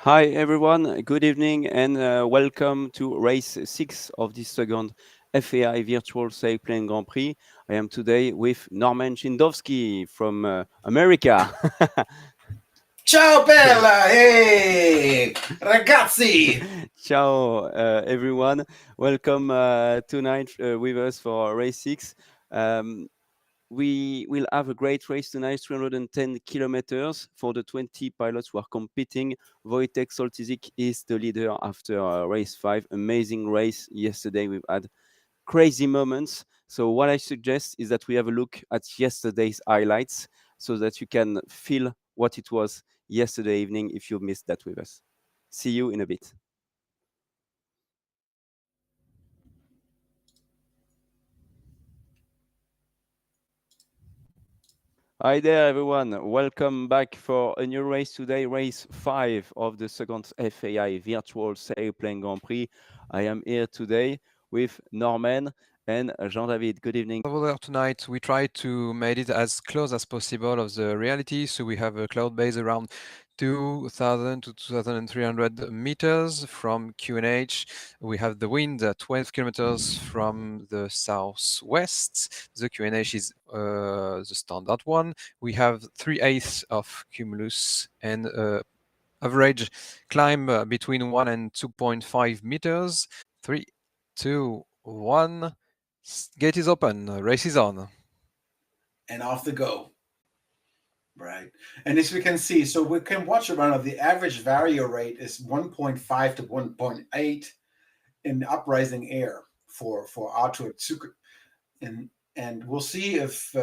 Hi everyone, good evening and welcome to race 6 of the second FAI Virtual Sailplane Grand Prix. I am today with Norman Shindowski from America. Ciao bella, hey ragazzi! Ciao everyone, welcome tonight with us for race 6. Um, we will have a great race tonight, 310 kilometers for the 20 pilots who are competing. Wojtek Soltyzik is the leader after race 5. Amazing race yesterday. We've had crazy moments. So what I suggest is that we have a look at yesterday's highlights so that you can feel what it was yesterday evening if you missed that with us. See you in a bit. Hi there, everyone. Welcome back for a new race today, race 5 of the second FAI Virtual Sailplane Grand Prix. I am here today with Norman and Jean-David. Good evening. Pavullo tonight, we try to make it as close as possible of the reality. So we have a cloud base around 2,000 to 2,300 meters from QNH. We have the wind at 12 kilometers from the southwest. The QNH is the standard one. We have 3/8 of cumulus and average climb between 1 and 2.5 meters. 3, 2, 1. Gate is open. Race is on. And off the go. Right. And as we can see, so we can watch around the average vario rate is 1.5 to 1.8 in uprising air for Arthur Zucker. And we'll see if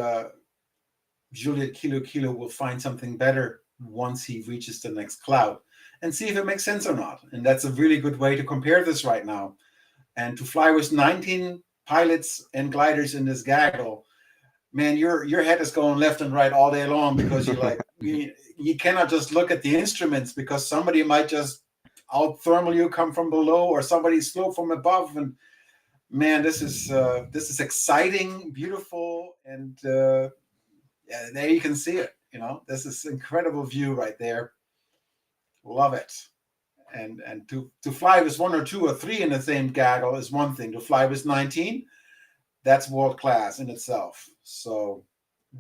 Juliet Kilo Kilo will find something better once he reaches the next cloud and see if it makes sense or not. And that's a really good way to compare this right now. And to fly with 19 pilots and gliders in this gaggle, man, your head is going left and right all day long because you cannot just look at the instruments because somebody might just out thermal you come from below or somebody slow from above. And man, this is exciting, beautiful, and yeah, there you can see it. This is incredible view right there. Love it. And to fly with 1 or 2 or 3 in the same gaggle is one thing. To fly with 19, that's world class in itself. So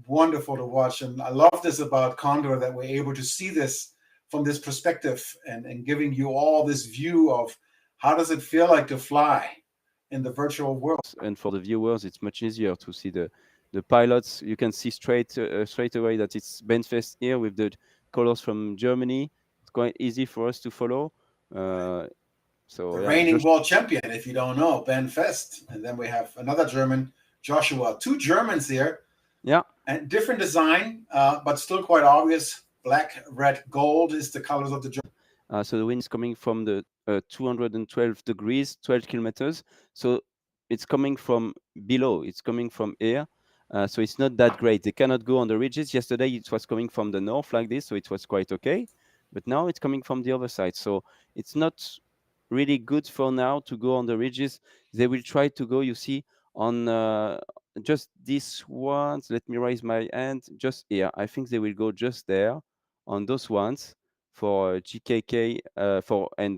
wonderful to watch. And I love this about Condor, that we're able to see this from this perspective and giving you all this view of how does it feel like to fly in the virtual world. And for the viewers, it's much easier to see the pilots. You can see straight away that it's Benfest here with the colors from Germany. It's quite easy for us to follow. So The yeah, reigning world champion, if you don't know, Ben Fest. And then we have another German, Joshua. 2 Germans here. Yeah. And different design, but still quite obvious. Black, red, gold is the colors of the German. So the wind is coming from the 212 degrees, 12 kilometers. So it's coming from below. It's coming from air. So it's not that great. They cannot go on the ridges. Yesterday it was coming from the north like this, so it was quite okay. But now it's coming from the other side. So it's not really good for now to go on the ridges. They will try to go, you see, on just this ones. Let me raise my hand. Just here. I think they will go just there on those ones for GKK for and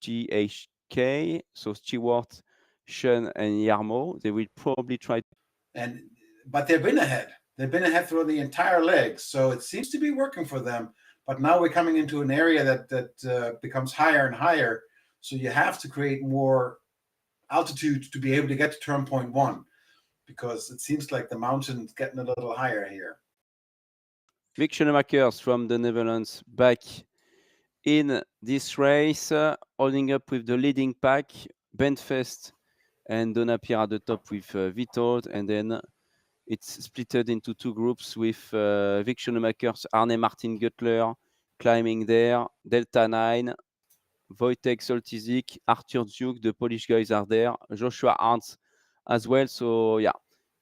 GHK. So Stewart, Sean, and Yarmo. They will probably try. But they've been ahead. They've been ahead through the entire leg, so it seems to be working for them. But now we're coming into an area that becomes higher and higher, so you have to create more altitude to be able to get to turn point 1, because it seems like the mountain's getting a little higher here. Vic Schoenemakers from the Netherlands back in this race, holding up with the leading pack, Benfest and Donapier at the top with Vitold, and then it's splitted into 2 groups with Vic Schoenemakers, Arne Martin Guttler climbing there, Delta 9, Wojtek Soltyzik, Arthur Duke, the Polish guys are there, Joshua Arndt as well. So yeah,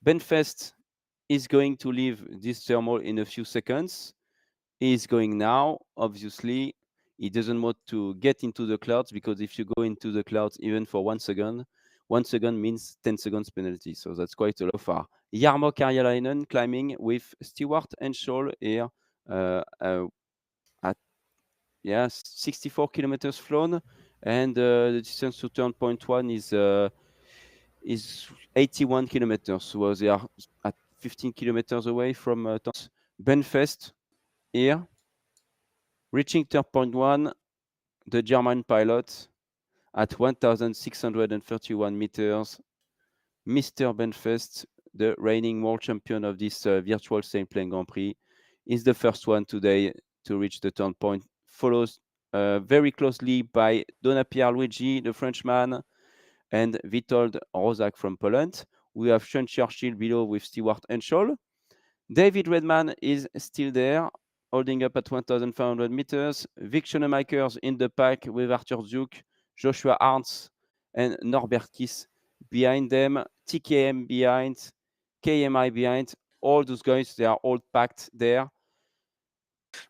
Benfest is going to leave this thermal in a few seconds. He's going now, obviously. He doesn't want to get into the clouds, because if you go into the clouds even for 1 second, 1 second means 10 seconds penalty. So that's quite a lot far. Jarmo Karjalainen climbing with Stewart and Scholl here at yes, 64 kilometers flown, and the distance to turn point 1 is 81 kilometers. So they are at 15 kilometers away from Benfest here. Reaching turn point 1, the German pilot at 1,631 meters, Mr. Benfest, the reigning world champion of this virtual Sailplane Grand Prix, is the first one today to reach the turn point. Follows very closely by Donna Pierluigi, the Frenchman, and Witold Rosak from Poland. We have Sean Churchill below with Stewart Henschel. David Redman is still there, holding up at 1,500 meters. Vic Schoenemakers in the pack with Arthur Zuk, Joshua Arntz, and Norbert Kiss behind them. TKM behind, KMI behind. All those guys, they are all packed there.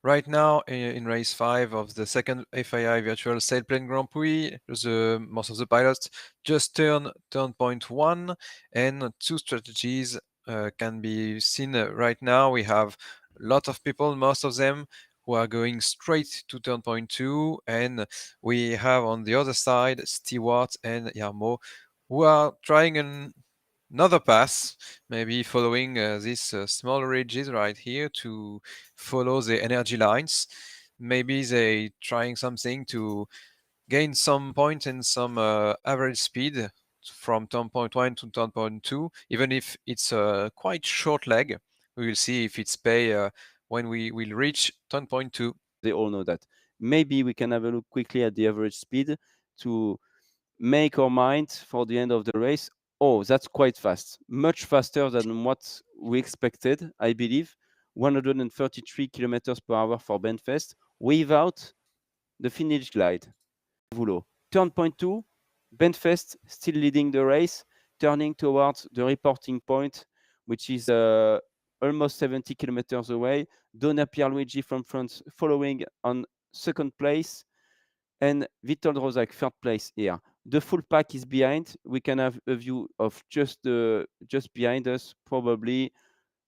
Right now, in race 5 of the second FAI Virtual Sailplane Grand Prix, most of the pilots just turn point 1, and 2 strategies can be seen right now. We have a lot of people, most of them, who are going straight to turn point 2, and we have on the other side Stewart and Yarmo, who are trying another pass, maybe following these small ridges right here to follow the energy lines. Maybe they trying something to gain some point and some average speed from turn point 1 to turn point 2, even if it's a quite short leg. We will see if it's pay when we will reach turn point 2. They all know that. Maybe we can have a look quickly at the average speed to make our mind for the end of the race. Oh, that's quite fast. Much faster than what we expected, I believe. 133 kilometers per hour for Benfest without the finish glide. Pavullo. Turn point 2, Benfest still leading the race, turning towards the reporting point, which is almost 70 kilometers away. Donna Pierluigi from France following on second place, and Witold Rosak third place here. The full pack is behind. We can have a view of just behind us, probably.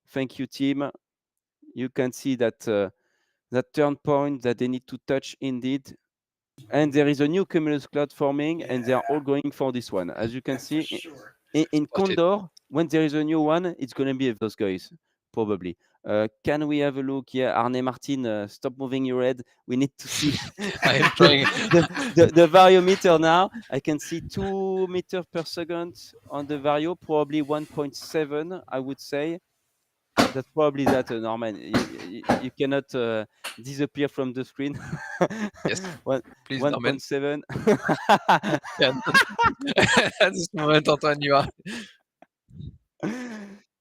Thank you, team. You can see that that turn point that they need to touch indeed. And there is a new cumulus cloud forming, and they are all going for this one. As you can see, sure. in Condor, when there is a new one, it's going to be those guys, probably. Can we have a look? Yeah, Arne Martin, stop moving your head. We need to see I am trying. the variometer now. I can see 2 meters per second on the vario, probably 1.7, I would say. That's probably that, Norman. You cannot disappear from the screen. Yes, please, Norman. 1.7. Yeah. At this moment, Antoine, you are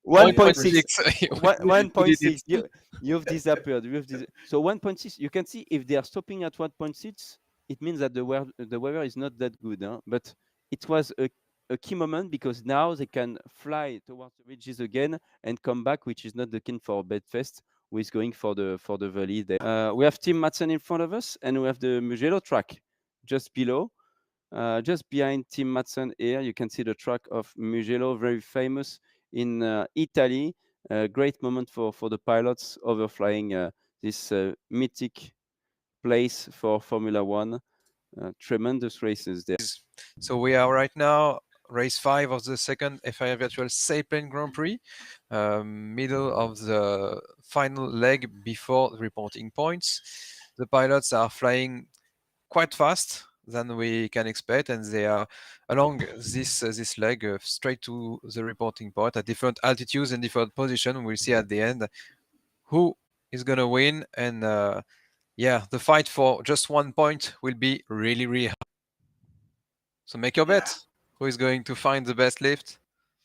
1.6. 1.6. You've disappeared. So 1.6. You can see if they are stopping at 1.6, it means that the weather is not that good. Huh? But it was a key moment because now they can fly towards the ridges again and come back, which is not the case for Bedfest, who is going for the valley there. We have Tim Madsen in front of us, and we have the Mugello track just below. Just behind Tim Madsen here, you can see the track of Mugello, very famous in Italy. Great moment for the pilots overflying this mythic place for Formula One. Tremendous races there. So we are right now race 5 of the second FAI Virtual Sailplane Grand Prix, middle of the final leg before the reporting points. The pilots are flying quite fast than we can expect, and they are along this leg straight to the reporting point at different altitudes and different positions. We'll see at the end who is gonna win, and yeah, the fight for just 1 point will be really, really hard. So make your bet. Who is going to find the best lift?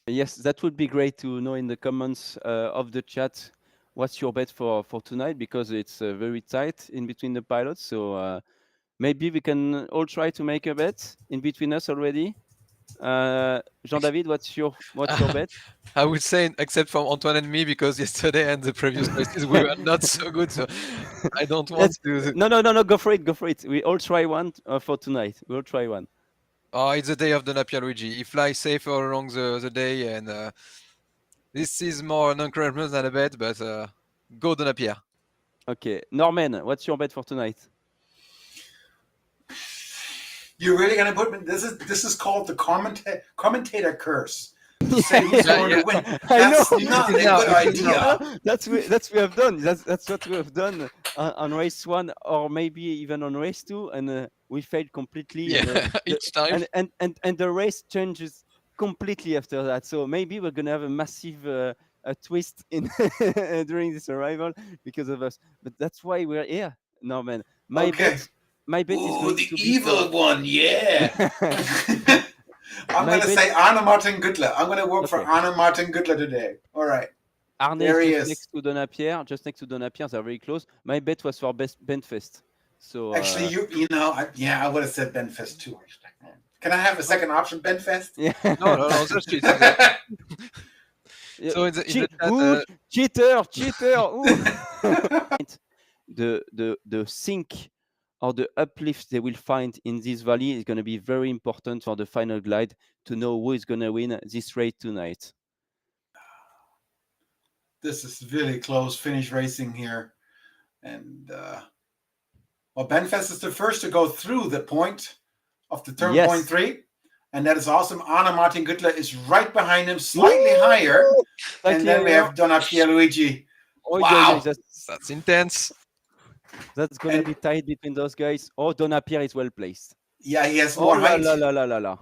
Yes, that would be great to know in the comments of the chat. What's your bet for tonight? Because it's very tight in between the pilots. So maybe we can all try to make a bet in between us already. Jean-David, what's your bet? I would say, except from Antoine and me, because yesterday and the previous races we were not so good. So I don't want to. No, go for it. We all try one for tonight. We'll try one. Oh, it's the day of the Pierluigi. He flies safer along the day, and this is more an encouragement than a bet, but go Donna Pierre. Okay. Norman, what's your bet for tonight? You're really gonna put me? This is called the commentator curse. To say who's going to win. I know. That's not a good idea. That's what we have done. That's what we have done on race 1, or maybe even on race 2, and we failed completely. Yeah, each time. And the race changes completely after that. So maybe we're gonna have a massive a twist in during this arrival because of us. But that's why we're here. No, man. My bet is going the to be evil one. Yeah. I'm My going to bet- say Arne Martin Güttler. I'm going to work for Okay. Arne Martin Güttler today. All right. Arne There he is is. next to Donapierre. Just next to Donapierre, they're very close. My bet was for Benfest. So Actually, you know, I would have said Benfest too. Can I have a second option, Benfest? yeah. No, that's cheating. So in the chat, cheater. Ooh. the sink or the uplift they will find in this valley is going to be very important for the final glide to know who is going to win this race tonight. This is really close finish racing here. And well, Benfest is the first to go through the point of the turn Yes. point 3. And that is awesome. Arne Martin Güttler is right behind him, slightly higher. And then we have Donapierre Luigi. Oh, Wow. That's intense. That's going to be tight between those guys. Oh, Donapierre is well placed. Yeah, he has more height. La.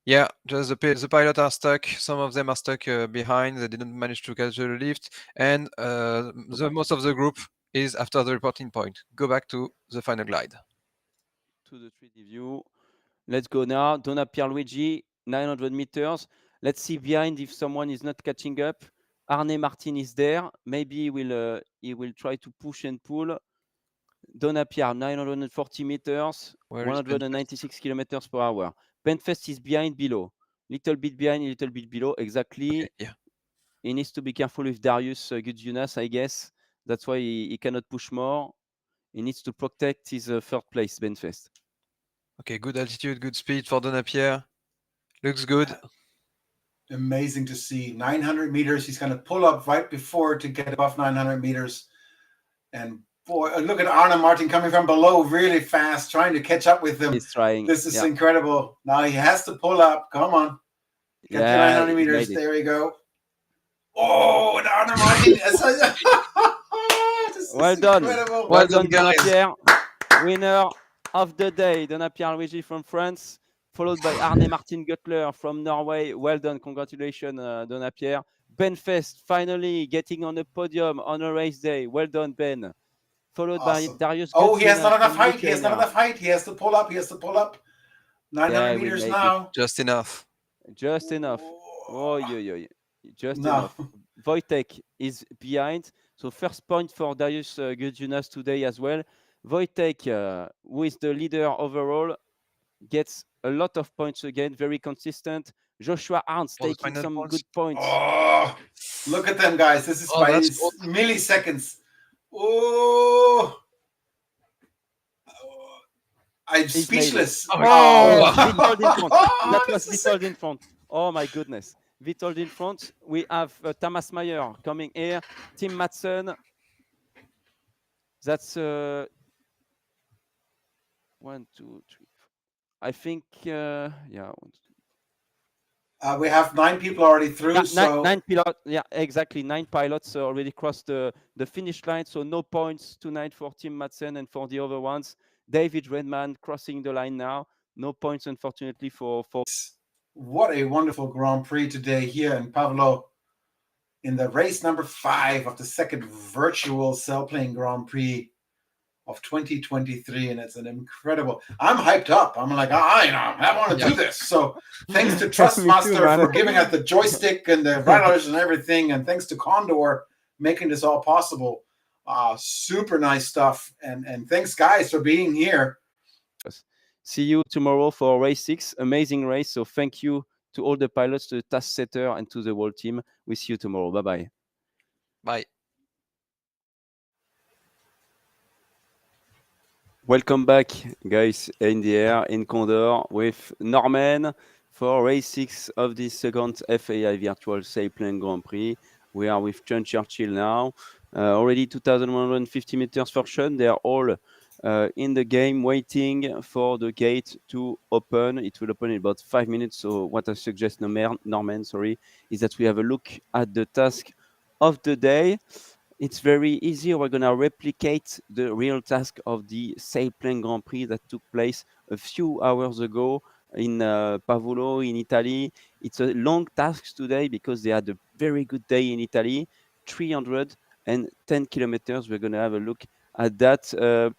Yeah, just the pilots are stuck. Some of them are stuck behind. They didn't manage to catch the lift. And the most of the group is after the reporting point. Go back to the final glide. To the 3D view. Let's go now. Donapierre Luigi, 900 meters. Let's see behind if someone is not catching up. Arne Martin is there. Maybe he will try to push and pull. Donapierre, 940 meters, 196 kilometers per hour. Benfest is behind below. Little bit behind, little bit below. Exactly. Okay, yeah. He needs to be careful with Darius Gudjunas, I guess. That's why he cannot push more. He needs to protect his third place, Benfest. Okay, good altitude, good speed for Donapierre. Looks good. Amazing to see. 900 meters. He's going to pull up right before to get above 900 meters. And boy, look at Arne Martin coming from below really fast, trying to catch up with him. He's trying. This is incredible. Now he has to pull up. Come on. Get to 900 meters. There we go. Oh, and Arne Martin. Well done. Incredible. Well done, Donapierre. Winner of the day, Donapierre Luigi from France, followed by Arne Martin Güttler from Norway. Well done. Congratulations, Donapierre. Benfest finally getting on the podium on a race day. Well done, Ben. Followed by Darius. Oh, he has not enough height. He has not enough height. He has to pull up. 900 meters now. Just enough. Just enough. Oh, just enough. Wojtek is behind. So first point for Darius Gudjunas today as well. Wojtek, who is the leader overall, gets a lot of points again, very consistent. Joshua Arndt taking some good points. Oh, look at them, guys. This is by milliseconds. Oh, I'm speechless. Vitold in front. That was Vitold in front. Oh, my goodness. Vitold in front. We have Thomas Meyer coming here. Tim Madsen. That's 1, 2, 3. I think, we have 9 people already through. Nine pilots. Yeah, exactly. 9 pilots already crossed the finish line. So no points tonight for Tim Madsen and for the other ones. David Redman crossing the line now. No points, unfortunately, for. What a wonderful Grand Prix today here in Pavullo in the race number 5 of the second virtual Sailplane Grand Prix of 2023, and it's an incredible. I'm hyped up. I'm like, I want to do this. So thanks to Trustmaster for giving us the joystick and the rudders and everything, and thanks to Condor making this all possible. Super nice stuff, and thanks guys for being here. See you tomorrow for race 6. Amazing race. So thank you to all the pilots, to the task setter, and to the whole team. We see you tomorrow. Bye-bye. Bye. Welcome back, guys, in the air in Condor with Norman for race 6 of the second FAI Virtual Sailplane Grand Prix. We are with John Churchill now. Already 2,150 meters for Sean. They are all in the game, waiting for the gate to open. It will open in about 5 minutes. So what I suggest, Norman, sorry, is that we have a look at the task of the day. It's very easy. We're going to replicate the real task of the Sailplane Grand Prix that took place a few hours ago in Pavullo in Italy. It's a long task today because they had a very good day in Italy, 310 kilometers. We're going to have a look at that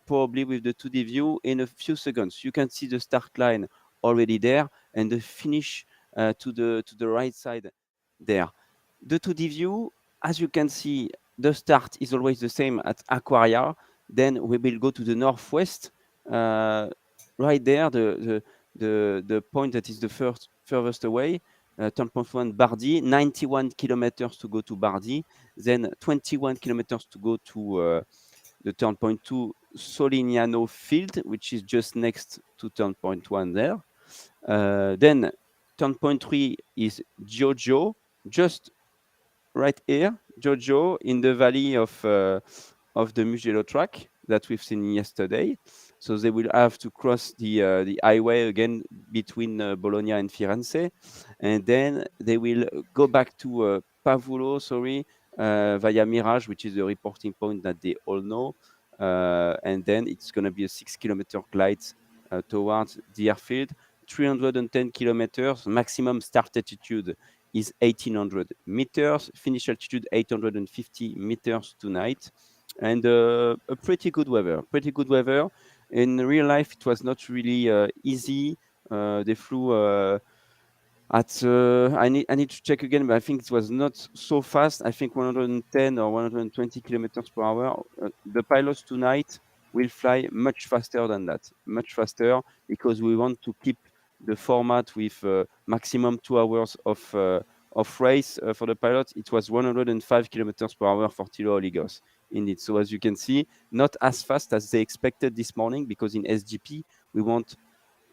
probably with the 2D view in a few seconds. You can see the start line already there and the finish to the right side there. The 2D view, as you can see, the start is always the same at Aquaria. Then we will go to the northwest, right there, the point that is the furthest away, turn point 1 Bardi, 91 kilometers to go to Bardi, then 21 kilometers to go to the turn point 2 Solignano Field, which is just next to turn point 1 there. Then turn point 3 is Giorgio, just right here, Jojo, in the valley of the Mugello track that we've seen yesterday. So they will have to cross the highway again between Bologna and Firenze, and then they will go back to Pavullo, via Mirage, which is the reporting point that they all know, and then it's going to be a 6-kilometer glide towards the airfield. 310 kilometers, maximum start altitude is 1800 meters, finish altitude 850 meters tonight, and a pretty good weather. In real life, it was not really easy. They flew at I need to check again, but I think it was not so fast. I think 110 or 120 kilometers per hour. The pilots tonight will fly much faster than that, much faster, because we want to keep the format with maximum 2 hours of race for the pilots. It was 105 kilometers per hour for Tilo Oligos, indeed. So as you can see, not as fast as they expected this morning, because in SGP we want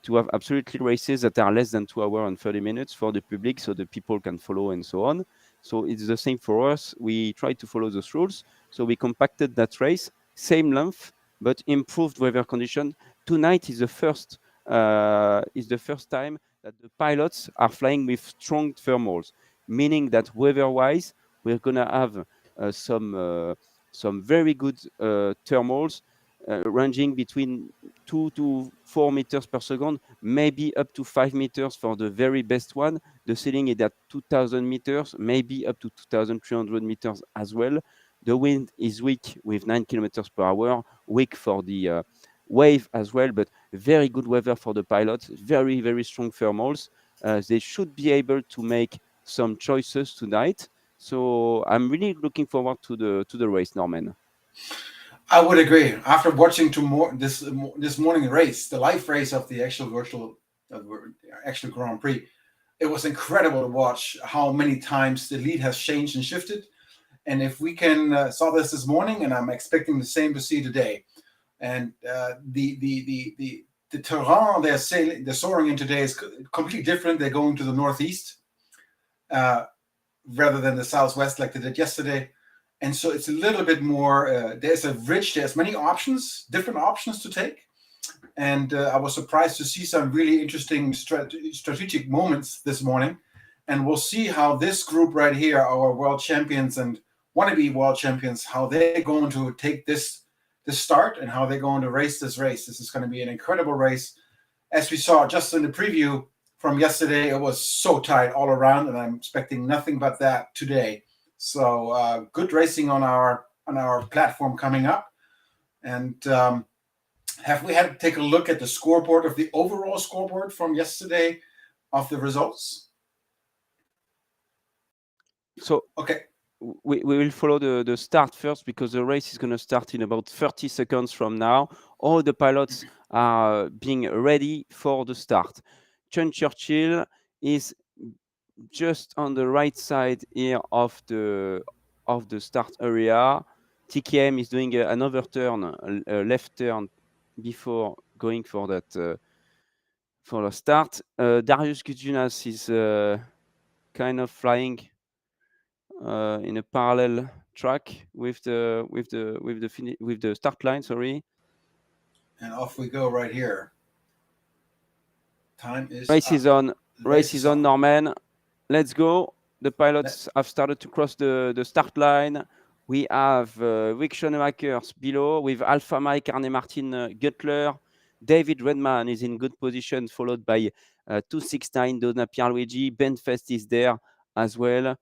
to have absolutely races that are less than 2 hours and 30 minutes for the public, so the people can follow and so on. So it's the same for us. We try to follow those rules. So we compacted that race, same length, but improved weather condition. Tonight is the first time that the pilots are flying with strong thermals, meaning that weather-wise, we're gonna have some very good thermals ranging between 2 to 4 meters per second, maybe up to 5 meters for the very best one. The ceiling is at 2000 meters, maybe up to 2300 meters as well. The wind is weak with 9 kilometers per hour, weak for the wave as well, but very good weather for the pilots, very, very strong thermals. They should be able to make some choices tonight. So I'm really looking forward to the race, Norman. I would agree. After watching this morning race, the live race of the actual Grand Prix, it was incredible to watch how many times the lead has changed and shifted. And if we can saw this morning, and I'm expecting the same to see today, and the terrain they're soaring in today is completely different. They're going to the northeast rather than the southwest like they did yesterday. And so it's a little bit more, there's many options, different options to take. And I was surprised to see some really interesting strategic moments this morning. And we'll see how this group right here, our world champions and wannabe world champions, how they're going to take this start and how they're going to race this race. This is going to be an incredible race. As we saw just in the preview from yesterday, it was so tight all around, and I'm expecting nothing but that today. So good racing on our platform coming up. And have we had to take a look at the scoreboard of the overall scoreboard from yesterday of the results? So okay, we will follow the start first, because the race is going to start in about 30 seconds from now. All the pilots are being ready for the start. Chun Churchill is just on the right side here of the start area. TKM is doing another turn, a left turn, before going for that for the start. Darius Gujunas is kind of flying in a parallel track with the start line. Sorry. And off we go right here. Time is Race up. is on. Race is on, Norman. Let's go. The pilots have started to cross the start line. We have Rick Schoenemakers below with Alpha Mike, Arne Martin, Guttler. David Redman is in good position, followed by 269 Donna Pierluigi. Benfest is there as well.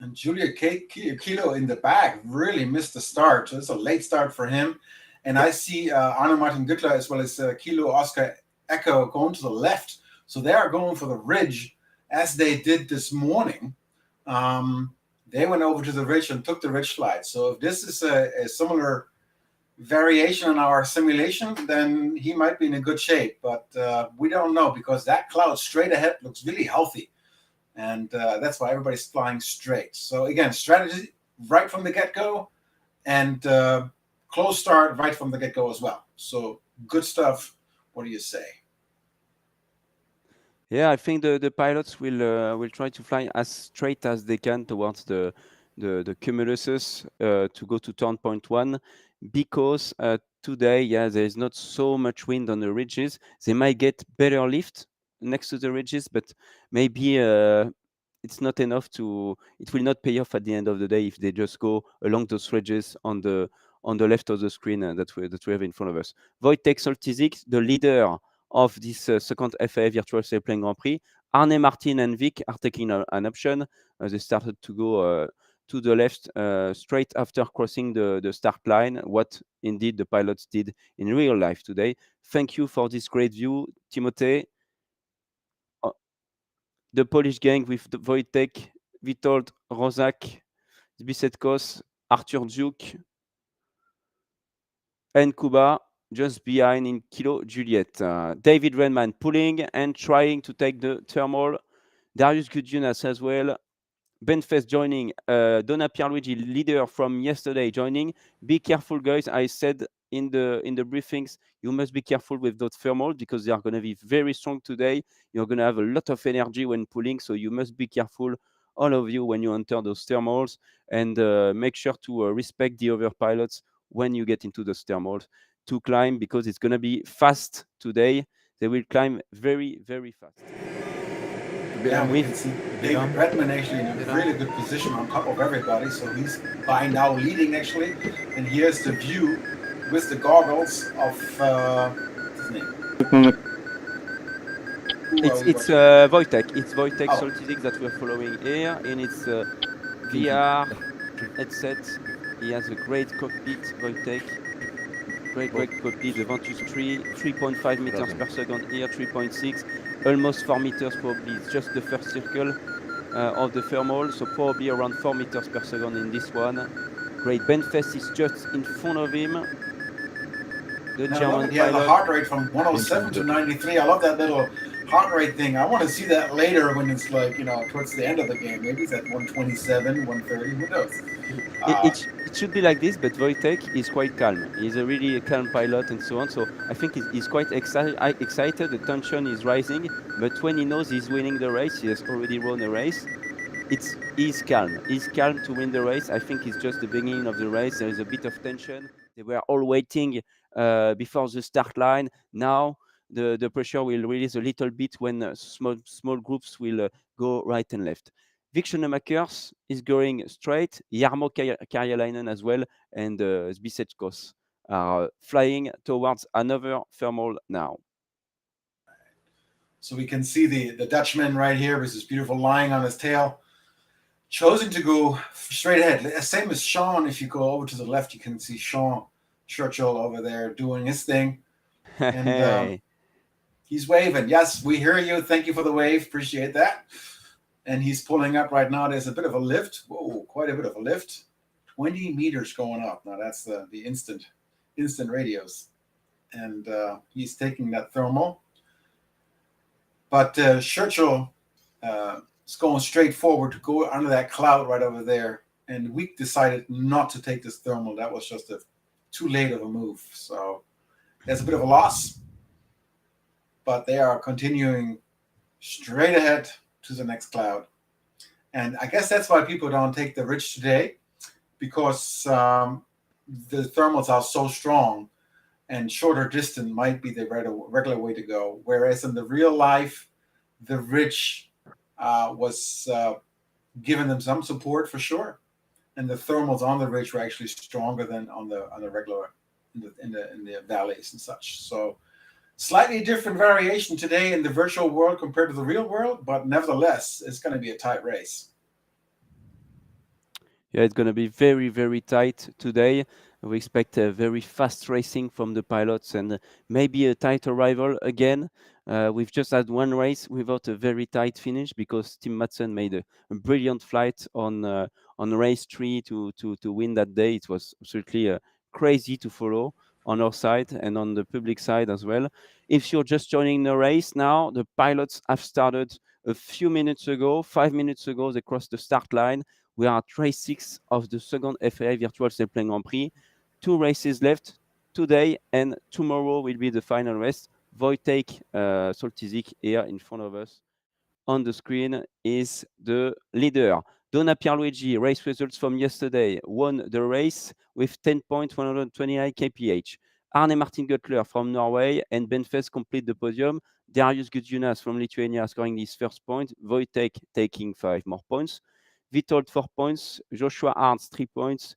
And Julia Kilo in the back really missed the start. So it's a late start for him. And I see Arne Martin Guttler as well as Kilo Oscar Echo going to the left. So they are going for the ridge as they did this morning. They went over to the ridge and took the ridge slide. So if this is a similar variation in our simulation, then he might be in a good shape. But we don't know because that cloud straight ahead looks really healthy. And that's why everybody's flying straight. So again, strategy right from the get-go and close start right from the get-go as well. So good stuff. What do you say? Yeah, I think the pilots will try to fly as straight as they can towards the cumuluses to go to turn point 1 because today, there is not so much wind on the ridges. They might get better lift next to the ridges, but maybe it's not enough it will not pay off at the end of the day if they just go along those ridges on the left of the screen that we have in front of us. Wojtek Soltysik, the leader of this second FAI Virtual Sailplane Grand Prix. Arne Martin and Vic are taking an option. They started to go to the left straight after crossing the start line, what indeed the pilots did in real life today. Thank you for this great view, Timothée. The Polish gang with Wojtek, Witold, Rozak, Zbisetkos, Arthur Duke, and Kuba just behind in Kilo Juliet. David Redman pulling and trying to take the thermal. Darius Gudjunas as well. Benfest joining. Donna Pierluigi, leader from yesterday, joining. Be careful, guys. I said in the briefings, you must be careful with those thermals because they are going to be very strong today. You're going to have a lot of energy when pulling, so you must be careful, all of you, when you enter those thermals, and make sure to respect the other pilots when you get into those thermals to climb because it's going to be fast today. They will climb very, very fast. Yeah, we can see David Redman actually in a really good position on top of everybody. So he's by now leading actually. And here's the view with the goggles of what's his name? It's Wojtek. It's Wojtek Soltysik that we're following here, and it's VR headset. He has a great cockpit, Wojtek. Great cockpit. The Ventus 3.5 meters per second here, 3.6, almost 4 meters probably. It's just the first circle of the thermal, so probably around 4 meters per second in this one. Great. Benfest is just in front of him. The German pilot. The heart rate from 107 to 93. I love that little heart rate thing. I want to see that later when it's like, towards the end of the game. Maybe it's at 127, 130, who knows? It should be like this, but Wojtek is quite calm. He's a really calm pilot and so on. So I think he's quite excited. The tension is rising, but when he knows he's winning the race, he has already won a race. He's calm. He's calm to win the race. I think it's just the beginning of the race. There is a bit of tension. They were all waiting before the start line. Now the pressure will release a little bit when small groups will go right and left. Vic Schoenemakers is going straight. Jarmo Karjalainen as well, and Zbisetkos are flying towards another thermal now. So we can see the Dutchman right here with this beautiful line on his tail, choosing to go straight ahead. Same as Sean. If you go over to the left, you can see Sean Churchill over there doing his thing. And he's waving. Yes, we hear you. Thank you for the wave. Appreciate that. And he's pulling up right now. There's a bit of a lift. Whoa, quite a bit of a lift. 20 meters going up. Now that's the instant radios. And he's taking that thermal. But Churchill is going straight forward to go under that cloud right over there. And Week decided not to take this thermal. That was just too late of a move. So there's a bit of a loss. But they are continuing straight ahead to the next cloud. And I guess that's why people don't take the ridge today, because the thermals are so strong and shorter distance might be the regular way to go. Whereas in the real life, the ridge was giving them some support for sure, and the thermals on the ridge were actually stronger than on the regular in the valleys and such. So slightly different variation today in the virtual world compared to the real world, but nevertheless, it's going to be a tight race. Yeah, it's going to be very, very tight today. We expect a very fast racing from the pilots and maybe a tight arrival again. We've just had one race without a very tight finish because Tim Madsen made a brilliant flight on race 3 to win that day. It was absolutely crazy to follow on our side and on the public side as well. If you're just joining the race now, the pilots have started a few minutes ago. 5 minutes ago, they crossed the start line. We are at race 6 of the second FAI Virtual Sailplane Grand Prix. 2 races left today, and tomorrow will be the final race. Wojtek Soltysic here in front of us on the screen is the leader. Donna Pierluigi, race results from yesterday, won the race with 10.129 kph. Arne Martin Guttler from Norway and Ben Fest complete the podium. Darius Gudjunas from Lithuania scoring his first point. Wojtek taking 5 more points. Witold 4 points. Joshua Arndt 3 points.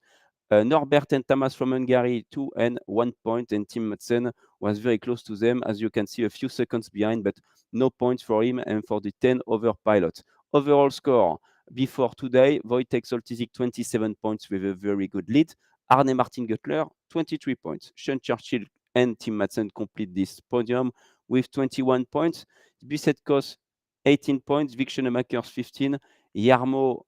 Norbert and Tamas from Hungary 2 and 1 point, and Tim Madsen was very close to them, as you can see, a few seconds behind, but no points for him and for the 10 other pilots. Overall score before today, Wojtek Soltysic 27 points with a very good lead. Arne Martin Guttler 23 points. Sean Churchill and Tim Madsen complete this podium with 21 points. Bisset Kos 18 points, Vic Schoenemakers 15, Jarmo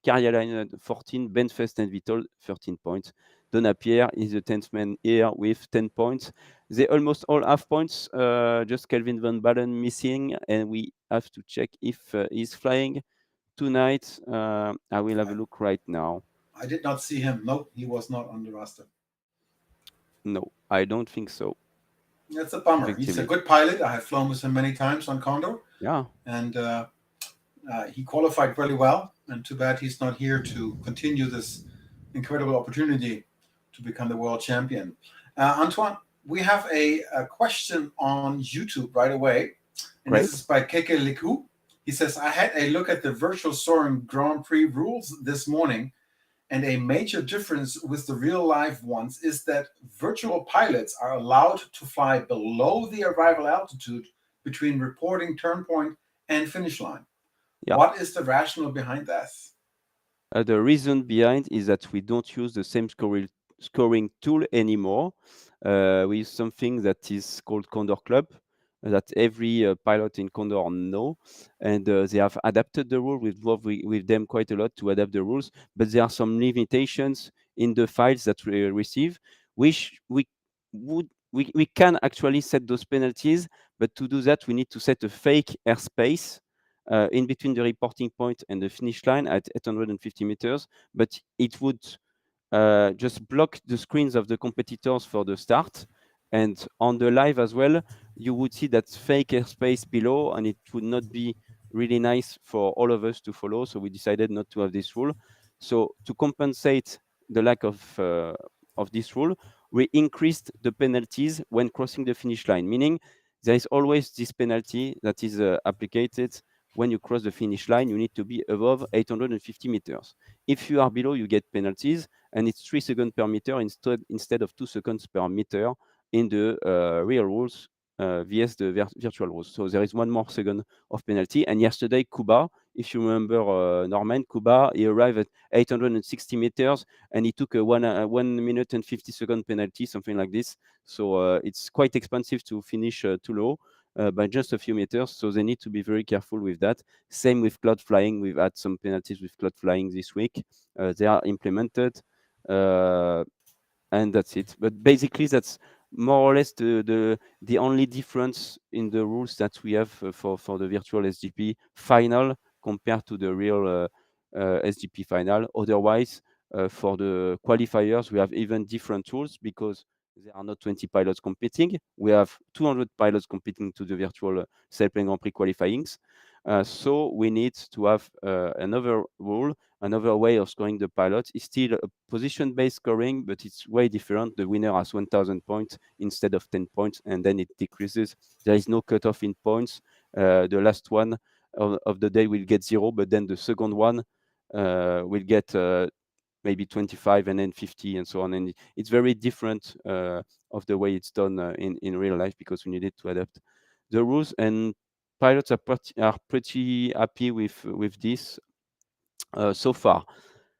Karjalainen 14, Ben Fest and Witold 13 points. Donna Pierre is the 10th man here with 10 points. They almost all have points, just Kelvin Van Balen missing, and we have to check if he's flying tonight. I will have a look right now. I did not see him. Nope, he was not on the roster. No, I don't think so. That's a bummer. He's a good pilot. I have flown with him many times on Condor. Yeah. And he qualified really well. And too bad he's not here to continue this incredible opportunity to become the world champion. Antoine, we have a question on YouTube right away. And Great. This is by Keke Liku. He says, I had a look at the virtual soaring Grand Prix rules this morning, and a major difference with the real life ones is that virtual pilots are allowed to fly below the arrival altitude between reporting turn point and finish line. Yeah. What is the rationale behind that? The reason behind is that we don't use the same scoring tool anymore. We use something that is called Condor Club, that every pilot in Condor know, and they have adapted the rule. We've worked with them quite a lot to adapt the rules, but there are some limitations in the files that we receive, which we can actually set those penalties, but to do that, we need to set a fake airspace in between the reporting point and the finish line at 850 meters, but it would just block the screens of the competitors for the start. And on the live as well, you would see that fake airspace below, and it would not be really nice for all of us to follow. So we decided not to have this rule. So to compensate the lack of this rule, we increased the penalties when crossing the finish line, meaning there is always this penalty that is applied when you cross the finish line. You need to be above 850 meters. If you are below, you get penalties, and it's 3 seconds per meter instead of 2 seconds per meter in the real rules vs the virtual rules. So there is 1 more second of penalty. And yesterday, Kuba, if you remember Norman, Kuba, he arrived at 860 meters and he took a 1 minute and 50 second penalty, something like this. So it's quite expensive to finish too low. By just a few meters, so they need to be very careful with that. Same with cloud flying. We've had some penalties with cloud flying this week. They are implemented, and that's it. But basically, that's more or less the only difference in the rules that we have for the virtual SGP final compared to the real SGP final. Otherwise, for the qualifiers, we have even different rules because there are not 20 pilots competing. We have 200 pilots competing to the virtual Sailplane Grand Prix qualifyings. So we need to have another rule another way of scoring the pilot. It's still a position-based scoring, but it's way different. The winner has 1,000 points instead of 10 points, and then it decreases. There is no cutoff in points. The last one of the day will get 0, but then the second one will get maybe 25 and then 50 and so on. And it's very different of the way it's done in real life, because we needed to adapt the rules, and pilots are pretty happy with this so far.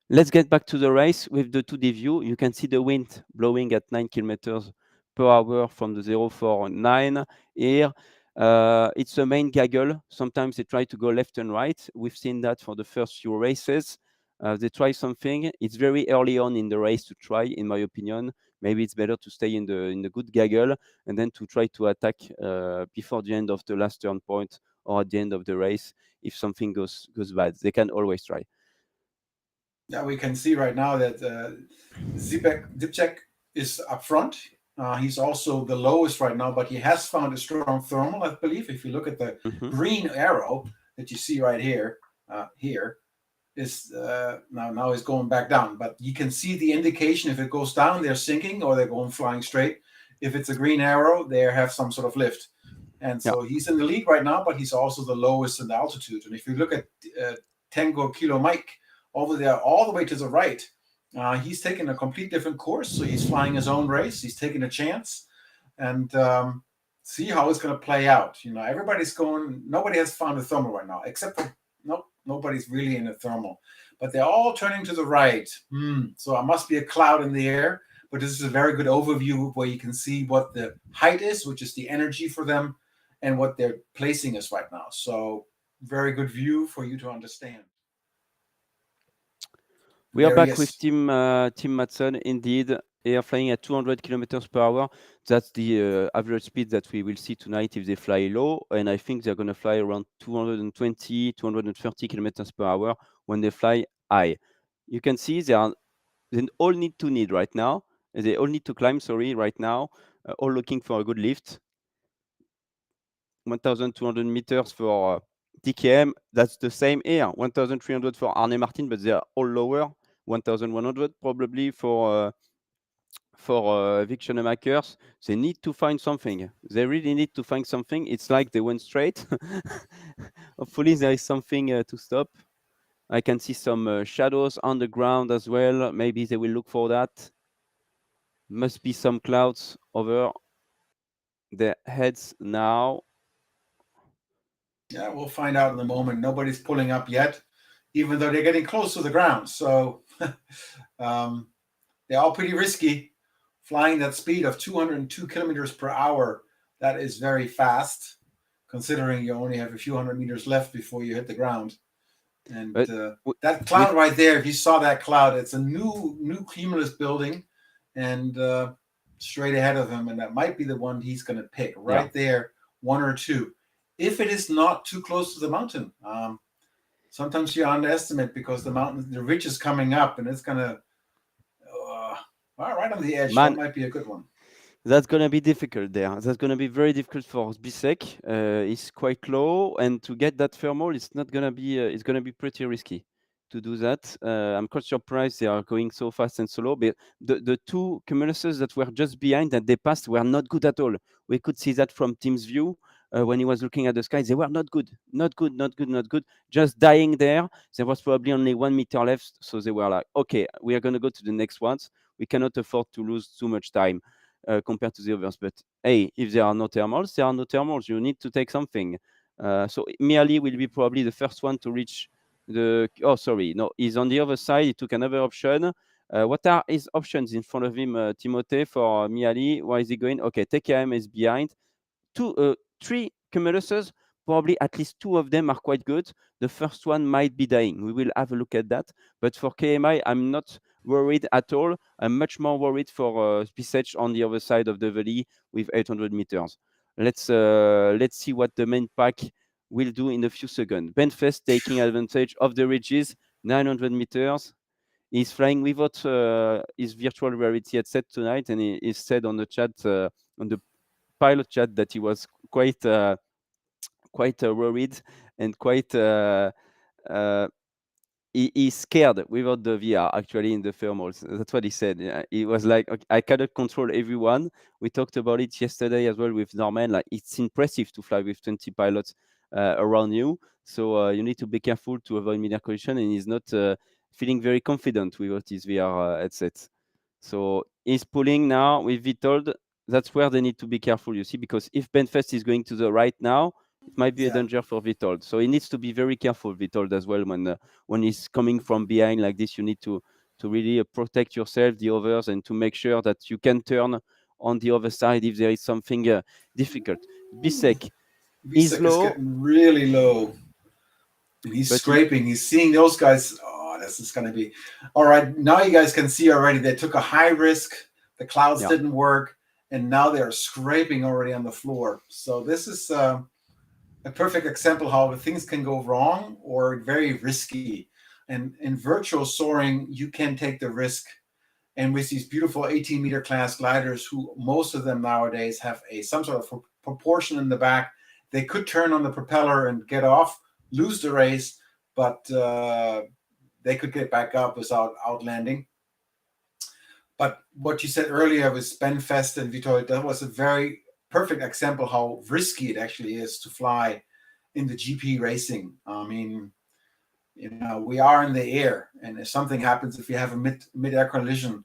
Let's get back to the race with the 2D view. You can see the wind blowing at 9 kilometers per hour from the 049 here. It's a main gaggle. Sometimes they try to go left and right. We've seen that for the first few races. They try something. It's very early on in the race to try, in my opinion. Maybe it's better to stay in the good gaggle and then to try to attack before the end of the last turn point or at the end of the race. If something goes bad, they can always try. Yeah, we can see right now that Zipek is up front. He's also the lowest right now, but he has found a strong thermal, I believe. If you look at the green arrow that you see right here, is now is going back down. But you can see the indication. If it goes down, they're sinking or they're going flying straight. If it's a green arrow, they have some sort of lift. And so he's in the lead right now, but he's also the lowest in the altitude. And if you look at Tango Kilo Mike over there, all the way to the right, he's taking a complete different course. So he's flying his own race. He's taking a chance, and see how it's going to play out. You know, everybody's going. Nobody has found a thermal right now, except for nobody's really in a thermal. But they're all turning to the right. So it must be a cloud in the air. But this is a very good overview where you can see what the height is, which is the energy for them, and what they're placing us right now. So very good view for you to understand. We are back with Tim Madsen, indeed. They are flying at 200 kilometers per hour. That's the average speed that we will see tonight if they fly low. And I think they're going to fly around 220, 230 kilometers per hour when they fly high. You can see they all need to right now. They all need to climb, right now. All looking for a good lift. 1,200 meters for TKM. That's the same here. 1,300 for Arne Martin, but they are all lower. 1,100 probably for Vic Schoenemakers. They need to find something. They really need to find something. It's like they went straight. Hopefully there is something to stop. I can see some shadows on the ground as well. Maybe they will look for that. Must be some clouds over their heads now. Yeah, we'll find out in a moment. Nobody's pulling up yet, even though they're getting close to the ground. So they're all pretty risky. Flying that speed of 202 kilometers per hour, that is very fast, considering you only have a few hundred meters left before you hit the ground. And that cloud right there, if you saw that cloud, it's a new cumulus building, and straight ahead of him, and that might be the one he's going to pick right there, one or two. If it is not too close to the mountain, sometimes you underestimate because the ridge is coming up, and it's going to right on the edge. That might be a good one. That's going to be difficult there. That's going to be very difficult for Zbisek. It's quite low, and to get that thermal, it's not going to be. It's going to be pretty risky to do that. I'm quite surprised they are going so fast and so low. But the two cumuluses that were just behind that they passed were not good at all. We could see that from Tim's view when he was looking at the sky. They were not good, not good, not good, not good. Just dying there. There was probably only 1 meter left, so they were like, okay, we are going to go to the next ones. We cannot afford to lose too much time compared to the others. But hey, if there are no thermals, there are no thermals. You need to take something. So Miali will be probably the first one to reach the. Oh, sorry, no, he's on the other side. He took another option. What are his options in front of him, Timothée, for Miali? Why is he going? Okay, TKM is behind. 3 cumuluses. Probably at least 2 of them are quite good. The first one might be dying. We will have a look at that. But for KMI, I'm not worried at all. I'm much more worried for Zbisek on the other side of the valley with 800 meters. Let's see what the main pack will do in a few seconds. Benfest taking advantage of the ridges, 900 meters. He's flying without his virtual reality headset tonight, and he said on the chat, on the pilot chat, that he was quite worried and quite he's scared without the VR actually in the thermals. That's what he said. Yeah, he was like, okay, I cannot control everyone. We talked about it yesterday as well with Norman. Like, it's impressive to fly with 20 pilots around you. So you need to be careful to avoid mid-air collision, and he's not feeling very confident without his VR headset. So he's pulling now with Vitold. That's where they need to be careful, you see, because if Benfest is going to the right now, it might be a danger for Vitold. So he needs to be very careful, Vitold, as well, when he's coming from behind like this. You need to really protect yourself, the others, and to make sure that you can turn on the other side if there is something difficult. Bisek is Visek is low, getting really low. And he's but scraping. He's seeing those guys. Oh, this is going to be all right. Now you guys can see already they took a high risk. The clouds yeah, didn't work, and now they're scraping already on the floor. So this is a perfect example how things can go wrong or very risky. And in virtual soaring, you can take the risk. And with these beautiful 18-meter class gliders, who most of them nowadays have some sort of proportion in the back, they could turn on the propeller and get off, lose the race, but they could get back up without outlanding. But what you said earlier with Benfest and Vitoy, that was a very perfect example how risky it actually is to fly in the GP racing. I mean, we are in the air, and if something happens, if you have a mid-air collision,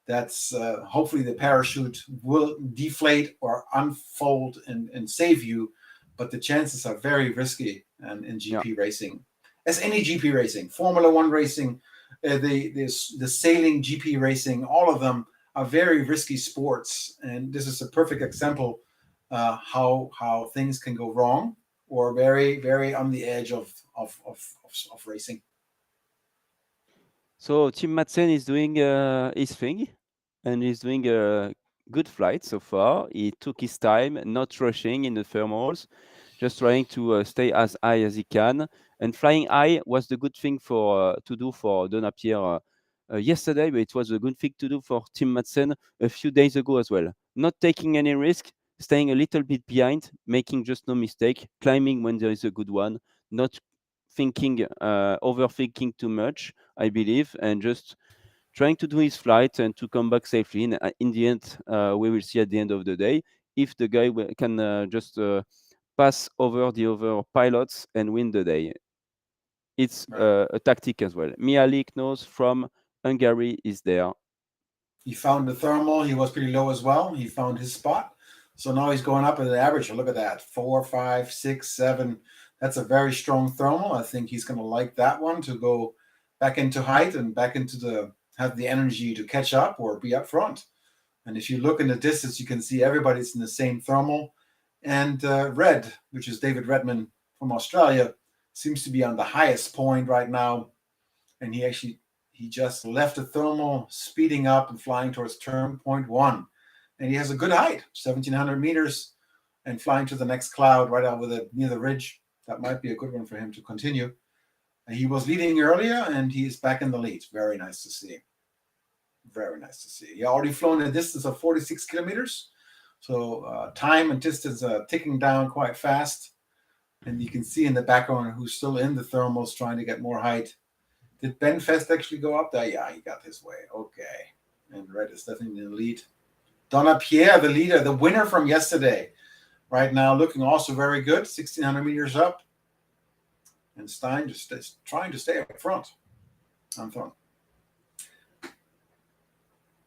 that's hopefully the parachute will deflate or unfold and save you, but the chances are very risky in GP racing, as any GP racing, Formula One racing, the sailing GP racing, all of them are very risky sports, and this is a perfect example how things can go wrong or very, very on the edge of racing. So Tim Madsen is doing his thing, and he's doing a good flight so far. He took his time, not rushing in the thermals, just trying to stay as high as he can. And flying high was the good thing to do for Donapierre yesterday, but it was a good thing to do for Tim Madsen a few days ago as well. Not taking any risk, staying a little bit behind, making just no mistake, climbing when there is a good one, not overthinking too much, I believe, and just trying to do his flight and to come back safely. In the end, we will see at the end of the day if the guy can just pass over the other pilots and win the day. It's a tactic as well. Mialik knows from Hungary is there. He found the thermal. He was pretty low as well. He found his spot. So now he's going up at the average. Look at that. 4, 5, 6, 7. That's a very strong thermal. I think he's going to like that one to go back into height and back into have the energy to catch up or be up front. And if you look in the distance, you can see everybody's in the same thermal. And Red, which is David Redman from Australia, seems to be on the highest point right now. And he just left the thermal, speeding up and flying towards turn point 1. And he has a good height, 1,700 meters, and flying to the next cloud right over near the ridge. That might be a good one for him to continue. And he was leading earlier, and he is back in the lead. Very nice to see. Very nice to see. He already flown a distance of 46 kilometers. So time and distance are ticking down quite fast. And you can see in the background who's still in the thermals trying to get more height. Did Benfest actually go up there? Yeah, he got his way. Okay. And Red is definitely in the lead. Donapierre, the leader, the winner from yesterday, right now looking also very good, 1,600 meters up. And Stein just trying to stay up front. On front.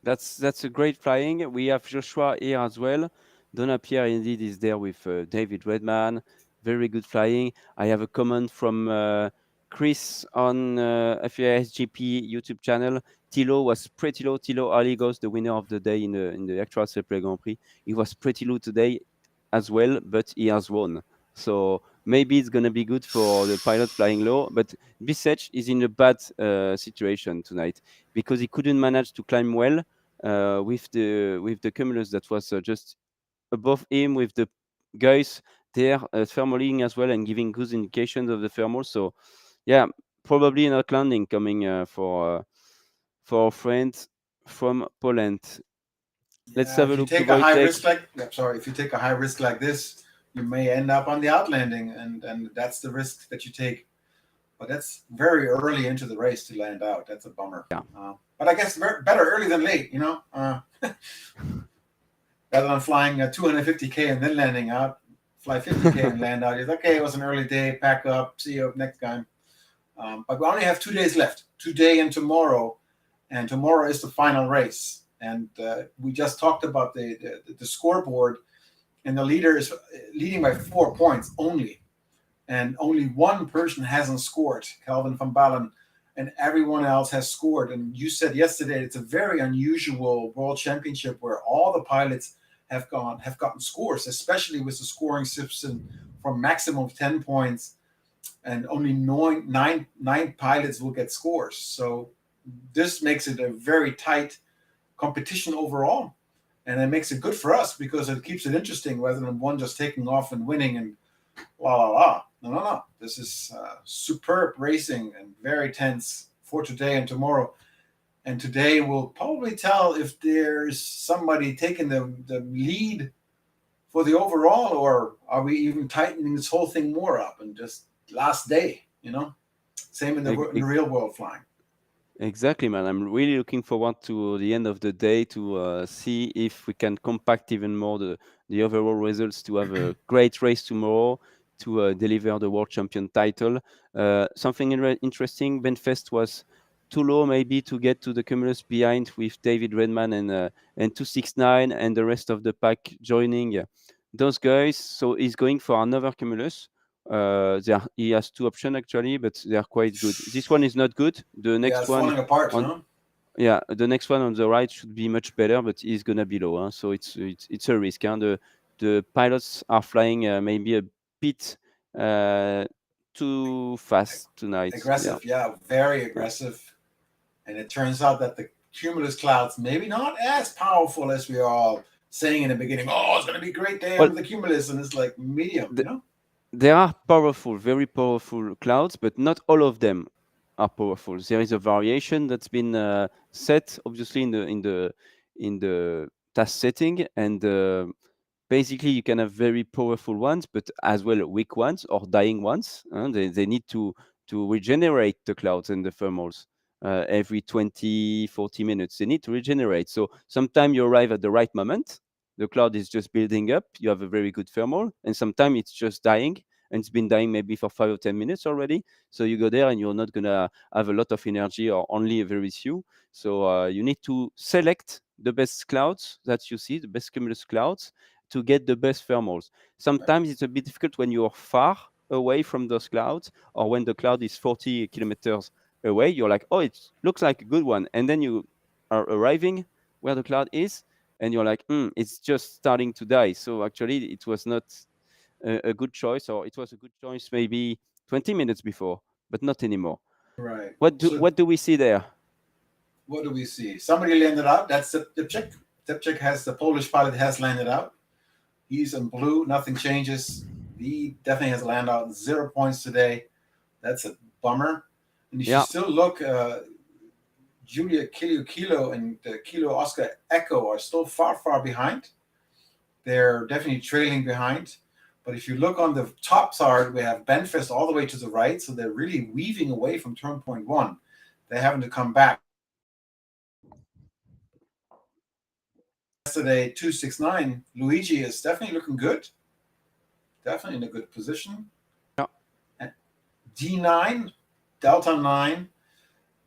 That's a great flying. We have Joshua here as well. Donapierre indeed is there with David Redman. Very good flying. I have a comment from Chris on FAI SGP YouTube channel. Thilo was pretty low. Thilo Arligos, the winner of the day in the actual Sailplane Grand Prix. He was pretty low today as well, but he has won. So maybe it's going to be good for the pilot flying low. But Bisech is in a bad situation tonight because he couldn't manage to climb well with the cumulus that was just above him, with the guys there thermaling as well and giving good indications of the thermal. So yeah, probably not landing coming for our friend from Poland. Let's have a look to Wojtek. If you take a high risk like this, you may end up on the outlanding, and that's the risk that you take. but that's very early into the race to land out. That's a bummer. Yeah. But I guess better early than late, rather than flying 250K and then landing out, fly 50K and land out. It's okay, it was an early day, pack up, see you next time. But we only have 2 days left, today and tomorrow is the final race. And we just talked about the scoreboard, and the leader is leading by 4 points only. And only one person hasn't scored, Calvin van Balen, and everyone else has scored. And you said yesterday it's a very unusual world championship where all the pilots have gotten scores, especially with the scoring system from maximum of 10 points, and only nine pilots will get scores. So this makes it a very tight competition overall, and it makes it good for us because it keeps it interesting rather than one just taking off and winning and la la la. No. This is superb racing and very tense for today and tomorrow. And today we'll probably tell if there's somebody taking the lead for the overall, or are we even tightening this whole thing more up and just last day, Same in the real world flying. Exactly, man. I'm really looking forward to the end of the day to see if we can compact even more the overall results to have a great race tomorrow to deliver the world champion title. Something interesting, Benfest was too low maybe to get to the cumulus behind with David Redman and 269 and the rest of the pack joining those guys. So he's going for another cumulus. He has 2 options actually, but they are quite good. This one is not good. The next it's one falling apart, huh? Yeah, the next one on the right should be much better, but he's gonna be low. So it's a risk. The pilots are flying maybe a bit too fast tonight. Aggressive, very aggressive. And it turns out that the cumulus clouds maybe not as powerful as we are all saying in the beginning. Oh, it's going to be a great day under the cumulus, and it's like medium, There are powerful, very powerful clouds, but not all of them are powerful. There is a variation that's been set, obviously, in the task setting, and basically you can have very powerful ones, but as well weak ones or dying ones. They need to regenerate the clouds and the thermals every 20, 40 minutes. They need to regenerate. So sometimes you arrive at the right moment. The cloud is just building up. You have a very good thermal, and sometimes it's just dying, and it's been dying maybe for 5 or 10 minutes already. So you go there, and you're not gonna have a lot of energy or only a very few. So you need to select the best clouds that you see, the best cumulus clouds, to get the best thermals. Sometimes it's a bit difficult when you are far away from those clouds, or when the cloud is 40 kilometers away. You're like, oh, it looks like a good one, and then you are arriving where the cloud is, and you're like, it's just starting to die. So actually, it was not a good choice, or it was a good choice maybe 20 minutes before, but not anymore. Right. What do we see there? What do we see? Somebody landed out. That's Dipchik. Dipchik the Polish pilot has landed out. He's in blue. Nothing changes. He definitely has landed out. 0 points today. That's a bummer. And you should still look. Julia Kilo and Kilo Oscar Echo are still far behind. They're definitely trailing behind. But if you look on the top side, we have Benfest all the way to the right. So they're really weaving away from turn point 1. They're having to come back. Yesterday, 269, Luigi is definitely looking good. Definitely in a good position. Yeah. D9, Delta 9,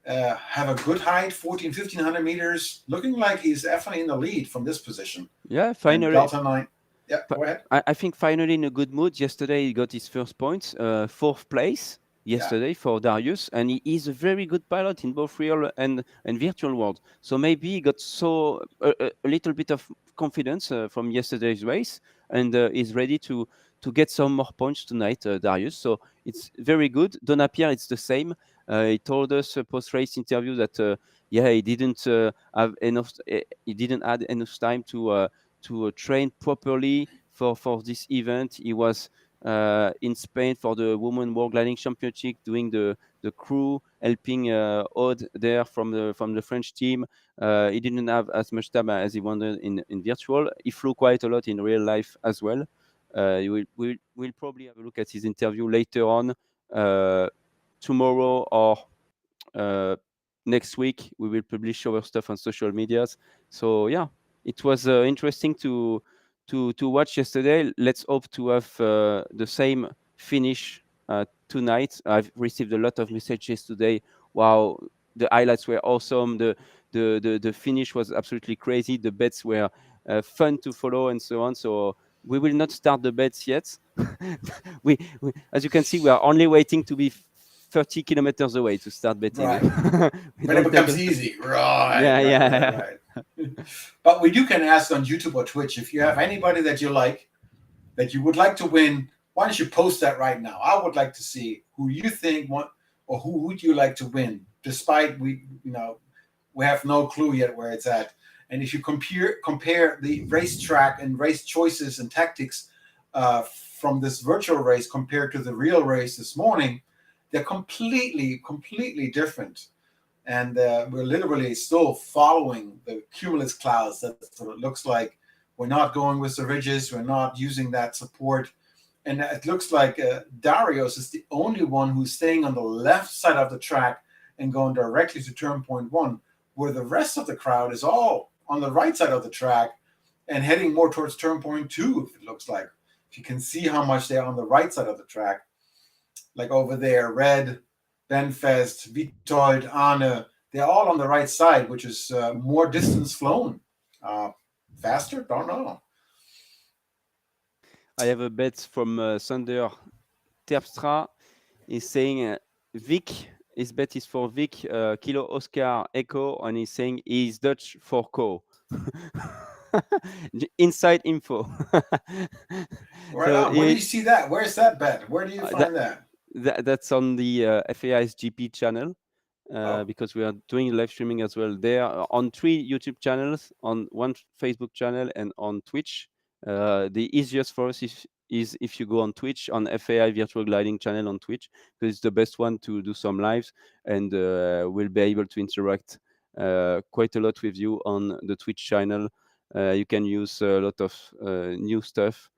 have a good height, 1,500 meters. Looking like he's definitely in the lead from this position. Yeah, finally. And Delta 9. Yeah, go ahead. I think finally in a good mood. Yesterday he got his first points, 4th place yesterday for Darius, and he is a very good pilot in both real and virtual world. So maybe he got a little bit of confidence from yesterday's race, and is ready to get some more points tonight, Darius. So it's very good. Donapierre, it's the same. He told us post-race interview that he didn't have enough. He didn't add enough time to train properly for this event. He was in Spain for the Women World Gliding Championship, doing the crew, helping Aude there from the French team. He didn't have as much time as he wanted in virtual. He flew quite a lot in real life as well. We'll probably have a look at his interview later on tomorrow or next week we will publish our stuff on social medias. So yeah, it was interesting to watch yesterday. Let's hope to have the same finish tonight. I've received a lot of messages today. Wow, the highlights were awesome. The finish was absolutely crazy. The bets were fun to follow and so on. So we will not start the bets yet. we, as you can see, we are only waiting to be 30 kilometers away to start betting. Right. We When it don't becomes take a- easy. Right. Yeah, right, yeah. right. But we can ask on YouTube or Twitch, if you have anybody that you like, that you would like to win, why don't you post that right now? I would like to see who you think want, or who would you like to win, despite we have no clue yet where it's at. And if you compare the racetrack and race choices and tactics from this virtual race compared to the real race this morning, they're completely different. And we're literally still following the cumulus clouds. That's what it looks like. We're not going with the ridges. We're not using that support. And it looks like Darius is the only one who's staying on the left side of the track and going directly to turn point 1, where the rest of the crowd is all on the right side of the track and heading more towards turn point 2, if it looks like. If you can see how much they're on the right side of the track, like over there, Red, Benfest, Vitold, Arne, they're all on the right side, which is more distance flown. Faster? Don't know. I have a bet from Sander Terpstra. He's saying Vic, his bet is for Vic, Kilo Oscar Echo, and he's saying he's Dutch for Co. Inside info. Right So on. Where do you see that? Where's that bet? Where do you find that? That's on the FAI SGP channel. Because we are doing live streaming as well there on 3 YouTube channels, on 1 Facebook channel, and on Twitch. The easiest for us is if you go on Twitch, on FAI Virtual Gliding channel on Twitch, because it's the best one to do some lives, and we'll be able to interact quite a lot with you on the Twitch channel. You can use a lot of new stuff.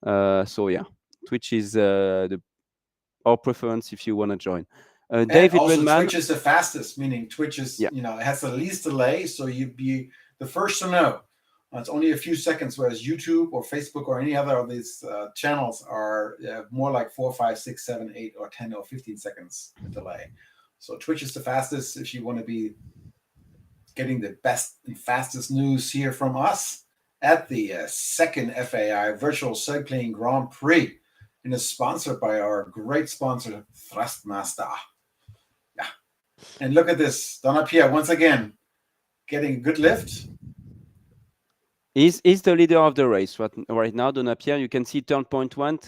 So yeah, Twitch is our preference if you want to join. David and also Redman, Twitch is the fastest, meaning Twitch is, it has the least delay, so you'd be the first to know. It's only a few seconds, whereas YouTube or Facebook or any other of these channels are more like 4, 5, 6, 7, 8, or 10 or 15 seconds delay. So Twitch is the fastest if you want to be getting the best and fastest news here from us at the second FAI Virtual Sailplane Grand Prix, and is sponsored by our great sponsor, Thrustmaster. Yeah. And look at this. Donapierre, once again, getting a good lift. He's the leader of the race right now, Donapierre. You can see turn point 1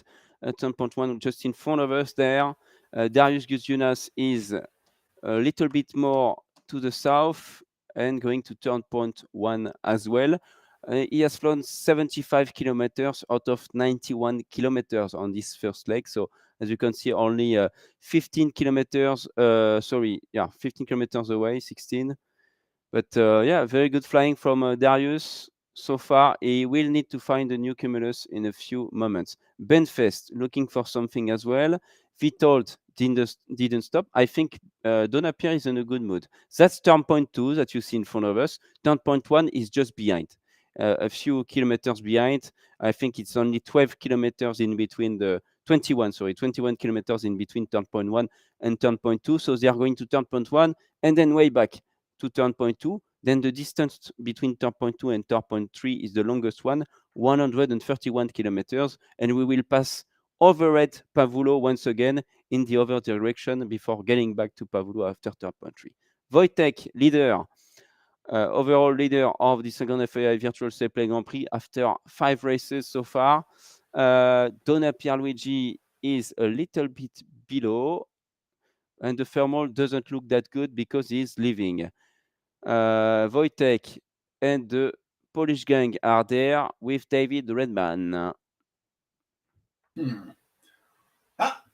just in front of us there. Darius Guzjunas is a little bit more to the south and going to turn point 1 as well. He has flown 75 kilometers out of 91 kilometers on this first leg. So as you can see, only 15 kilometers, 15 kilometers away, 16. But yeah, very good flying from Darius so far. He will need to find a new cumulus in a few moments. Benfest looking for something as well. Vitold didn't stop. I think Donapierre is in a good mood. That's turn point 2 that you see in front of us. Turn point 1 is just behind. A few kilometers behind. I think it's only 12 kilometers in between 21 kilometers in between turn point 1 and turn point 2. So they are going to turn point 1 and then way back to turn point 2. Then the distance between turn point 2 and turn point 3 is the longest one, 131 kilometers. And we will pass overhead Pavullo once again in the other direction before getting back to Pavullo after turn point 3. Wojtek, leader, overall leader of the second FAI Virtual Sailplane Grand Prix after 5 races so far. Donna Pierluigi is a little bit below, and the thermal doesn't look that good because he's leaving. Wojtek and the Polish gang are there with David Redman.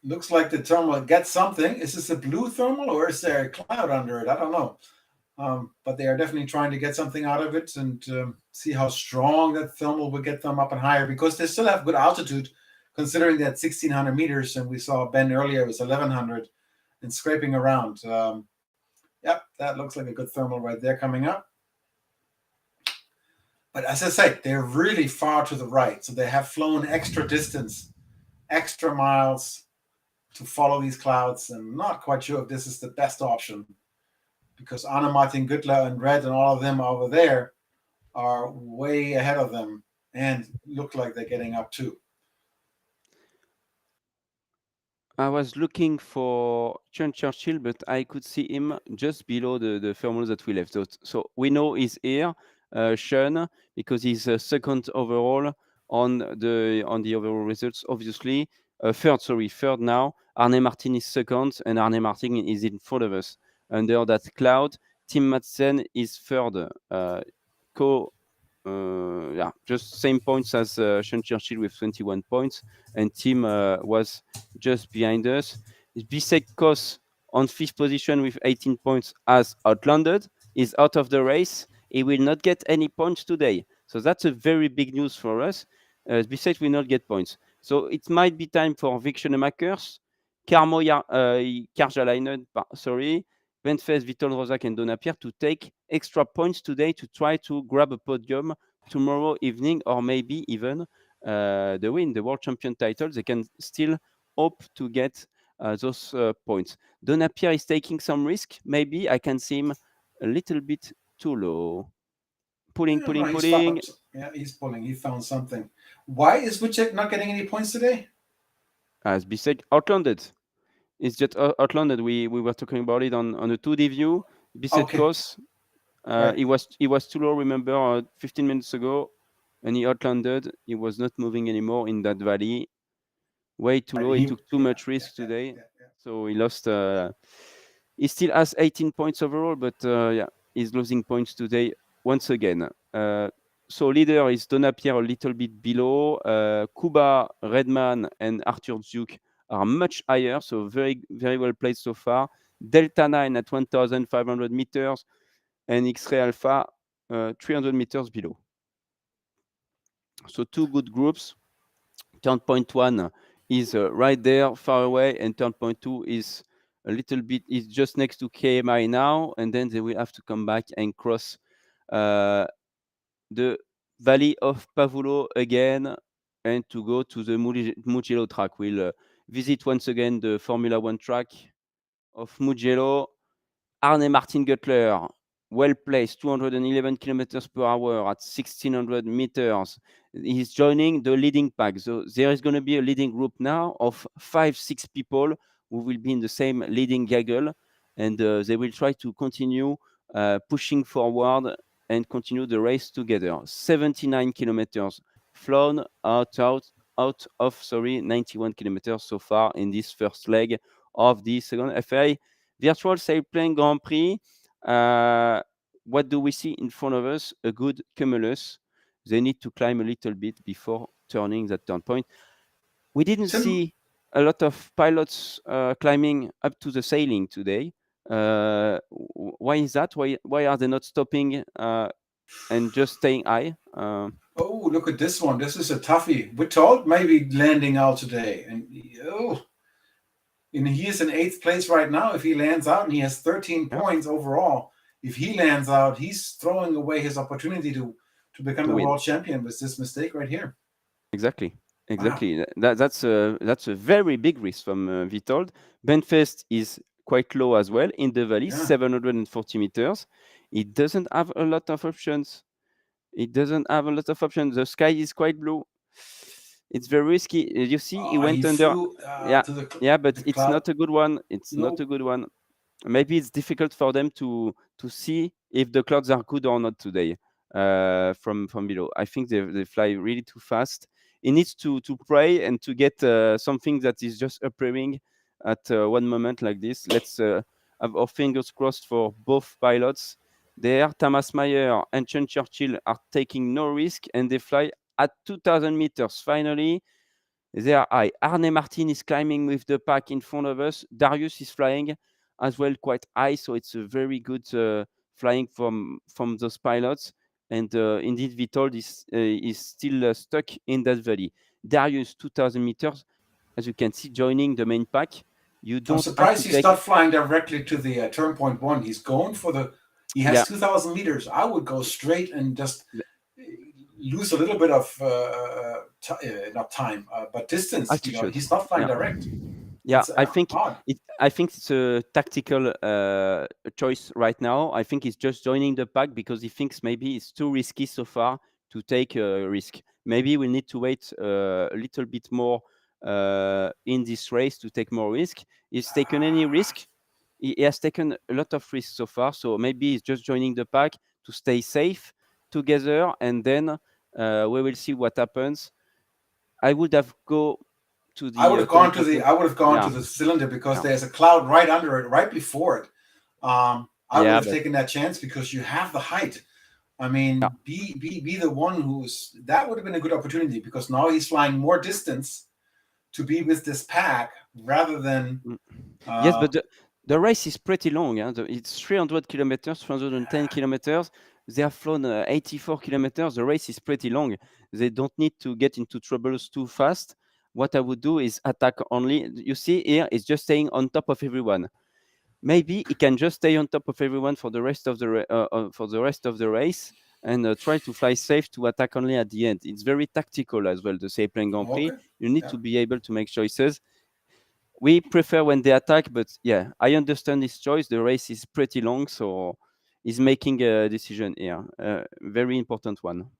Looks like the thermal gets something. Is this a blue thermal or is there a cloud under it? I don't know. But they are definitely trying to get something out of it and see how strong that thermal will get them up and higher, because they still have good altitude considering that 1,600 meters. And we saw Ben earlier, it was 1,100. and scraping around. Yep, that looks like a good thermal right there coming up. But as I said, they're really far to the right. So they have flown extra distance, extra miles to follow these clouds. And I'm not quite sure if this is the best option, because Anna Martin Güttler and Red and all of them over there are way ahead of them and look like they're getting up too. I was looking for Sean Churchill, but I could see him just below the thermals that we left. So we know he's here, Sean, because he's second overall on the overall results, obviously. Third now. Arne Martin is second, and Arne Martin is in front of us. Under that cloud, Tim Madsen is third. Just same points as Sean Churchill with 21 points, and Tim was just behind us. Bisek Kos on fifth position with 18 points has outlanded, is out of the race. He will not get any points today. So that's a very big news for us. Bisek will not get points. So it might be time for Vic Schoenemakers, Karjalainen, Benfest, Vitol Rozak, and Donapier to take extra points today to try to grab a podium tomorrow evening, or maybe even the world champion title. They can still hope to get those points. Donapier is taking some risk. Maybe I can see him a little bit too low. Pulling. Yeah, he's pulling. He found something. Why is Wojciech not getting any points today? As Bisek outlanded. It's just outlanded. We were talking about it on the 2D view. Bisek Kos, right. He was too low, remember, 15 minutes ago, and he outlanded. He was not moving anymore in that valley. Way too low. He took too much risk today. So he lost. He still has 18 points overall, but he's losing points today once again. So leader is Donapier a little bit below. Kuba, Redman, and Arthur Duke are much higher, so very, very well placed so far. Delta 9 at 1,500 meters, and X-Ray Alpha 300 meters below. So two good groups. Turn point 1 is right there, far away, and turn point 2 is a little bit, is just next to KMI now, and then they will have to come back and cross the Valley of Pavullo again, and to go to the Mugello track. We'll visit once again the Formula One track of Mugello. Arne Martin Güttler, well placed, 211 kilometers per hour at 1,600 meters. He's joining the leading pack. So there is going to be a leading group now of 5-6 people who will be in the same leading gaggle, and they will try to continue pushing forward and continue the race together. 79 kilometers flown out of 91 kilometers so far in this first leg of the second FAI Virtual Sailplane Grand Prix. What do we see in front of us? A good cumulus. They need to climb a little bit before turning that turn point. We didn't see a lot of pilots climbing up to the sailing today. Why is that? Why are they not stopping and just staying high? Oh, look at this one. This is a toughie. We're told maybe landing out today. And he is in 8th place right now. If he lands out, and he has 13 points overall, if he lands out, he's throwing away his opportunity to become the world champion with this mistake right here. Exactly. Wow. That's a very big risk from Vitold. Benfest is quite low as well in the valley, 740 meters. It doesn't have a lot of options. The sky is quite blue. It's very risky. You see, he went under. But it's not a good one. Not a good one. Maybe it's difficult for them to see if the clouds are good or not today from below. I think they fly really too fast. He needs to pray and to get something that is just appearing at one moment like this. Let's have our fingers crossed for both pilots. There, Thomas Meyer and Sean Churchill are taking no risk, and they fly at 2,000 meters. Finally, they are high. Arne Martin is climbing with the pack in front of us. Darius is flying as well quite high, so it's a very good flying from those pilots. And indeed, Vitold is still stuck in that valley. Darius, 2,000 meters, as you can see, joining the main pack. You I'm don't have to surprised he's take. not flying directly to the turn point 1. He's going for the. He has Yeah. 2,000 meters. I would go straight and just Le- lose a little bit of not time, but distance. Altitude. He's not flying Yeah. direct. Yeah, It's I think odd. it's a tactical choice right now. I think he's just joining the pack because he thinks maybe it's too risky so far to take a risk. Maybe we need to wait a little bit more in this race to take more risk. He's taken any risk. He has taken a lot of risks so far. So maybe he's just joining the pack to stay safe together, and then we will see what happens. I would have go to the I would have gone to yeah. the cylinder because Yeah. there's a cloud right under it, right before it. I would Yeah, have but taken that chance because you have the height. I mean, yeah. be the one that would have been a good opportunity because now he's flying more distance to be with this pack rather than Yes, but the race is pretty long. It's 300 kilometers, 310 kilometers. They have flown 84 kilometers. The race is pretty long. They don't need to get into troubles too fast. What I would do is attack only. You see here, it's just staying on top of everyone. Maybe he can just stay on top of everyone for the rest of the race and try to fly safe to attack only at the end. It's very tactical as well. The Sailplane Grand Prix. okay. You need Yeah. to be able to make choices. We prefer when they attack, but yeah, I understand his choice. The race is pretty long, so he's making a decision here. Very important one.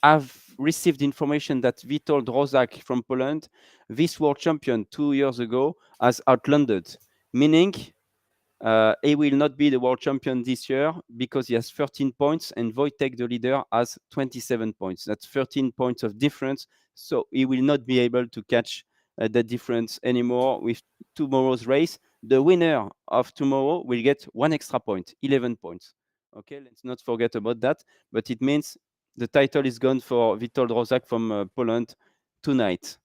I've received information that Witold Rozak from Poland, this world champion 2 years ago, has outlanded, meaning he will not be the world champion this year because he has 13 points and Wojtek, the leader, has 27 points. That's 13 points of difference. So he will not be able to catch the difference anymore with tomorrow's race. The winner of tomorrow will get 1 extra point, 11 points. Okay, let's not forget about that. But it means the title is gone for Witold Rozak from Poland tonight.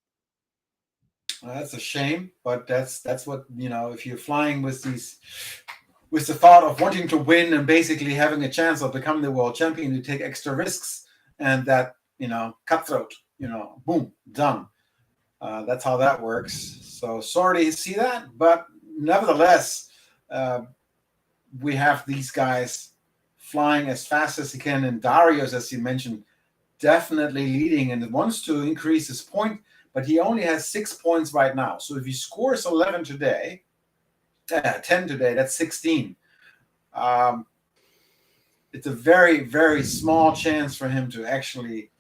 Well, that's a shame, but that's what if you're flying with the thought of wanting to win and basically having a chance of becoming the world champion, you take extra risks, and that cutthroat, boom, done. That's how that works. So sorry to see that, but nevertheless, we have these guys flying as fast as he can, and Darius, as you mentioned, definitely leading and wants to increase his point, but he only has 6 points right now. So if he scores 11 today, 10 today, that's 16. It's a very, very small chance for him to actually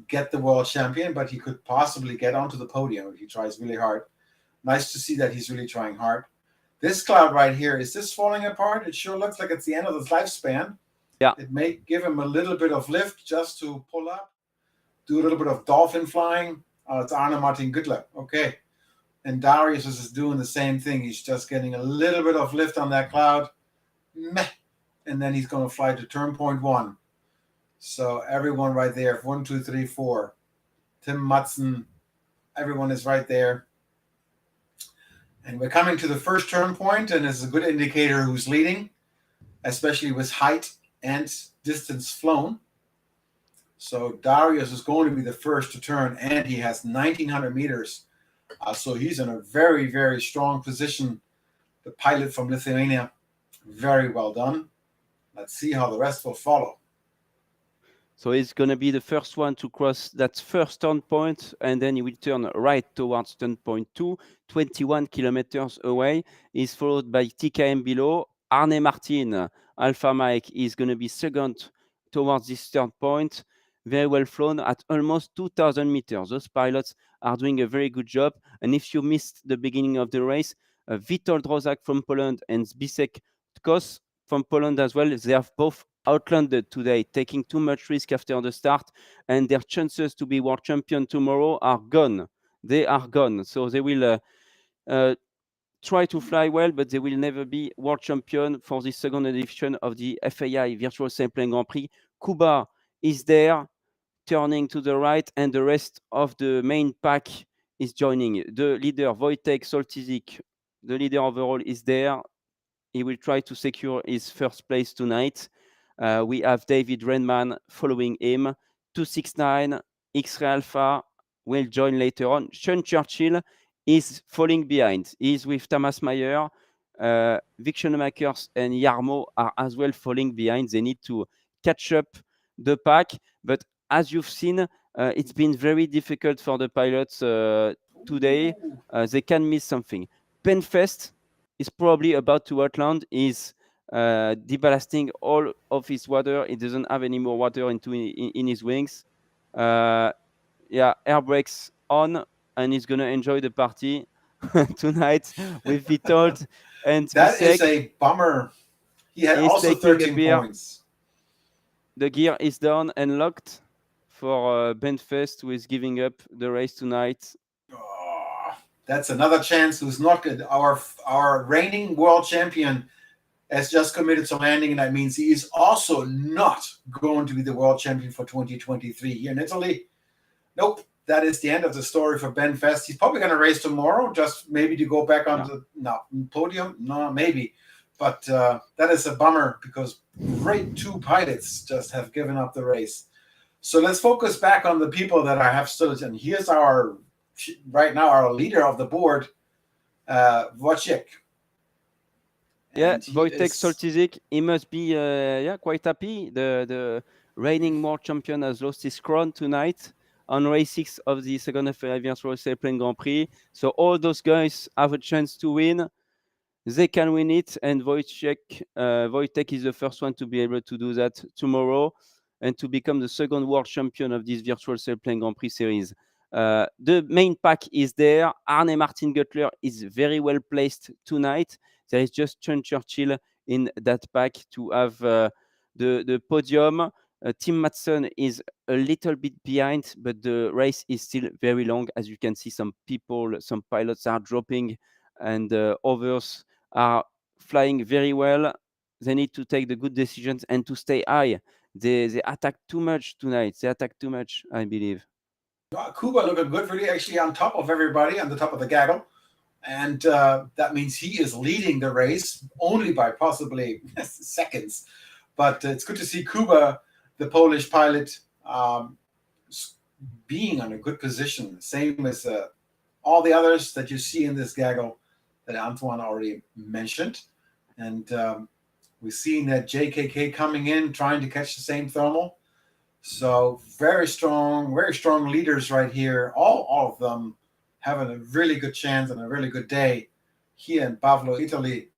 get the world champion, but he could possibly get onto the podium if he tries really hard. Nice to see that he's really trying hard. This cloud right here, is this falling apart? It sure looks like it's the end of its lifespan. Yeah. It may give him a little bit of lift just to pull up, do a little bit of dolphin flying. Oh, it's Arne Martin Güttler. Okay. And Darius is doing the same thing. He's just getting a little bit of lift on that cloud. Meh. And then he's going to fly to turn point 1. So everyone right there, 1, 2, 3, 4. Tim Madsen, everyone is right there. And we're coming to the first turn point, and it's a good indicator who's leading, especially with height and distance flown. So Darius is going to be the first to turn, and he has 1,900 meters. So he's in a very, very strong position. The pilot from Lithuania, very well done. Let's see how the rest will follow. So he's going to be the first one to cross that first turn point, and then he will turn right towards turn point 2, 21 kilometers away. He's followed by TKM below. Arne Martin, Alpha Mike, is going to be second towards this turn point. Very well flown at almost 2,000 meters. Those pilots are doing a very good job. And if you missed the beginning of the race, Witold Rozak from Poland and Zbigniew Tkos from Poland as well, they have both outlanded today, taking too much risk after the start, and their chances to be world champion tomorrow are gone. They are gone. So they will try to fly well, but they will never be world champion for the second edition of the FAI Virtual Sailplane Grand Prix. Kuba is there, turning to the right, and the rest of the main pack is joining. The leader, Wojtek Soltyzik, the leader overall, is there. He will try to secure his first place tonight. We have David Renman following him. 269, X-Ray Alpha will join later on. Sean Churchill is falling behind. He's with Thomas Meyer. Vic Schoenemakers and Jarmo are as well falling behind. They need to catch up the pack. But as you've seen, it's been very difficult for the pilots today. They can miss something. Penfest is probably about to outland. Is deballasting all of his water. He doesn't have any more water in his wings. Air brakes on, and he's gonna enjoy the party tonight with Vitold and that Isek. is a bummer. He had He's also taking a 13 beer. points. The gear is down and locked for Benfest, who is giving up the race tonight. Oh, that's another chance who's not good. Our reigning world champion has just committed to landing, and that means he is also not going to be the world champion for 2023 here in Italy. Nope, that is the end of the story for Benfest. He's probably going to race tomorrow, just maybe to go back on the podium. No, maybe. But that is a bummer because great two pilots just have given up the race. So let's focus back on the people that I have still. And here's right now our leader of the board, Wojciech. Wojtek Soltysic, he must be quite happy. The reigning world champion has lost his crown tonight on race 6 of the second FAI Virtual Sailplane Grand Prix. So all those guys have a chance to win. They can win it, and Wojtek is the first one to be able to do that tomorrow and to become the second world champion of this Virtual Sailplane Grand Prix series. The main pack is there. Arne Martin Guttler is very well placed tonight. There is just Sean Churchill in that pack to have the podium. Tim Matson is a little bit behind, but the race is still very long. As you can see, some pilots are dropping, and others are flying very well. They need to take the good decisions and to stay high. They attack too much tonight. They attack too much, I believe. Kuba looking good, really, actually on top of everybody, on the top of the gaggle. And that means he is leading the race only by possibly seconds. But it's good to see Kuba, the Polish pilot, being on a good position. Same as all the others that you see in this gaggle that Antoine already mentioned. And we've seen that JKK coming in, trying to catch the same thermal. So very strong leaders right here. All of them having a really good chance and a really good day here in Pavullo, Italy,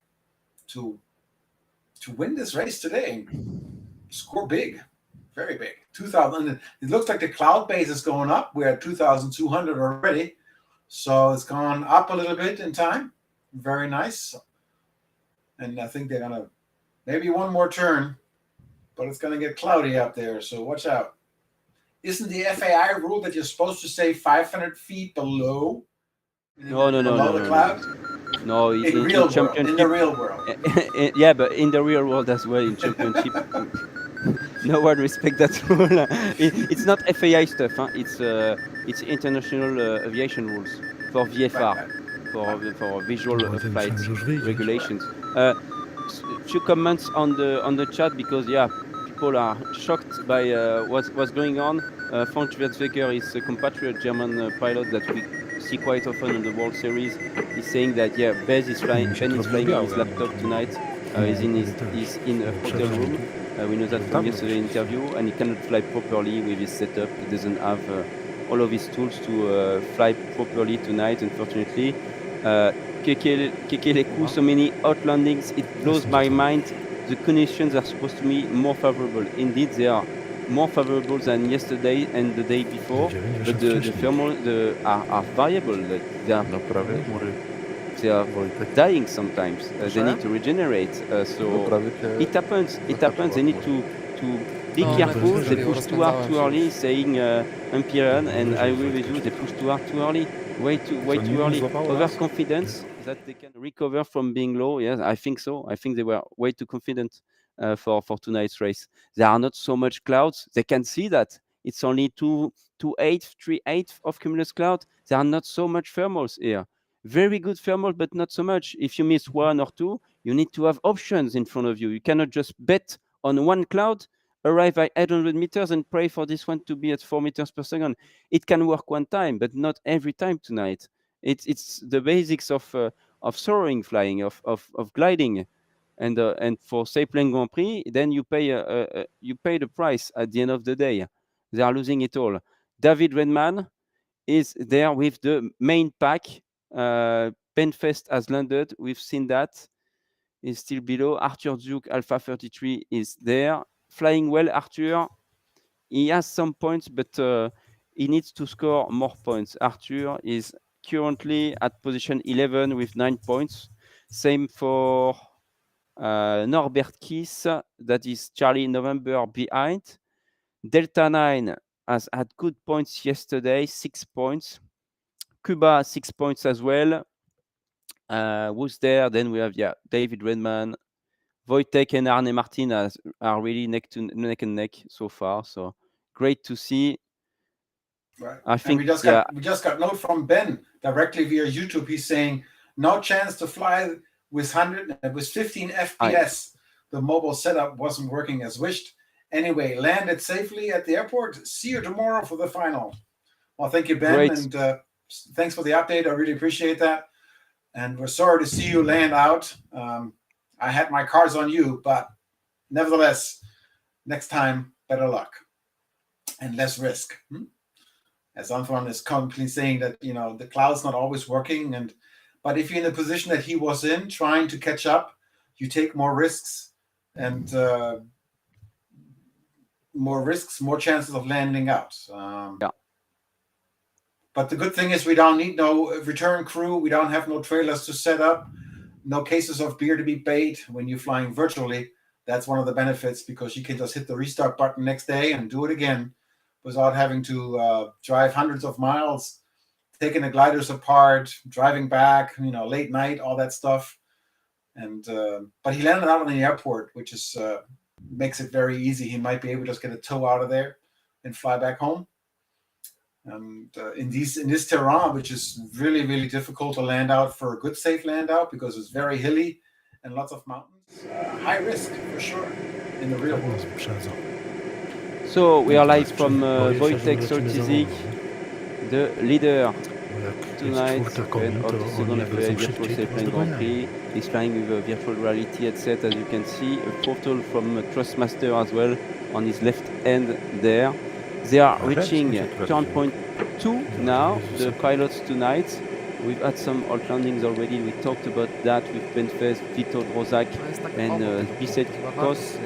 to win this race today. Score big, very big. 2,000. It looks like the cloud base is going up. We're at 2,200 already. So it's gone up a little bit in time. Very nice. And I think they're going to maybe one more turn, but it's going to get cloudy up there. So watch out. Isn't the FAI rule that you're supposed to stay 500 feet below? No. The cloud? No, in the real world. Yeah, but in the real world as well, in championship, no one respects that rule. It's not FAI stuff. Huh? It's international aviation rules for VFR, for visual flight regulations. Few comments on the chat because people are shocked by what's going on. Frank Schwerzweger is a compatriot German pilot that we see quite often in the World Series. He's saying that Ben is flying on his laptop tonight. He's in a hotel room. We know that from yesterday's interview, and he cannot fly properly with his setup. He doesn't have all of his tools to fly properly tonight, unfortunately. Kekeleku, so many outlandings, it blows my mind. The conditions are supposed to be more favorable. Indeed, they are more favorable than yesterday and the day before, but the thermal are variable. They are dying sometimes. They need to regenerate. So it happens. They need to be careful. They push too hard too early, saying Imperial, and I agree with you. They push too hard too early, way too early. Overconfidence that they can recover from being low. Yes, I think so. I think they were way too confident for tonight's race. There are not so much clouds. They can see that it's only 3/8 of cumulus cloud. There are not so much thermals here. Very good thermal, but not so much. If you miss one or two, you need to have options in front of you. You cannot just bet on one cloud, arrive at 800 meters and pray for this one to be at 4 meters per second. It can work one time, but not every time tonight. It's the basics of soaring, flying, of gliding, and for Sailplane Grand Prix, then you pay the price at the end of the day. They are losing it all. David Redman is there with the main pack. Penfest has landed. We've seen that. Is still below. Arthur Duke, Alpha 33 is there. Flying well, Arthur. He has some points, but he needs to score more points. Arthur is currently at position 11 with 9 points. Same for Norbert Kiss, that is Charlie November behind. Delta 9 has had good points yesterday, 6 points. Cuba, 6 points as well. Who's there? Then we have David Redman. Wojtek and Arne Martin are really neck and neck so far. So great to see. Right. I think we just got note from Ben directly via YouTube. He's saying no chance to fly with 15 FPS. The mobile setup wasn't working as wished. Anyway, landed safely at the airport. See you tomorrow for the final. Well, thank you, Ben, Great. And thanks for the update. I really appreciate that. And we're sorry to see you land out. I had my cards on you, but nevertheless, next time, better luck and less risk. As Antoine is constantly saying that, the cloud's not always working. But if you're in the position that he was in, trying to catch up, you take more risks, and more chances of landing out. But the good thing is we don't need no return crew. We don't have no trailers to set up, no cases of beer to be paid when you're flying virtually. That's one of the benefits, because you can just hit the restart button next day and do it again without having to drive hundreds of miles, taking the gliders apart, driving back, late night, all that stuff. And but he landed out on the airport, which is makes it very easy. He might be able to just get a tow out of there and fly back home. And in this terrain, which is really, really difficult to land out for a good, safe land out, because it's very hilly and lots of mountains, high risk for sure in the real world. So we are live from Wojtek Soltyzik, the leader tonight and of the second FAI Virtual Sailplane Grand Prix. He's flying with a virtual reality headset, as you can see, a portal from Trustmaster as well on his left hand there. They are reaching turn point 2 now, the pilots tonight. We've had some alt landings already. We talked about that with Penfest, Witold Rozak and Bisset Kos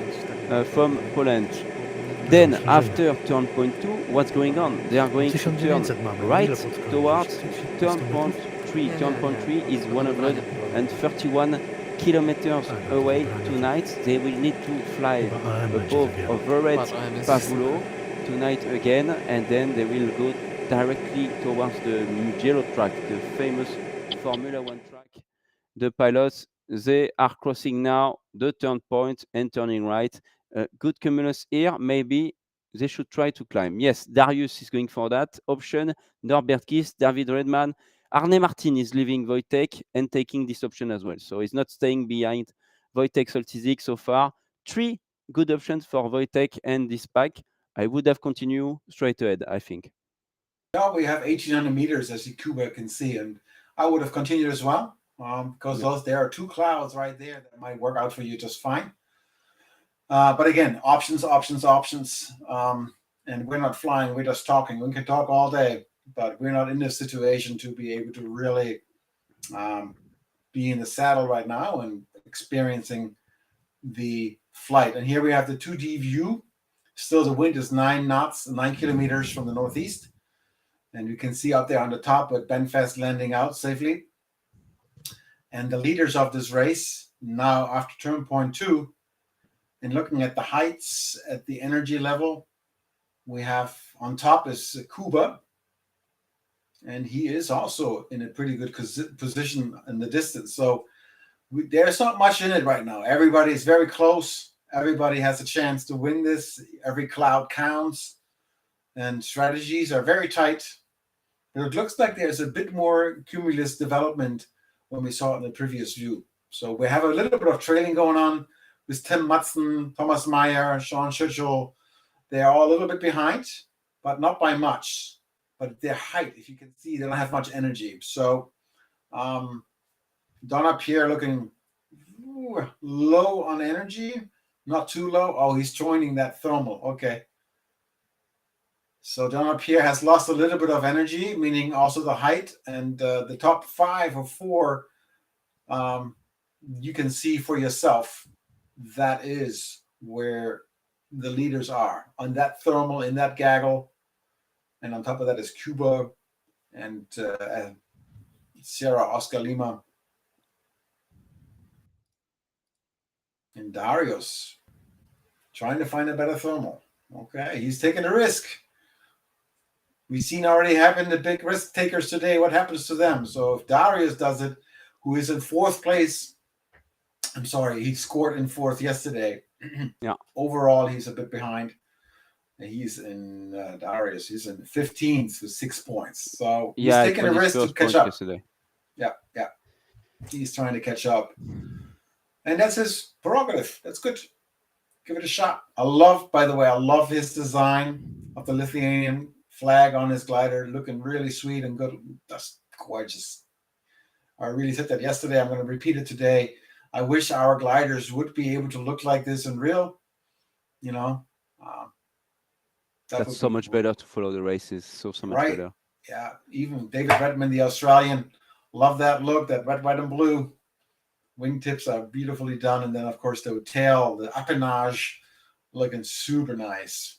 from Poland. Then after turn point 2, what's going on? They are going to turn right towards turn point 3. Turn point 3 is 131 kilometers away tonight. They will need to fly above overhead Pavullo tonight again, and then they will go directly towards the Mugello track, the famous Formula 1 track. The pilots, they are crossing now the turn point and turning right. Good cumulus here, maybe they should try to climb. Yes, Darius is going for that option. Norbert Kiss, David Redman, Arne Martin is leaving Wojtek and taking this option as well. So he's not staying behind Wojtek Soltyzik so far. 3 good options for Wojtek and this pack. I would have continued straight ahead, I think. Now we have 1,800 meters, as Cuba can see, and I would have continued as well, because there are 2 clouds right there that might work out for you just fine. But again, options. And we're not flying, we're just talking. We can talk all day, but we're not in this situation to be able to really be in the saddle right now and experiencing the flight. And here we have the 2D view. Still, the wind is 9 knots, 9 kilometers from the northeast. And you can see up there on the top with Penfest landing out safely. And the leaders of this race now after turn point 2, and looking at the heights, at the energy level, we have on top is Cuba. And he is also in a pretty good position in the distance. So there's not much in it right now. Everybody is very close. Everybody has a chance to win this. Every cloud counts. And strategies are very tight. But it looks like there's a bit more cumulus development when we saw it in the previous view. So we have a little bit of trailing going on with Tim Madsen, Thomas Meyer, Sean Schützel. They are all a little bit behind, but not by much. but their height, if you can see, they don't have much energy. So Donna Pierre looking low on energy, not too low. Oh, he's joining that thermal. Okay. So Donna Pierre has lost a little bit of energy, meaning also the height, and the top 5 or 4, you can see for yourself. That is where the leaders are on that thermal, in that gaggle, and on top of that is Cuba and Sierra Oscar Lima and Darius trying to find a better thermal. Okay, he's taking a risk. We've seen already happen the big risk takers today. What happens to them? So if Darius does it, who is in 4th place, I'm sorry, he scored in 4th yesterday. Yeah. Overall, he's a bit behind. He's in Darius. He's in 15th with 6 points. So he's taking a risk to catch up. Yesterday. Yeah. He's trying to catch up. And that's his prerogative. That's good. Give it a shot. By the way, I love his design of the Lithuanian flag on his glider, looking really sweet and good. That's gorgeous. I really said that yesterday. I'm going to repeat it today. I wish our gliders would be able to look like this in real. That's so much better to follow the races. So much better. Yeah, even David Redmond, the Australian, love that look, that red, white, and blue. Wingtips are beautifully done, and then of course the tail, the appenage, looking super nice.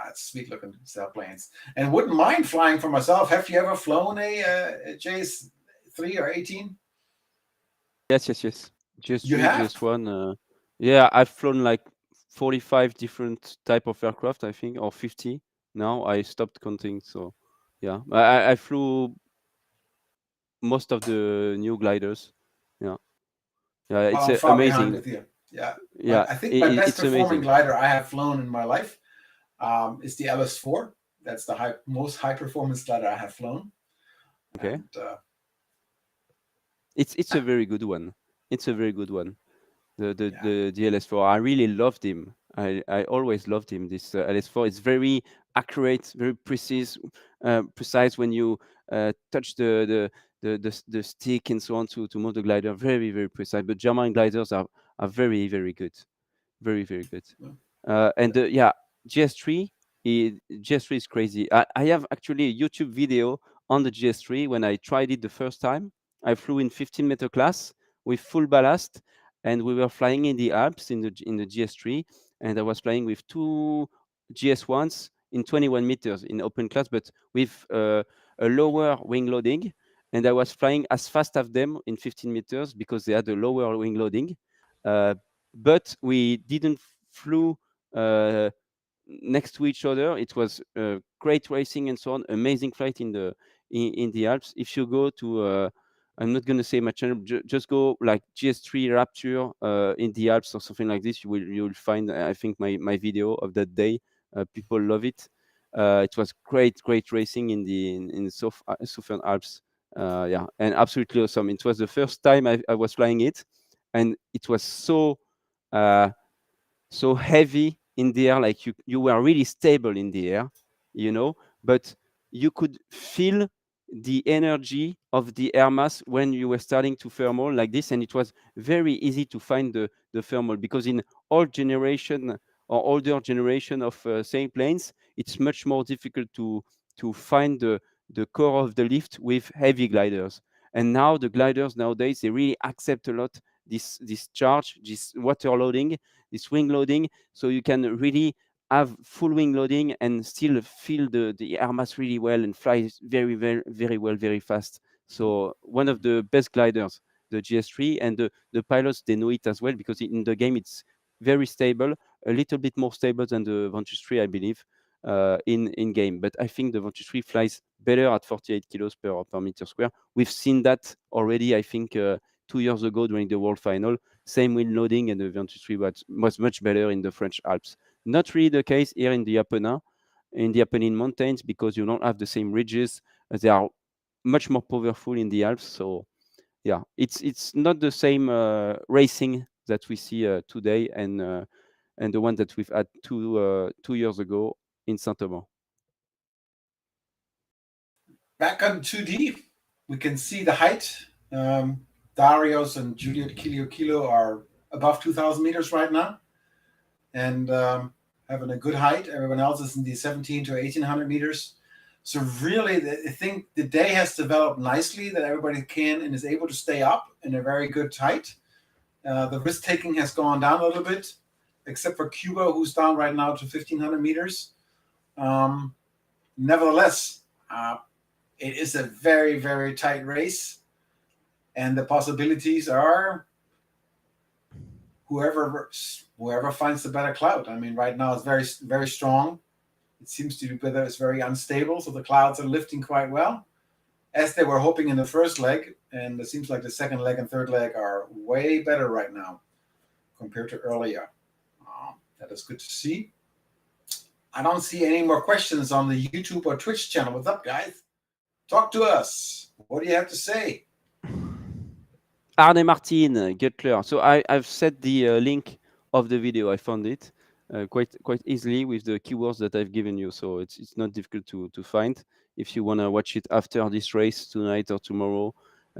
It's sweet looking sailplanes, and wouldn't mind flying for myself. Have you ever flown a JS3 or 18? Yes. Just you have? Just one. Yeah, I've flown like 45 different type of aircraft, I think, or 50. Now I stopped counting. So yeah, I flew most of the new gliders. Yeah, it's I'm far behind amazing. with you. Yeah, I think my best performing amazing glider I have flown in my life is the LS4. That's the most high performance glider I have flown. Okay. And, it's a very good one. It's a very good one. The LS4. I really loved him. I always loved him. This LS4 is very accurate, very precise when you touch the stick and so on to move the glider. Very, very precise. But German gliders are very, very good. Very, very good. And GS3 is crazy. I have actually a YouTube video on the GS3 when I tried it the first time. I flew in 15-meter class with full ballast, and we were flying in the Alps in the GS3, and I was flying with 2 GS1s in 21 meters in open class, but with a lower wing loading. And I was flying as fast as them in 15 meters because they had a lower wing loading. But we didn't flew next to each other. It was great racing and so on. Amazing flight in the Alps. If you go to I'm not going to say my channel. Just go like GS3 Rapture in the Alps or something like this. You will find, I think, my video of that day. People love it. It was great racing in the Southern Alps. And absolutely awesome. It was the first time I was flying it, and it was so heavy in the air, like you were really stable in the air, but you could feel the energy of the air mass when you were starting to thermal like this, and it was very easy to find the thermal, because in old generation or older generation of sailplanes, it's much more difficult to find the core of the lift with heavy gliders. And now the gliders nowadays, they really accept a lot this charge, this water loading, this wing loading, so you can really have full wing loading and still feel the air mass really well and fly very, very, very well, very fast. So one of the best gliders, the GS3, and the pilots, they know it as well, because in the game it's very stable, a little bit more stable than the Ventus 3, I believe, in game. But I think the Ventus 3 flies better at 48 kilos per meter square. We've seen that already, I think, 2 years ago during the World Final. Same wing loading, and the Ventus 3 was much better in the French Alps. Not really the case here in the Apennine Mountains, because you don't have the same ridges. They are much more powerful in the Alps. So yeah, it's not the same racing that we see today and the one that we've had 2 years ago in Saint-Amand. Back on 2D, we can see the height. Darius and Juliet Kilo are above 2,000 meters right now, and having a good height. Everyone else is in the 17 to 1,800 meters. So really, I think the day has developed nicely that everybody can and is able to stay up in a very good height. The risk taking has gone down a little bit, except for Cuba, who's down right now to 1,500 meters. Nevertheless, it is a very, very tight race, and the possibilities are whoever finds the better cloud. I mean, right now it's very, very strong. It seems to be whether it's very unstable, so the clouds are lifting quite well, as they were hoping in the first leg, and it seems like the second leg and third leg are way better right now compared to earlier. That is good to see. I don't see any more questions on the YouTube or Twitch channel. What's up, guys? Talk to us. What do you have to say? Arne Martin, Guttler. So I've set the link of the video. I found it quite easily with the keywords that I've given you. So it's not difficult to find if you want to watch it after this race tonight or tomorrow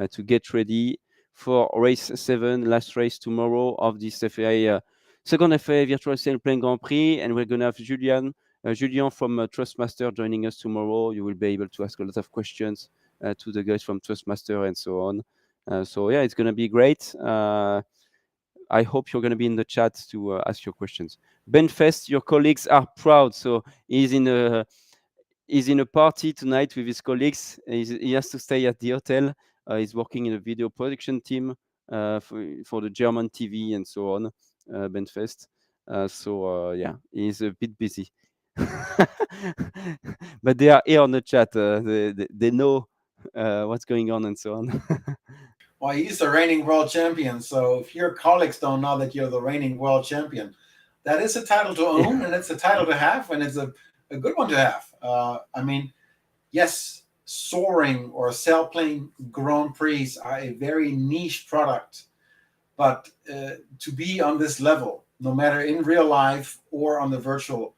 to get ready for race 7, last race tomorrow of this FAI, second FAI Virtual Sailplane Grand Prix. And we're going to have Julien from Trustmaster joining us tomorrow. You will be able to ask a lot of questions to the guys from Trustmaster and so on. So yeah, it's going to be great. I hope you're going to be in the chat to ask your questions. Benfest, your colleagues are proud. So he's in a party tonight with his colleagues. He has to stay at the hotel. He's working in a video production team for the German TV and so on, Benfest. So yeah, he's a bit busy. But they are here on the chat. They know what's going on and so on. Well, he's the reigning world champion. So if your colleagues don't know that you're the reigning world champion, that is a title to own, and it's a title to have, and it's a good one to have. I mean, yes, soaring or sailplane Grand Prix are a very niche product, but to be on this level, no matter in real life or on the virtual,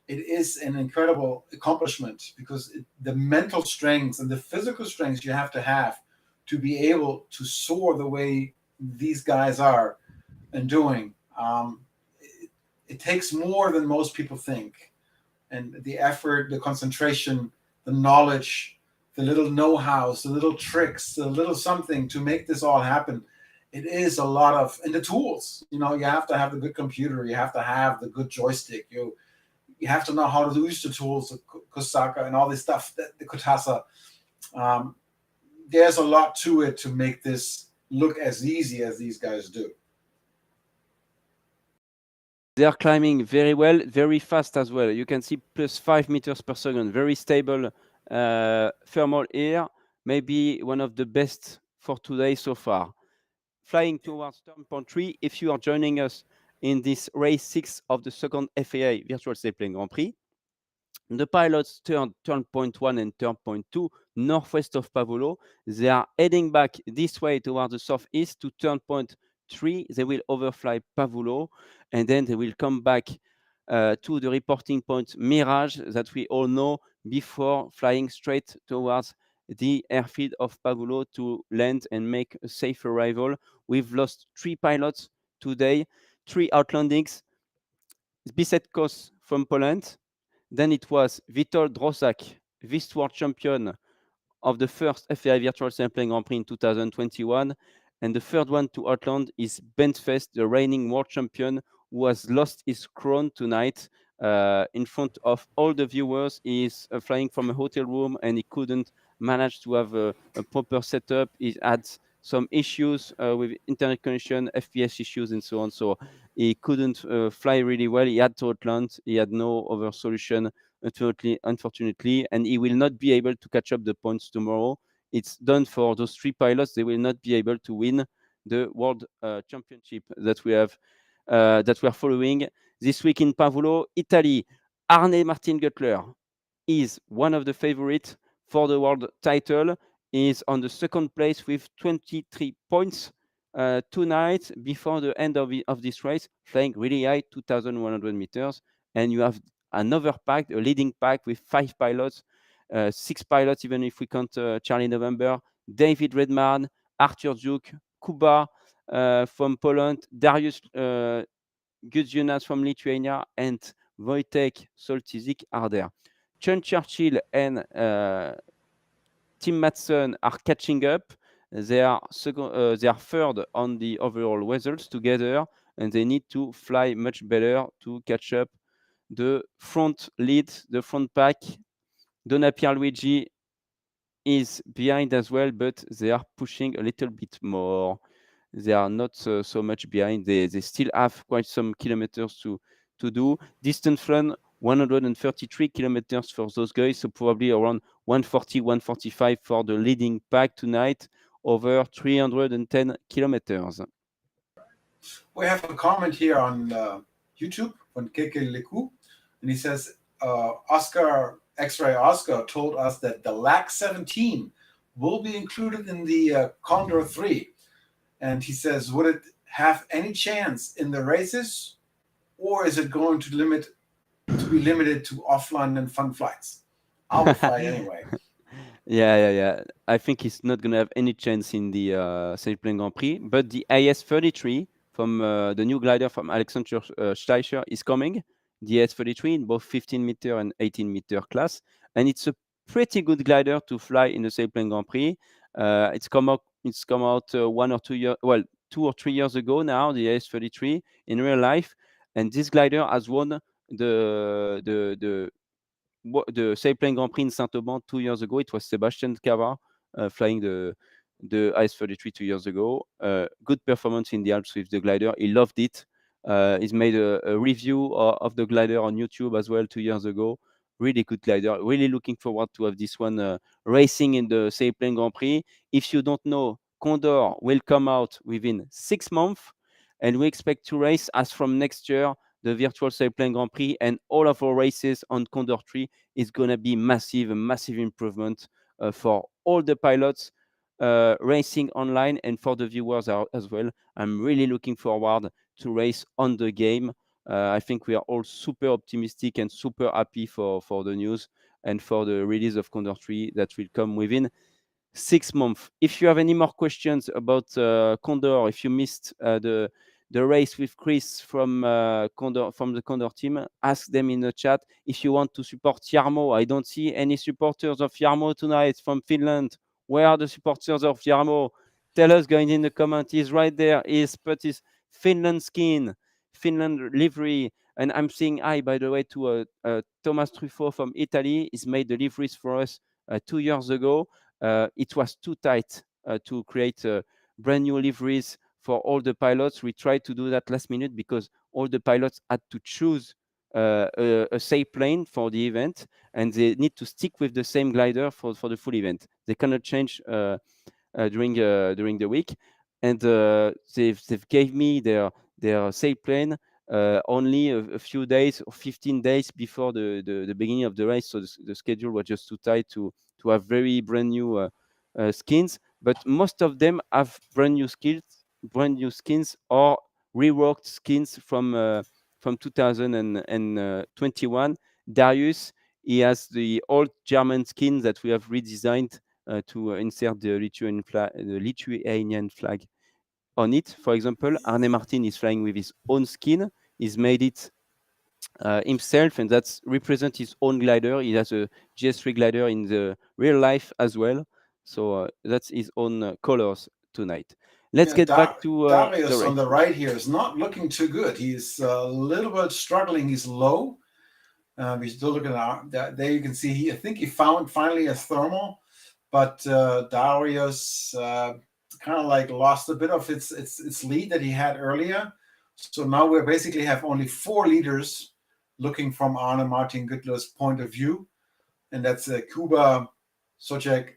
it is an incredible accomplishment because the mental strength and the physical strength you have to be able to soar the way these guys are and doing. It takes more than most people think. And the effort, the concentration, the knowledge, the little know-hows, the little tricks, the little something to make this all happen. It is a lot of, and the tools, you have to have the good computer. You have to have the good joystick. You have to know how to use the tools, the Kosaka and all this stuff, the Kotasa. There's a lot to it to make this look as easy as these guys do. They are climbing very well, very fast as well. You can see plus 5 meters per second, very stable thermal air, maybe one of the best for today so far. Flying towards turn point 3, if you are joining us in this race 6 of the second FAI Virtual Sailplane Grand Prix, the pilots turned turn point 1 and turn point 2 northwest of Pavullo. They are heading back this way towards the southeast to turn point 3. They will overfly Pavullo, and then they will come back to the reporting point Mirage that we all know before flying straight towards the airfield of Pavullo to land and make a safe arrival. We've lost 3 pilots today, 3 outlandings. Zbigniew Kos from Poland. Then it was Witold Drosak, vice world champion of the first FAI Virtual Sailplane Grand Prix in 2021. And the third one to outland is Benfest, the reigning world champion, who has lost his crown tonight in front of all the viewers. He is flying from a hotel room and he couldn't manage to have a proper setup. He had some issues with internet connection, FPS issues, and so on. So he couldn't fly really well. He had to outland. He had no other solution, unfortunately, and he will not be able to catch up the points tomorrow. It's done for those 3 pilots. They will not be able to win the World Championship that we are following this week in Pavullo, Italy. Arne Martin Guttler is one of the favorites for the world title. He is on the second place with 23 points tonight before the end of this race, flying really high, 2,100 meters. And you have another pack, a leading pack with 5 pilots 6 pilots, even if we count Charlie November, David Redman, Arthur Duke, Kuba from Poland, Darius Gudjonas from Lithuania, and Wojtek Soltyzik are there. Sean Churchill and Tim Matson are catching up. They are third on the overall results together, and they need to fly much better to catch up the front lead, the front pack. Donna Pierluigi is behind as well, but they are pushing a little bit more. They are not so much behind. They still have quite some kilometers to do. Distance run 133 kilometers for those guys, so probably around 140, 145 for the leading pack tonight, over 310 kilometers. We have a comment here on YouTube from Keke Leku, and he says Oscar X-Ray Oscar told us that the LAC 17 will be included in the Condor 3, and he says, would it have any chance in the races, or is it going to be limited to offline and fun flights? I'll fly anyway. Yeah. I think it's not going to have any chance in the Sailplane Grand Prix, but the AS33 from the new glider from Alexander Schleicher is coming. The AS33 in both 15-meter and 18-meter class, and it's a pretty good glider to fly in the Sailplane Grand Prix. It's come out 2 or 3 years ago now, the AS33 in real life, and this glider has won the Sailplane Grand Prix in Saint-Auban 2 years ago. It was Sebastian Cava flying the AS33 2 years ago. Good performance in the Alps with the glider. He loved it. He's made a review of the glider on YouTube as well 2 years ago. Really good glider. Really looking forward to have this one racing in the Sailplane Grand Prix. If you don't know, Condor will come out within 6 months, and we expect to race as from next year the virtual Sailplane Grand Prix, and all of our races on Condor 3 is going to be a massive improvement for all the pilots racing online and for the viewers as well. I'm really looking forward to race on the game. I think we are all super optimistic and super happy for the news and for the release of Condor 3 that will come within 6 months. If you have any more questions about Condor, if you missed the race with Chris from the Condor team, ask them in the chat. If you want to support Jarmo, I don't see any supporters of Jarmo tonight from Finland. Where are the supporters of Jarmo? Tell us, going in the comment. He's right there. He's put his Finland skin, Finland livery. And I'm saying hi, by the way, to Thomas Truffaut from Italy. He's made the liveries for us 2 years ago. It was too tight to create brand new liveries for all the pilots. We tried to do that last minute because all the pilots had to choose a Sailplane for the event, and they need to stick with the same glider for the full event. They cannot change during the week, and they've gave me their Sailplane only a few days or 15 days before the beginning of the race. So the schedule was just too tight to have very brand new skins. But most of them have brand new skins or reworked skins from 2021. Darius, he has the old German skin that we have redesigned to insert the Lithuanian flag on it. For example, Arne Martin is flying with his own skin. He's made it himself, and that's represent his own glider. He has a GS3 glider in the real life as well. So that's his own colors tonight. Let's get back to Darius on the right here is not looking too good. He's a little bit struggling. He's low. We're still looking at that. There you can see. I think he found finally a thermal, but Darius kind of like lost a bit of its lead that he had earlier. So now we basically have only 4 leaders looking from Arne Martin Güttler's point of view, and that's Kuba, Socek,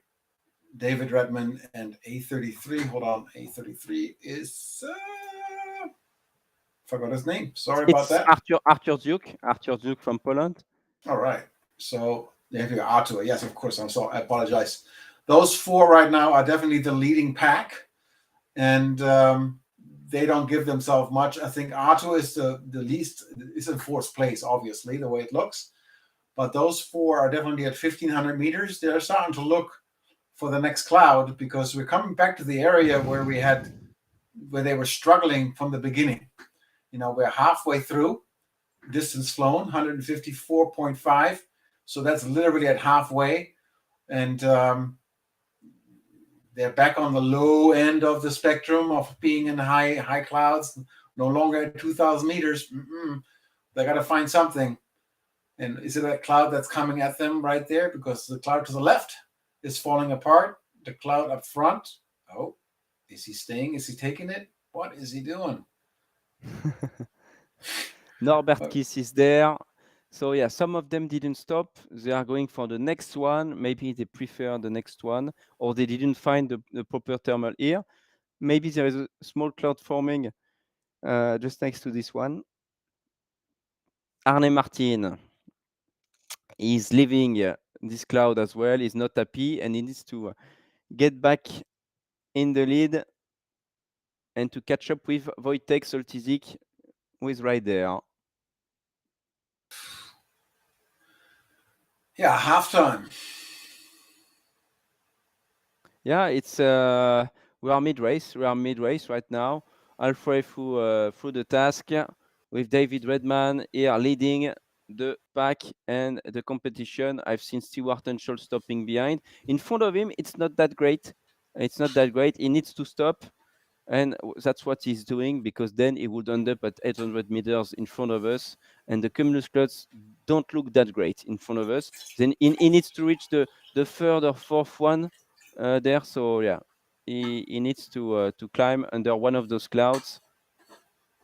David Redman, and A33. Hold on, A33 is forgot his name. Sorry about that. Arthur Duke from Poland. All right. So there you go, Arthur. Yes, of course. I apologize. Those 4 right now are definitely the leading pack, and they don't give themselves much. I think Arthur is the least, is in 4th place, obviously, the way it looks. but those 4 are definitely at 1,500 meters. They're starting to look for the next cloud, because we're coming back to the area where they were struggling from the beginning. We're halfway through, distance flown 154.5, so that's literally at halfway, and they're back on the low end of the spectrum of being in high clouds, no longer at 2,000 meters. They got to find something. And is it a cloud that's coming at them right there? Because the cloud to the left is falling apart. The cloud up front, oh, is he staying? Is he taking it? What is he doing? Norbert Kiss is there. So yeah, some of them didn't stop. They are going for the next one. Maybe they prefer the next one, or they didn't find the proper thermal here. Maybe there is a small cloud forming just next to this one. Arne Martin is leaving this cloud as well. He's not happy, and he needs to get back in the lead and to catch up with Wojtek Soltysic, who is right there. Yeah, halftime. Yeah, it's we are mid-race. We are mid-race right now, halfway through the task, with David Redman here leading the pack and the competition. I've seen Stewart and Scholl stopping behind. In front of him, it's not that great. It's not that great. He needs to stop, and that's what he's doing, because then he would end up at 800 meters in front of us, and the cumulus clouds don't look that great in front of us. Then he needs to reach the third or fourth one there. So yeah, he needs to climb under one of those clouds.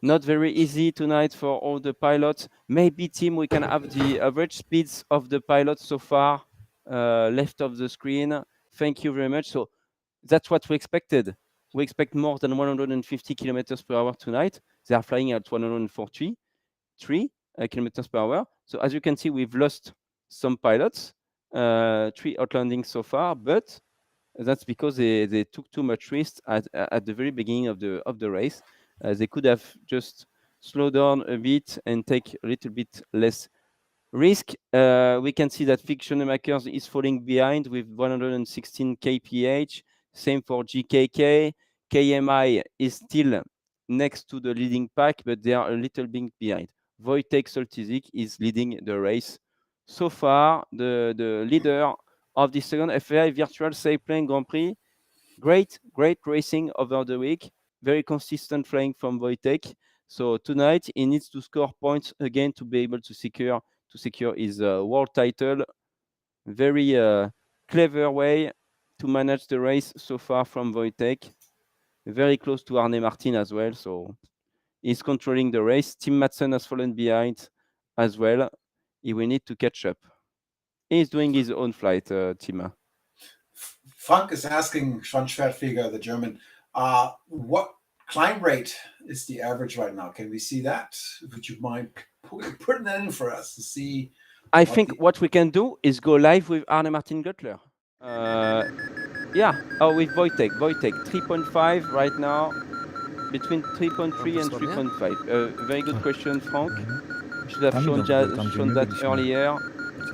Not very easy tonight for all the pilots. Maybe, Tim, we can have the average speeds of the pilots so far left of the screen. Thank you very much. So that's what we expected. We expect more than 150 kilometers per hour tonight. They are flying at 143 kilometers per hour. So as you can see, we've lost some pilots, 3 outlandings so far, but that's because they took too much risk at the very beginning of the race. They could have just slowed down a bit and take a little bit less risk. We can see that Vic Schoenemakers is falling behind with 116 kph. Same for GKK. KMI is still next to the leading pack, but they are a little bit behind. Wojtek Soltysic is leading the race. So far, the leader of the second FAI Virtual Sailplane Grand Prix. Great racing over the week. Very consistent flying from Wojtek. So tonight he needs to score points again to be able to secure his world title. Very clever way to manage the race so far from Wojtek. Very close to Arne Martin as well. So he's controlling the race. Tim Madsen has fallen behind as well. He will need to catch up. He's doing his own flight, Tima. Frank is asking Frank Schwertfeger, the German, what climb rate is the average right now? Can we see that? Would you mind putting that in for us to see? I think what we can do is go live with Arne Martin Göttler. Yeah, with Wojtek. Wojtek, 3.5 right now, between 3.3 and 3.5. Very good question, Frank. We should have shown that earlier.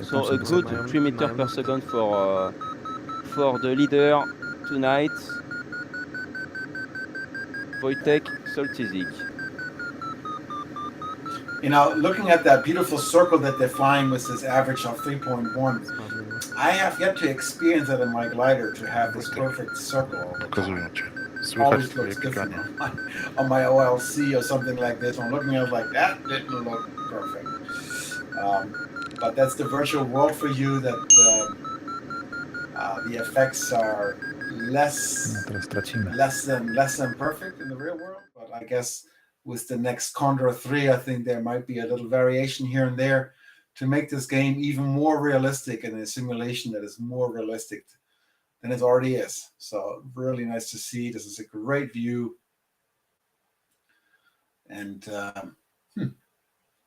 So a good 3 meters per second for the leader tonight, Wojtek Soltysic. Looking at that beautiful circle that they're flying with this average of 3.1, I have yet to experience that in my glider, to have this perfect circle all the time. Always looks different on my OLC or something like this. I'm looking at it like that didn't look perfect. But that's the virtual world for you, that the effects are less than perfect in the real world. But I guess with the next Condor 3, I think there might be a little variation here and there to make this game even more realistic, and a simulation that is more realistic than it already is. So really nice to see. This is a great view, and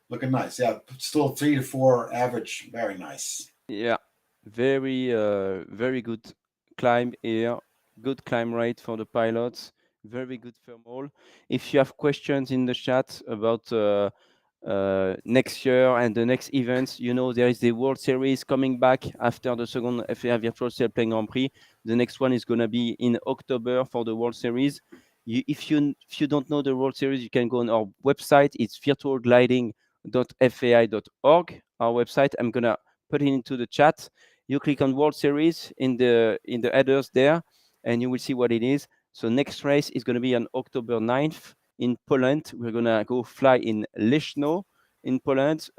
looking nice. Yeah, still 3 to 4 average. Very nice. Yeah, very good climb here. Good climb rate for the pilots. Very good thermal. If you have questions in the chat about next year and the next events. You know, there is the World Series coming back after the second FAI Virtual Sailplane Grand Prix. The next one is going to be in October for the World Series. If you don't know the World Series, you can go on our website. It's virtualgliding.fai.org. Our website. I'm gonna put it into the chat. You click on World Series in the headers there, and you will see what it is. So next race is going to be on October 9th in Poland. We're going to go fly in Leszno in Poland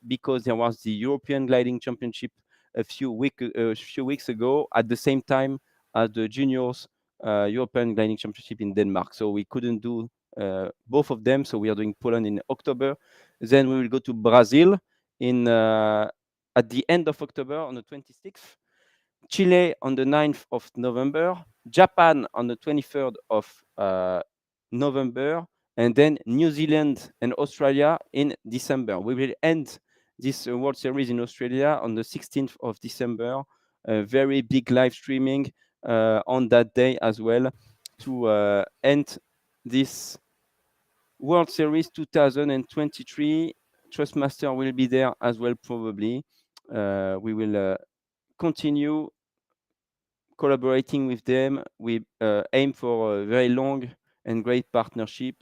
because there was the European Gliding Championship a few weeks ago at the same time as the Juniors European Gliding Championship in Denmark. So we couldn't do both of them. So we are doing Poland in October. Then we will go to Brazil at the end of October on the 26th. Chile on the 9th of November, Japan on the 23rd of November, and then New Zealand and Australia in December. We will end this World Series in Australia on the 16th of December. Very big live streaming on that day as well to end this World Series 2023. Trustmaster will be there as well, probably. We will continue collaborating with them. We aim for a very long and great partnership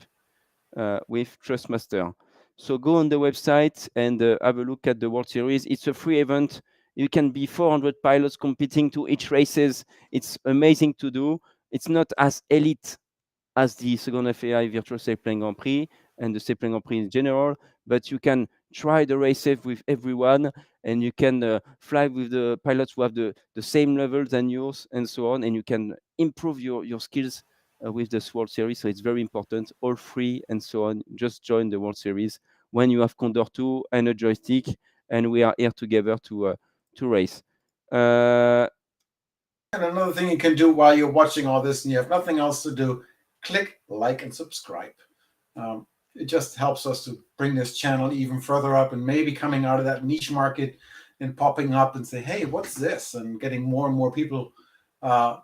with Trustmaster. So go on the website and have a look at the World Series. It's a free event. You can be 400 pilots competing to each races. It's amazing to do. It's not as elite as the second FAI Virtual Sailplane Grand Prix and the Sailplane Grand Prix in general, but you can try the races with everyone, and you can fly with the pilots who have the same levels than yours, and so on, and you can improve your skills with this World Series. So it's very important, all free and so on. Just join the World Series when you have Condor 2 and a joystick, and we are here together to race. And another thing you can do while you're watching all this and you have nothing else to do, click like and subscribe. It just helps us to bring this channel even further up and maybe coming out of that niche market and popping up and say, hey, what's this? And getting more and more people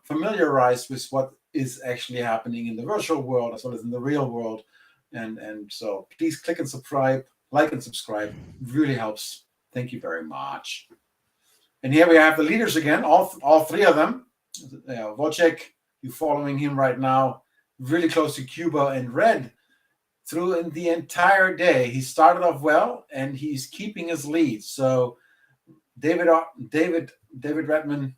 familiarized with what is actually happening in the virtual world as well as in the real world. And so please click and subscribe, like and subscribe. It really helps. Thank you very much. And here we have the leaders again, all three of them. Wojciech, you following him right now, really close to Cuba and red through the entire day. He started off well, and he's keeping his lead. So David Redman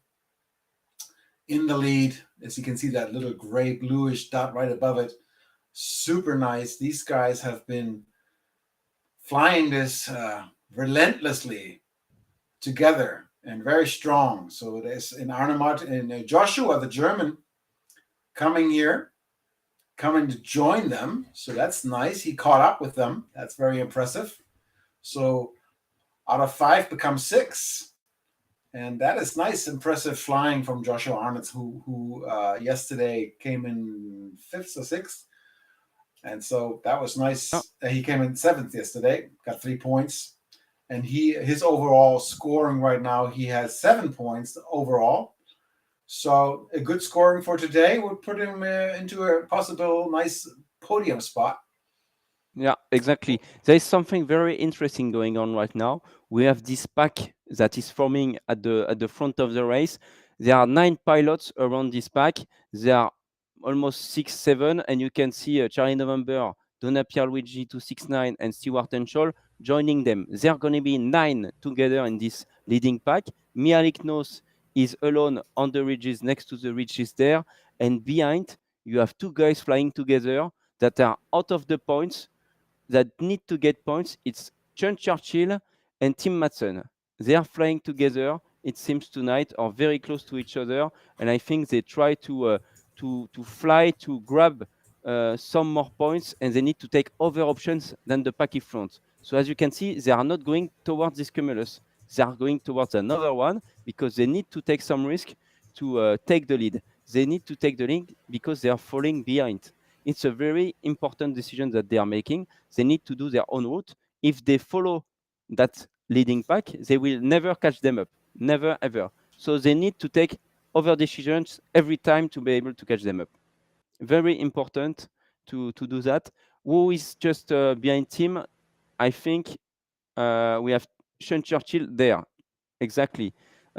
in the lead. As you can see, that little gray bluish dot right above it. Super nice. These guys have been flying this relentlessly together and very strong. So there's in Arnemat and Joshua, the German, coming to join them. So that's nice. He caught up with them. That's very impressive. So out of 5 becomes 6. And that is nice, impressive flying from Joshua Arnott, who yesterday came in 5th or 6th. And so that was nice. He came in 7th yesterday, got 3 points. And his overall scoring right now, he has 7 points overall. So a good scoring for today would put him into a possible nice podium spot. Yeah, exactly. There is something very interesting going on right now. We have this pack that is forming at the front of the race. There are 9 pilots around this pack. There are almost 6, 7, and you can see Charlie November, Donna Pierluigi 269, and Stewart Henschel joining them. There are going to be 9 together in this leading pack. Mialik Nos is alone on the ridges, next to the ridges there, and behind you have 2 guys flying together that are out of the points, that need to get points. It's John Churchill and Tim Matson. They are flying together, it seems, tonight, or very close to each other, and I think they try to fly to grab some more points, and they need to take other options than the pack in front. So as you can see, they are not going towards this cumulus. They are going towards another one because they need to take some risk to take the lead. They need to take the lead because they are falling behind. It's a very important decision that they are making. They need to do their own route. If they follow that leading pack, they will never catch them up. Never, ever. So they need to take other decisions every time to be able to catch them up. Very important to do that. Who is just behind Tim? I think we have Sean Churchill there. Exactly.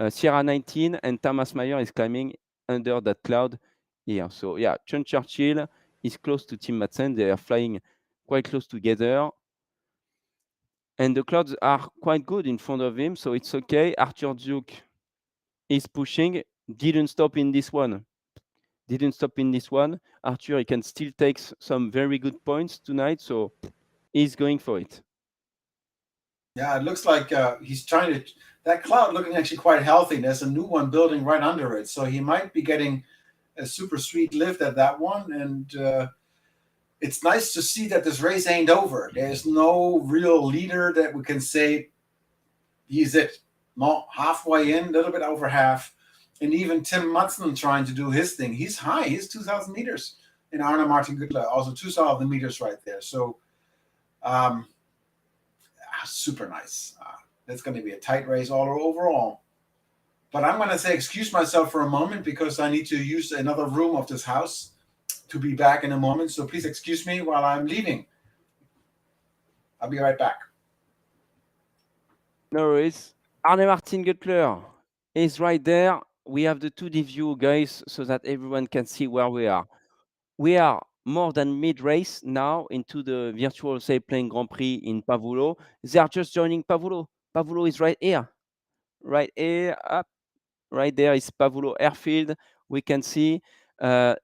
Sierra 19 and Thomas Mayer is climbing under that cloud here. So yeah, Sean Churchill is close to Tim Madsen. They are flying quite close together. And the clouds are quite good in front of him, so it's okay. Arthur Duke is pushing. Didn't stop in this one. Arthur, he can still take some very good points tonight, so he's going for it. Yeah, it looks like he's trying to. That cloud looking actually quite healthy. There's a new one building right under it, so he might be getting a super sweet lift at that one. And it's nice to see that this race ain't over. There's no real leader that we can say he's it. Not halfway in, a little bit over half. And even Tim Madsen trying to do his thing. He's high. He's 2,000 meters. And Arne Martin Gutler also 2,000 meters right there. So super nice. It's going to be a tight race all overall. But I'm going to say excuse myself for a moment because I need to use another room of this house to be back in a moment. So please excuse me while I'm leaving. I'll be right back. No worries. Arne Martin Gutler is right there. We have the 2D view, guys, so that everyone can see where we are. We are more than mid-race now into the virtual Sailplane Grand Prix in Pavullo. They are just joining Pavullo. Pavullo is right here. Right here, up. Right there is Pavullo Airfield. We can see Knos,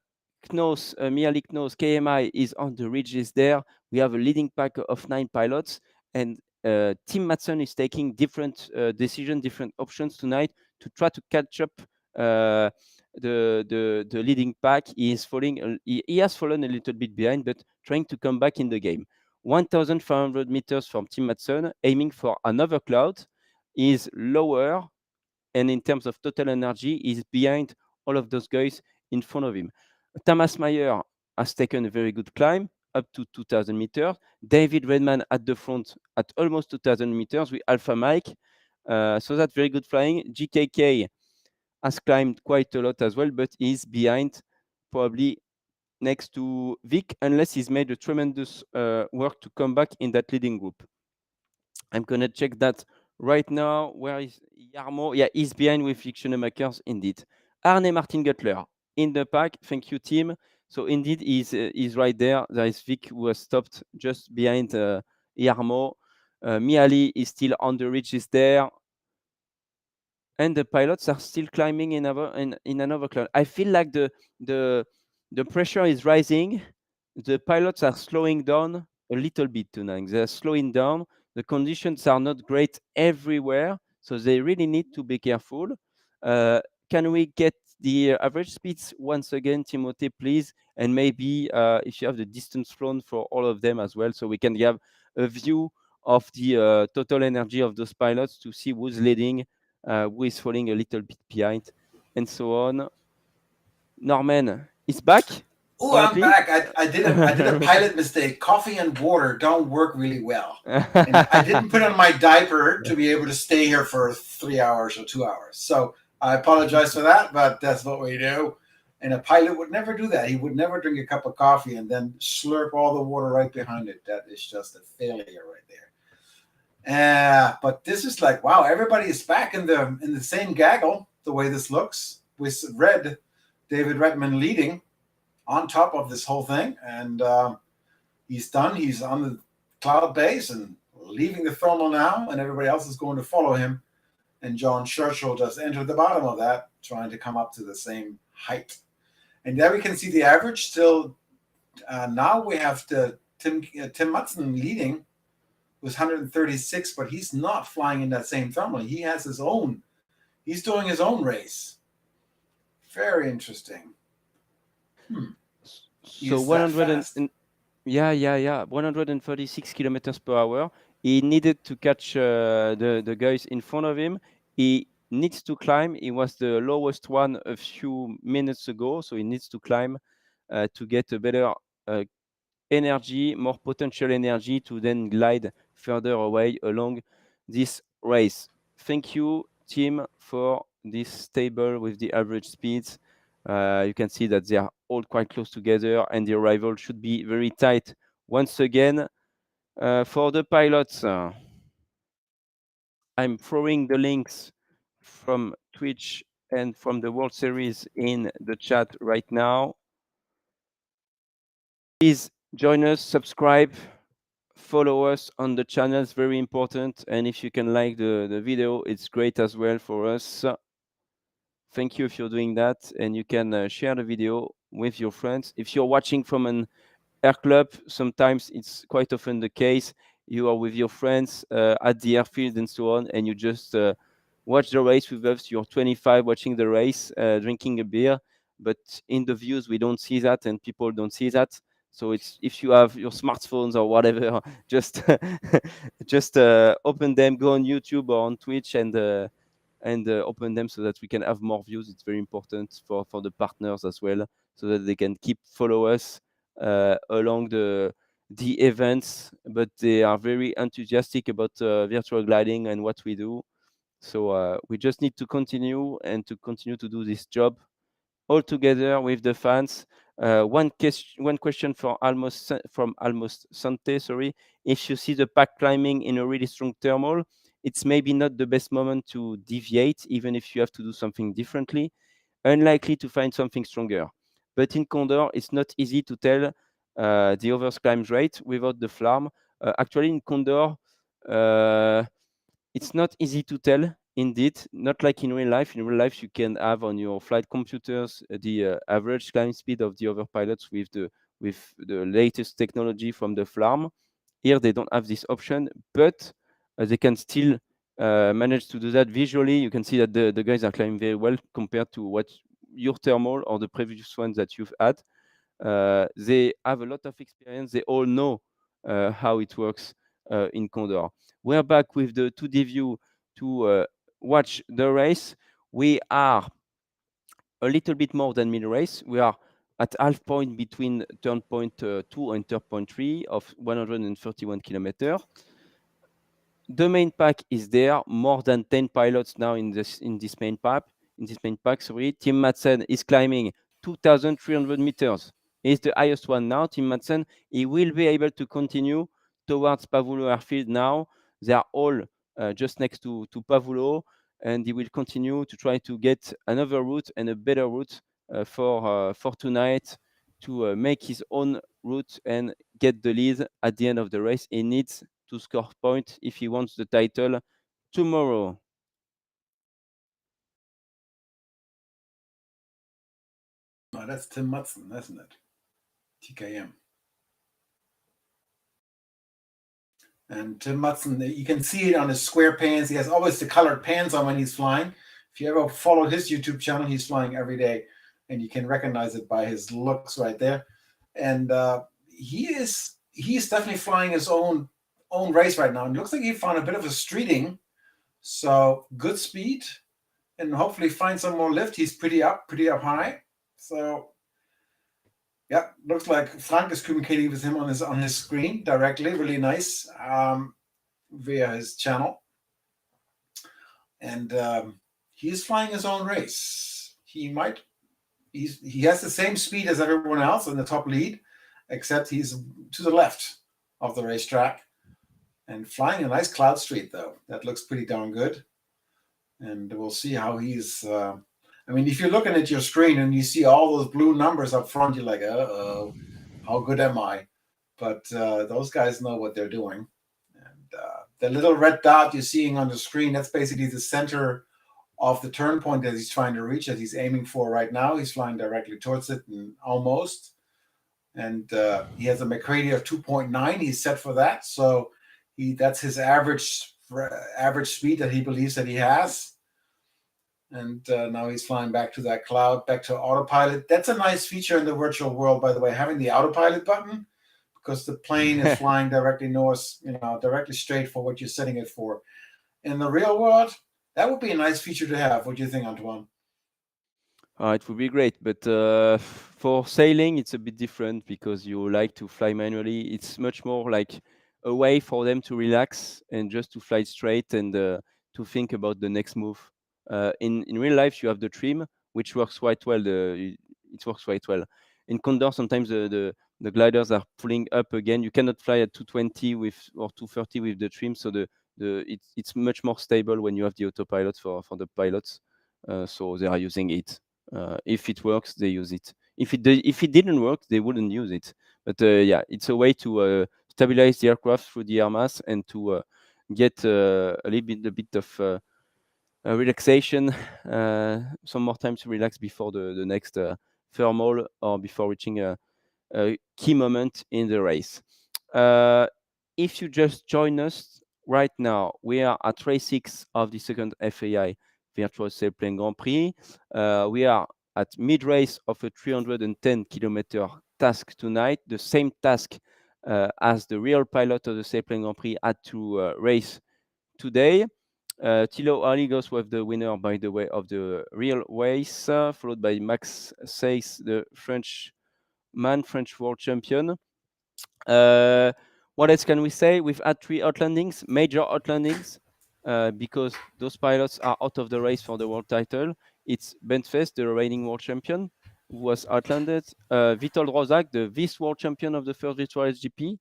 Mihaly Knos, KMI is on the ridges there. We have a leading pack of 9 pilots, and Tim Madsen is taking different decisions, different options tonight to try to catch up the leading pack. He is falling. He has fallen a little bit behind, but trying to come back in the game. 1,500 meters from Tim Madsen, aiming for another cloud, is lower, and in terms of total energy, is behind all of those guys in front of him. Thomas Mayer has taken a very good climb up to 2,000 meters. David Redman at the front at almost 2,000 meters with Alpha Mike. So that's very good flying. GKK has climbed quite a lot as well, but is behind, probably next to Vic, unless he's made a tremendous work to come back in that leading group. I'm going to check that right now. Where is Jarmo? Yeah, he's behind with Vic Schoenemakers, indeed. Arne Martin Gutler in the pack. Thank you, team. So indeed, he's right there. There is Vic who has stopped just behind Jarmo. Mihaly is still on the ridges there. And the pilots are still climbing in another cloud. I feel like the pressure is rising. The pilots are slowing down a little bit tonight. They're slowing down. The conditions are not great everywhere, so they really need to be careful. Can we get the average speeds once again, Timothy, please? And maybe if you have the distance flown for all of them as well, so we can have a view of the total energy of those pilots to see who's leading, who is falling a little bit behind, and so on. Norman is back. Oh, I'm back. I did a pilot mistake. Coffee and water don't work really well. And I didn't put on my diaper to be able to stay here for 3 hours or 2 hours. So I apologize for that, but that's what we do. And a pilot would never do that. He would never drink a cup of coffee and then slurp all the water right behind it. That is just a failure right there. But this is like, wow, everybody is back in the same gaggle, the way this looks, with David Redman leading on top of this whole thing, and he's done. He's on the cloud base and leaving the thermal now, and everybody else is going to follow him. And John Churchill just entered the bottom of that, trying to come up to the same height. And there we can see the average still. Now we have Tim Madsen leading with 136, but he's not flying in that same thermal. He has his own. He's doing his own race. Very interesting. So 136 kilometers per hour. He needed to catch the guys in front of him. He needs to climb. He was the lowest one a few minutes ago, so he needs to climb to get a better energy, more potential energy to then glide further away along this race. Thank you, team, for this table with the average speeds. You can see that they are all quite close together, and the arrival should be very tight once again. For the pilots, I'm throwing the links from Twitch and from the World Series in the chat right now. Please join us, subscribe, follow us on the channel. It's very important. And if you can like the video, it's great as well for us. Thank you if you're doing that. And you can share the video with your friends. If you're watching from an air club, sometimes it's quite often the case. You are with your friends at the airfield and so on, and you just watch the race with us. You're 25 watching the race, drinking a beer, but in the views we don't see that, and people don't see that. So it's if you have your smartphones or whatever, just just open them, go on YouTube or on Twitch, and open them so that we can have more views. It's very important for the partners as well, so that they can keep follow us along the events. But they are very enthusiastic about virtual gliding and what we do. So we just need to continue to do this job all together with the fans. One question from Almost Sante, sorry. If you see the pack climbing in a really strong thermal, it's maybe not the best moment to deviate, even if you have to do something differently. Unlikely to find something stronger. But in Condor, it's not easy to tell the over's climb rate without the FLARM. Actually, in Condor, it's not easy to tell, indeed, not like in real life. In real life, you can have on your flight computers the average climb speed of the other pilots with the latest technology from the FLARM. Here, they don't have this option, but they can still manage to do that visually. You can see that the guys are climbing very well compared to what your thermal or the previous ones that you've had. They have a lot of experience. They all know how it works in Condor. We're back with the 2D view to watch the race. We are a little bit more than mid-race. We are at half point between turn point 2 and turn point 3 of 131 kilometers. The main pack is there, more than 10 pilots now in this main pack. Sorry, Tim Madsen is climbing 2,300 meters. He's the highest one now. Tim Madsen, he will be able to continue towards Pavullo airfield now. They are all just next to Pavullo, and he will continue to try to get another route and a better route for tonight to make his own route and get the lead at the end of the race. He needs to score points if he wants the title tomorrow. Oh, that's Tim Madsen, isn't it? TKM. And Tim Madsen, you can see it on his square pants. He has always the colored pants on when he's flying. If you ever follow his YouTube channel, he's flying every day, and you can recognize it by his looks right there. And he's definitely flying his own race right now. And it looks like he found a bit of a streeting, so good speed, and hopefully find some more lift. He's pretty up high. So yeah, looks like Frank is communicating with him on his screen directly. Really nice via his channel, and he's flying his own race. He has the same speed as everyone else in the top lead, except he's to the left of the racetrack and flying a nice cloud street though. That looks pretty darn good, and we'll see how he's. I mean, if you're looking at your screen and you see all those blue numbers up front, you're like, uh-oh, how good am I? But those guys know what they're doing. And the little red dot you're seeing on the screen, that's basically the center of the turn point that he's trying to reach, that he's aiming for right now. He's flying directly towards it and almost. And he has a McCready of 2.9. He's set for that. So that's his average speed that he believes that he has. And now he's flying back to that cloud, back to autopilot. That's a nice feature in the virtual world, by the way, having the autopilot button, because the plane is flying directly north, directly straight for what you're setting it for. In the real world, that would be a nice feature to have. What do you think, Antoine? It would be great, but for sailing, it's a bit different because you like to fly manually. It's much more like a way for them to relax and just to fly straight and to think about the next move. In real life, you have the trim, which works quite well. It works quite well. in Condor, sometimes the gliders are pulling up again. You cannot fly at 220 or 230 with the trim, so it's much more stable when you have the autopilot for the pilots. So they are using it. If it works, they use it. If it didn't work, they wouldn't use it. But yeah, it's a way to stabilize the aircraft through the air mass and to get a bit of relaxation, some more time to relax before the next thermal or before reaching a key moment in the race. If you just join us right now, we are at race 6 of the second FAI Virtual Sailplane Grand Prix. We are at mid-race of a 310 kilometer task tonight, the same task as the real pilot of the Sailplane Grand Prix had to race today. Thilo Arligos was the winner, by the way, of the real race, followed by Max Seyss, the French world champion. What else can we say? We've had 3 outlandings, major outlandings, because those pilots are out of the race for the world title. It's Bentfest, the reigning world champion, who was outlanded. Witold Rozak, the vice world champion of the first virtual SGP,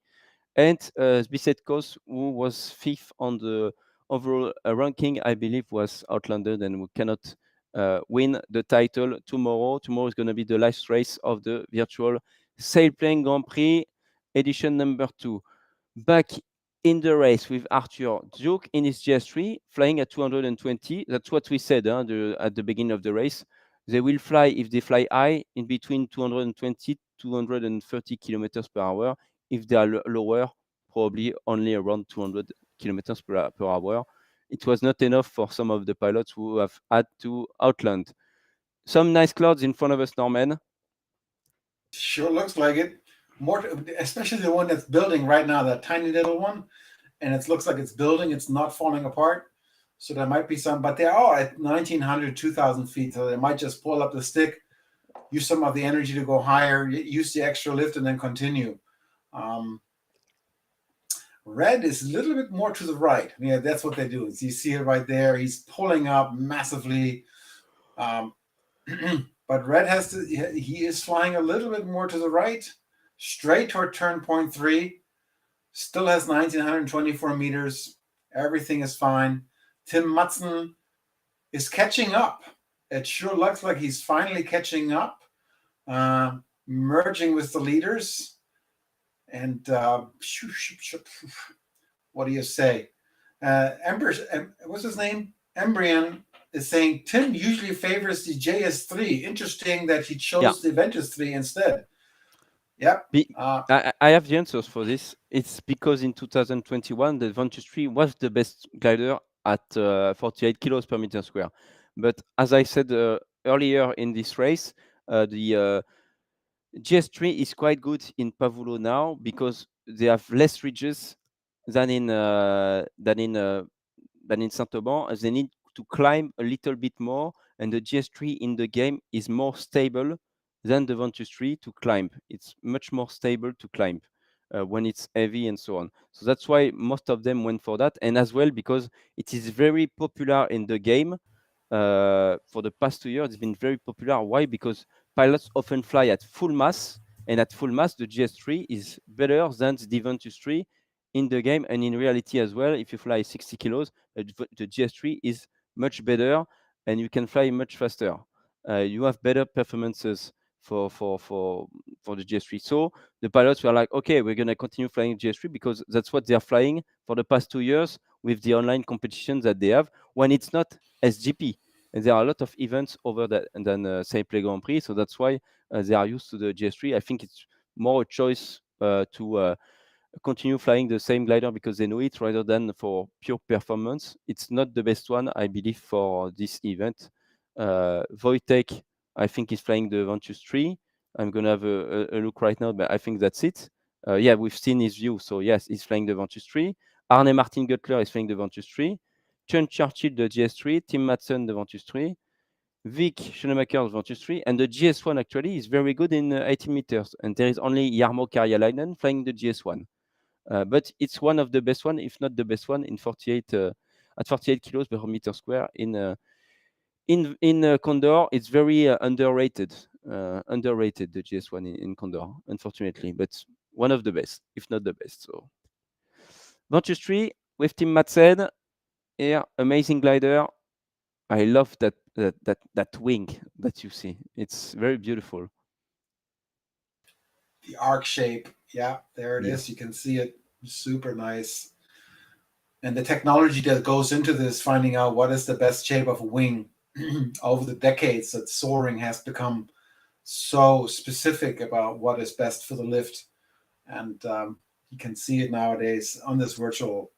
and Zbigniew Kos, who was 5th on the overall ranking, I believe, was outlanded and we cannot win the title tomorrow. Tomorrow is going to be the last race of the virtual Sailplane Grand Prix edition number 2. Back in the race with Arthur Duke in his GS3, flying at 220. That's what we said at the beginning of the race. They will fly, if they fly high, in between 220 230 kilometers per hour. If they are lower, probably only around 200 kilometers per hour. It was not enough for some of the pilots who have had to outland. Some nice clouds in front of us, Norman. Sure looks like it. More, especially the one that's building right now, that tiny little one, and it looks like it's building. It's not falling apart. So there might be some, but they're all at 1,900, 2,000 feet. So they might just pull up the stick, use some of the energy to go higher, use the extra lift, and then continue. Red is a little bit more to the right. Yeah, that's what they do. You see it right there. He's pulling up massively. But Red he is flying a little bit more to the right, straight toward turn point 3. Still has 1,924 meters. Everything is fine. Tim Madsen is catching up. It sure looks like he's finally catching up, merging with the leaders. And what do you say? What's his name? Embryon is saying Tim usually favors the JS3. Interesting that he chose the Ventus 3 instead. Yep. I have the answers for this. It's because in 2021, the Ventus 3 was the best glider at 48 kilos per meter square. But as I said earlier in this race, the GS3 is quite good in Pavullo now because they have less ridges than in Saint-Auban, as they need to climb a little bit more, and the GS3 in the game is more stable than the Ventus 3 to climb. It's much more stable to climb when it's heavy and so on. So that's why most of them went for that, and as well because it is very popular in the game. For the past 2 years, it's been very popular. Why? Because pilots often fly at full mass, and at full mass, the GS3 is better than the Ventus 3 in the game and in reality as well. If you fly 60 kilos, the GS3 is much better and you can fly much faster. You have better performances for the GS3. So the pilots were like, okay, we're going to continue flying GS3 because that's what they're flying for the past 2 years with the online competitions that they have when it's not SGP. And there are a lot of events over that and then Sailplane Grand Prix. So that's why they are used to the GS3. I think it's more a choice to continue flying the same glider because they know it rather than for pure performance. It's not the best one, I believe, for this event. Wojtek, I think, is flying the Ventus 3. I'm going to have a look right now, but I think that's it. Yeah, we've seen his view. So, yes, he's flying the Ventus 3. Arne Martin Guttler is flying the Ventus 3. Chun Churchill, the GS3. Tim Madsen, the Ventus 3. Vic Schoenemaker, the Ventus 3. And the GS1 actually is very good in 80 meters. And there is only Jarmo Karjalainen flying the GS1. But it's one of the best one, if not the best one, in 48 at 48 kilos per meter square in Condor. It's very underrated. underrated, the GS1 in Condor, unfortunately, but one of the best, if not the best. So Venture 3 with Tim Madsen here, amazing glider. I love that wing that you see. It's very beautiful. The arc shape, yeah, there it Yeah. is. You can see it, super nice. And the technology that goes into this, finding out what is the best shape of a wing over the decades that soaring has become so specific about what is best for the lift. And you can see it nowadays on this virtual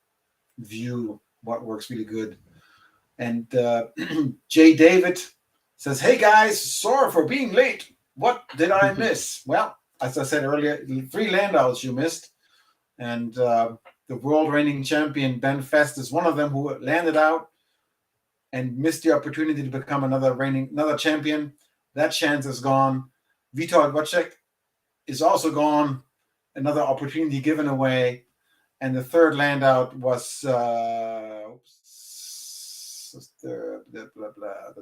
view, what works really good. And Jay David says, hey guys, sorry for being late. What did I miss? Well, as I said earlier, 3 landouts you missed. And the world reigning champion Ben Fest is one of them who landed out and missed the opportunity to become another champion. That chance is gone. Vitor Wojcik is also gone. Another opportunity given away. And the third land out was the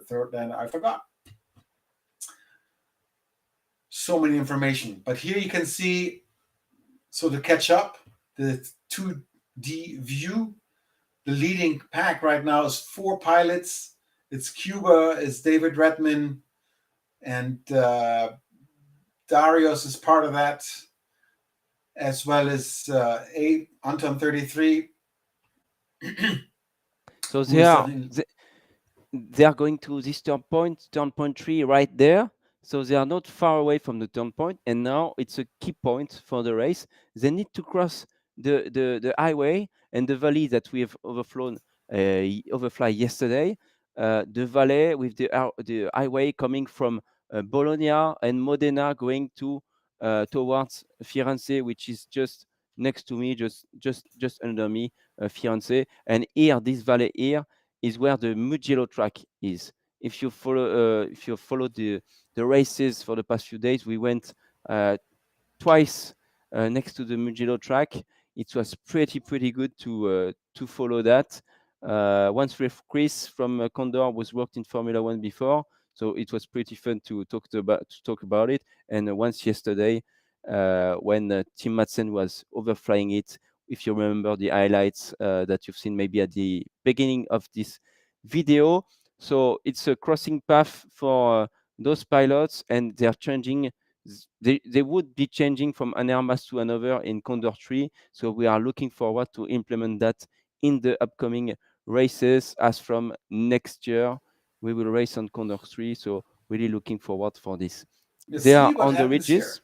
third land. I forgot. So many information. But here you can see, so to catch up, the 2D view, the leading pack right now is 4 pilots. It's Cuba, it's David Redman, and Darius is part of that, as well as Anton 33. So they are going to this turn point 3 right there. So they are not far away from the turn point, and now it's a key point for the race. They need to cross the highway and the valley that we have overfly yesterday. The valley with the highway coming from Bologna and Modena going to towards Firenze, which is just next to me, just under me, Firenze. And here, this valley here is where the Mugello track is. If you follow the races for the past few days, we went twice next to the Mugello track. It was pretty good to follow that. Once with Chris from Condor was worked in Formula One before, so it was pretty fun to talk about it. And once yesterday, when Tim Madsen was overflying it, if you remember the highlights that you've seen maybe at the beginning of this video. So it's a crossing path for those pilots, and they're changing. They would be changing from an Airbus to another in Condor 3. So we are looking forward to implement that in the upcoming races. As from next year, we will race on Condor 3. So really looking forward for this. They are on the ridges.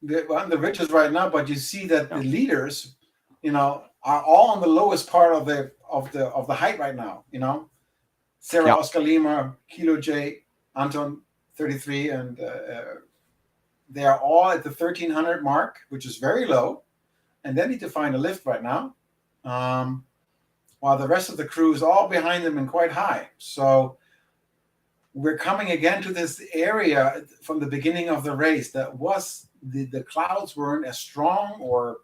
They're on the ridges right now, but you see that the leaders, are all on the lowest part of the height right now. Sarah Oscar Lima, Kilo J, Anton 33, and they are all at the 1300 mark, which is very low, and they need to find a lift right now, while the rest of the crew is all behind them and quite high. So we're coming again to this area from the beginning of the race that was the clouds weren't as strong or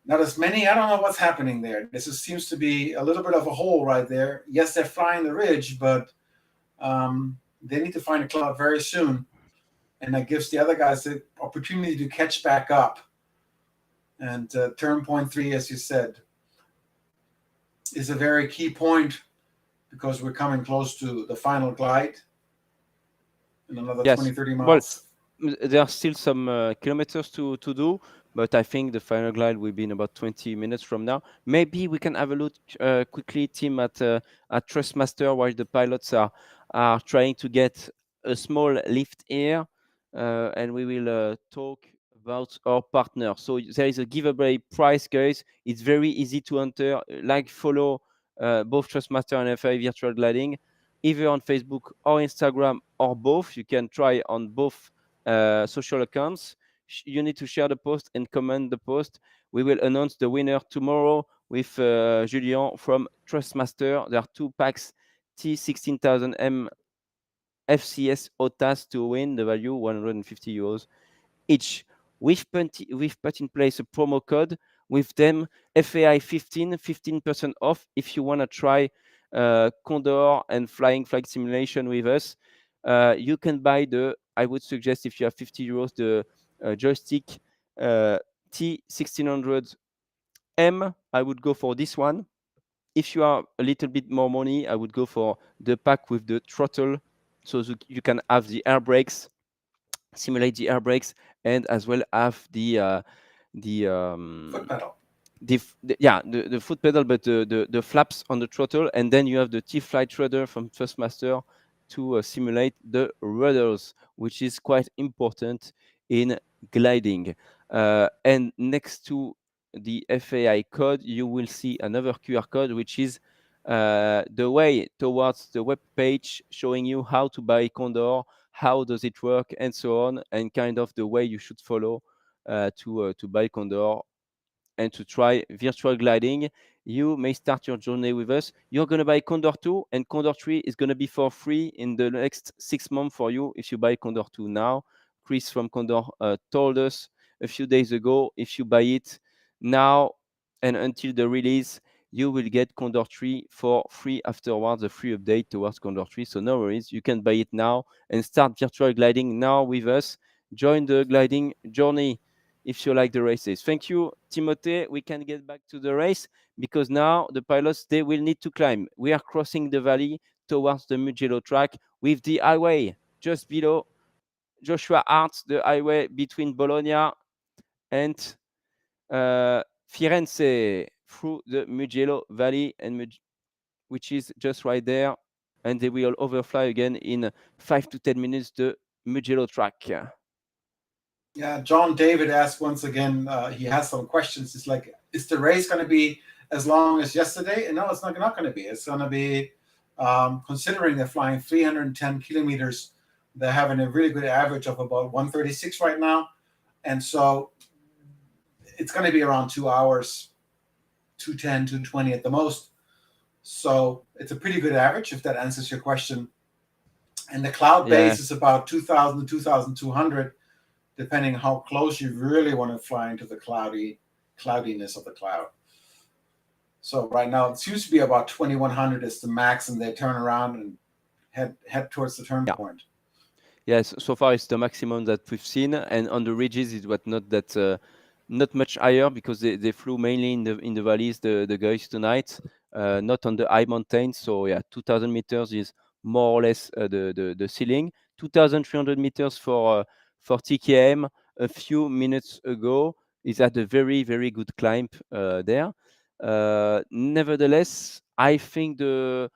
not as many. I don't know what's happening there. This seems to be a little bit of a hole right there. Yes, they're flying the ridge, but they need to find a cloud very soon. And that gives the other guys the opportunity to catch back up. And turn point 3, as you said, is a very key point because we're coming close to the final glide in another 20-30 miles. Well, there are still some kilometers to do, but I think the final glide will be in about 20 minutes from now. Maybe we can have a look quickly, Tim, at Trustmaster while the pilots are trying to get a small lift here. And we will talk about our partner. So there is a giveaway prize, guys. It's very easy to enter. Follow both Trustmaster and FAI Virtual Gliding, either on Facebook or Instagram or both. You can try on both social accounts. You need to share the post and comment the post. We will announce the winner tomorrow with Julien from Trustmaster. There are 2 packs T16000M FCS OTAS to win, the value 150 euros each. We've put in place a promo code with them, FAI 15% off if you want to try Condor and flight simulation with us. You can buy the I would suggest, if you have 50 euros, the joystick T1600M. I would go for this one. If you are a little bit more money, I would go for the pack with the throttle, so you can have the air brakes, simulate the air brakes, and as well have the Foot pedal. the foot pedal, but the flaps on the throttle, and then you have the T-Flight rudder from Thrustmaster to simulate the rudders, which is quite important in gliding. And next to the FAI code, you will see another QR code, which is the way towards the web page showing you how to buy Condor, how does it work, and so on, and kind of the way you should follow to buy Condor and to try virtual gliding. You may start your journey with us. You're going to buy Condor 2, and Condor 3 is going to be for free in the next 6 months for you if you buy Condor 2 now. Chris from Condor told us a few days ago, if you buy it now and until the release, you will get Condor 3 for free afterwards, a free update towards Condor 3. So no worries, you can buy it now and start virtual gliding now with us. Join the gliding journey if you like the races. Thank you, Timothée. We can get back to the race because now the pilots, they will need to climb. We are crossing the valley towards the Mugello track with the highway just below Joshua Hart, the highway between Bologna and Firenze through the Mugello Valley, and which is just right there. And they will overfly again in 5 to 10 minutes the Mugello track. Yeah, John David asked once again, he has some questions. It's like, is the race going to be as long as yesterday? And no, it's not going to be. It's going to be, considering they're flying 310 kilometers, they're having a really good average of about 136 right now. And so it's going to be around 2 hours, 210, 220 at the most. So it's a pretty good average, if that answers your question. And the cloud base is about 2,000 to 2,200. Depending on how close you really want to fly into the cloudiness of the cloud. So right now it seems to be about 2,100 is the max, and they turn around and head towards the turn point. Yes, so far it's the maximum that we've seen, and on the ridges it was not much higher because they flew mainly in the valleys, the guys tonight, not on the high mountains. So yeah, 2,000 meters is more or less the ceiling. 2,300 meters for TKM a few minutes ago is at a very, very good climb there. Nevertheless, I think the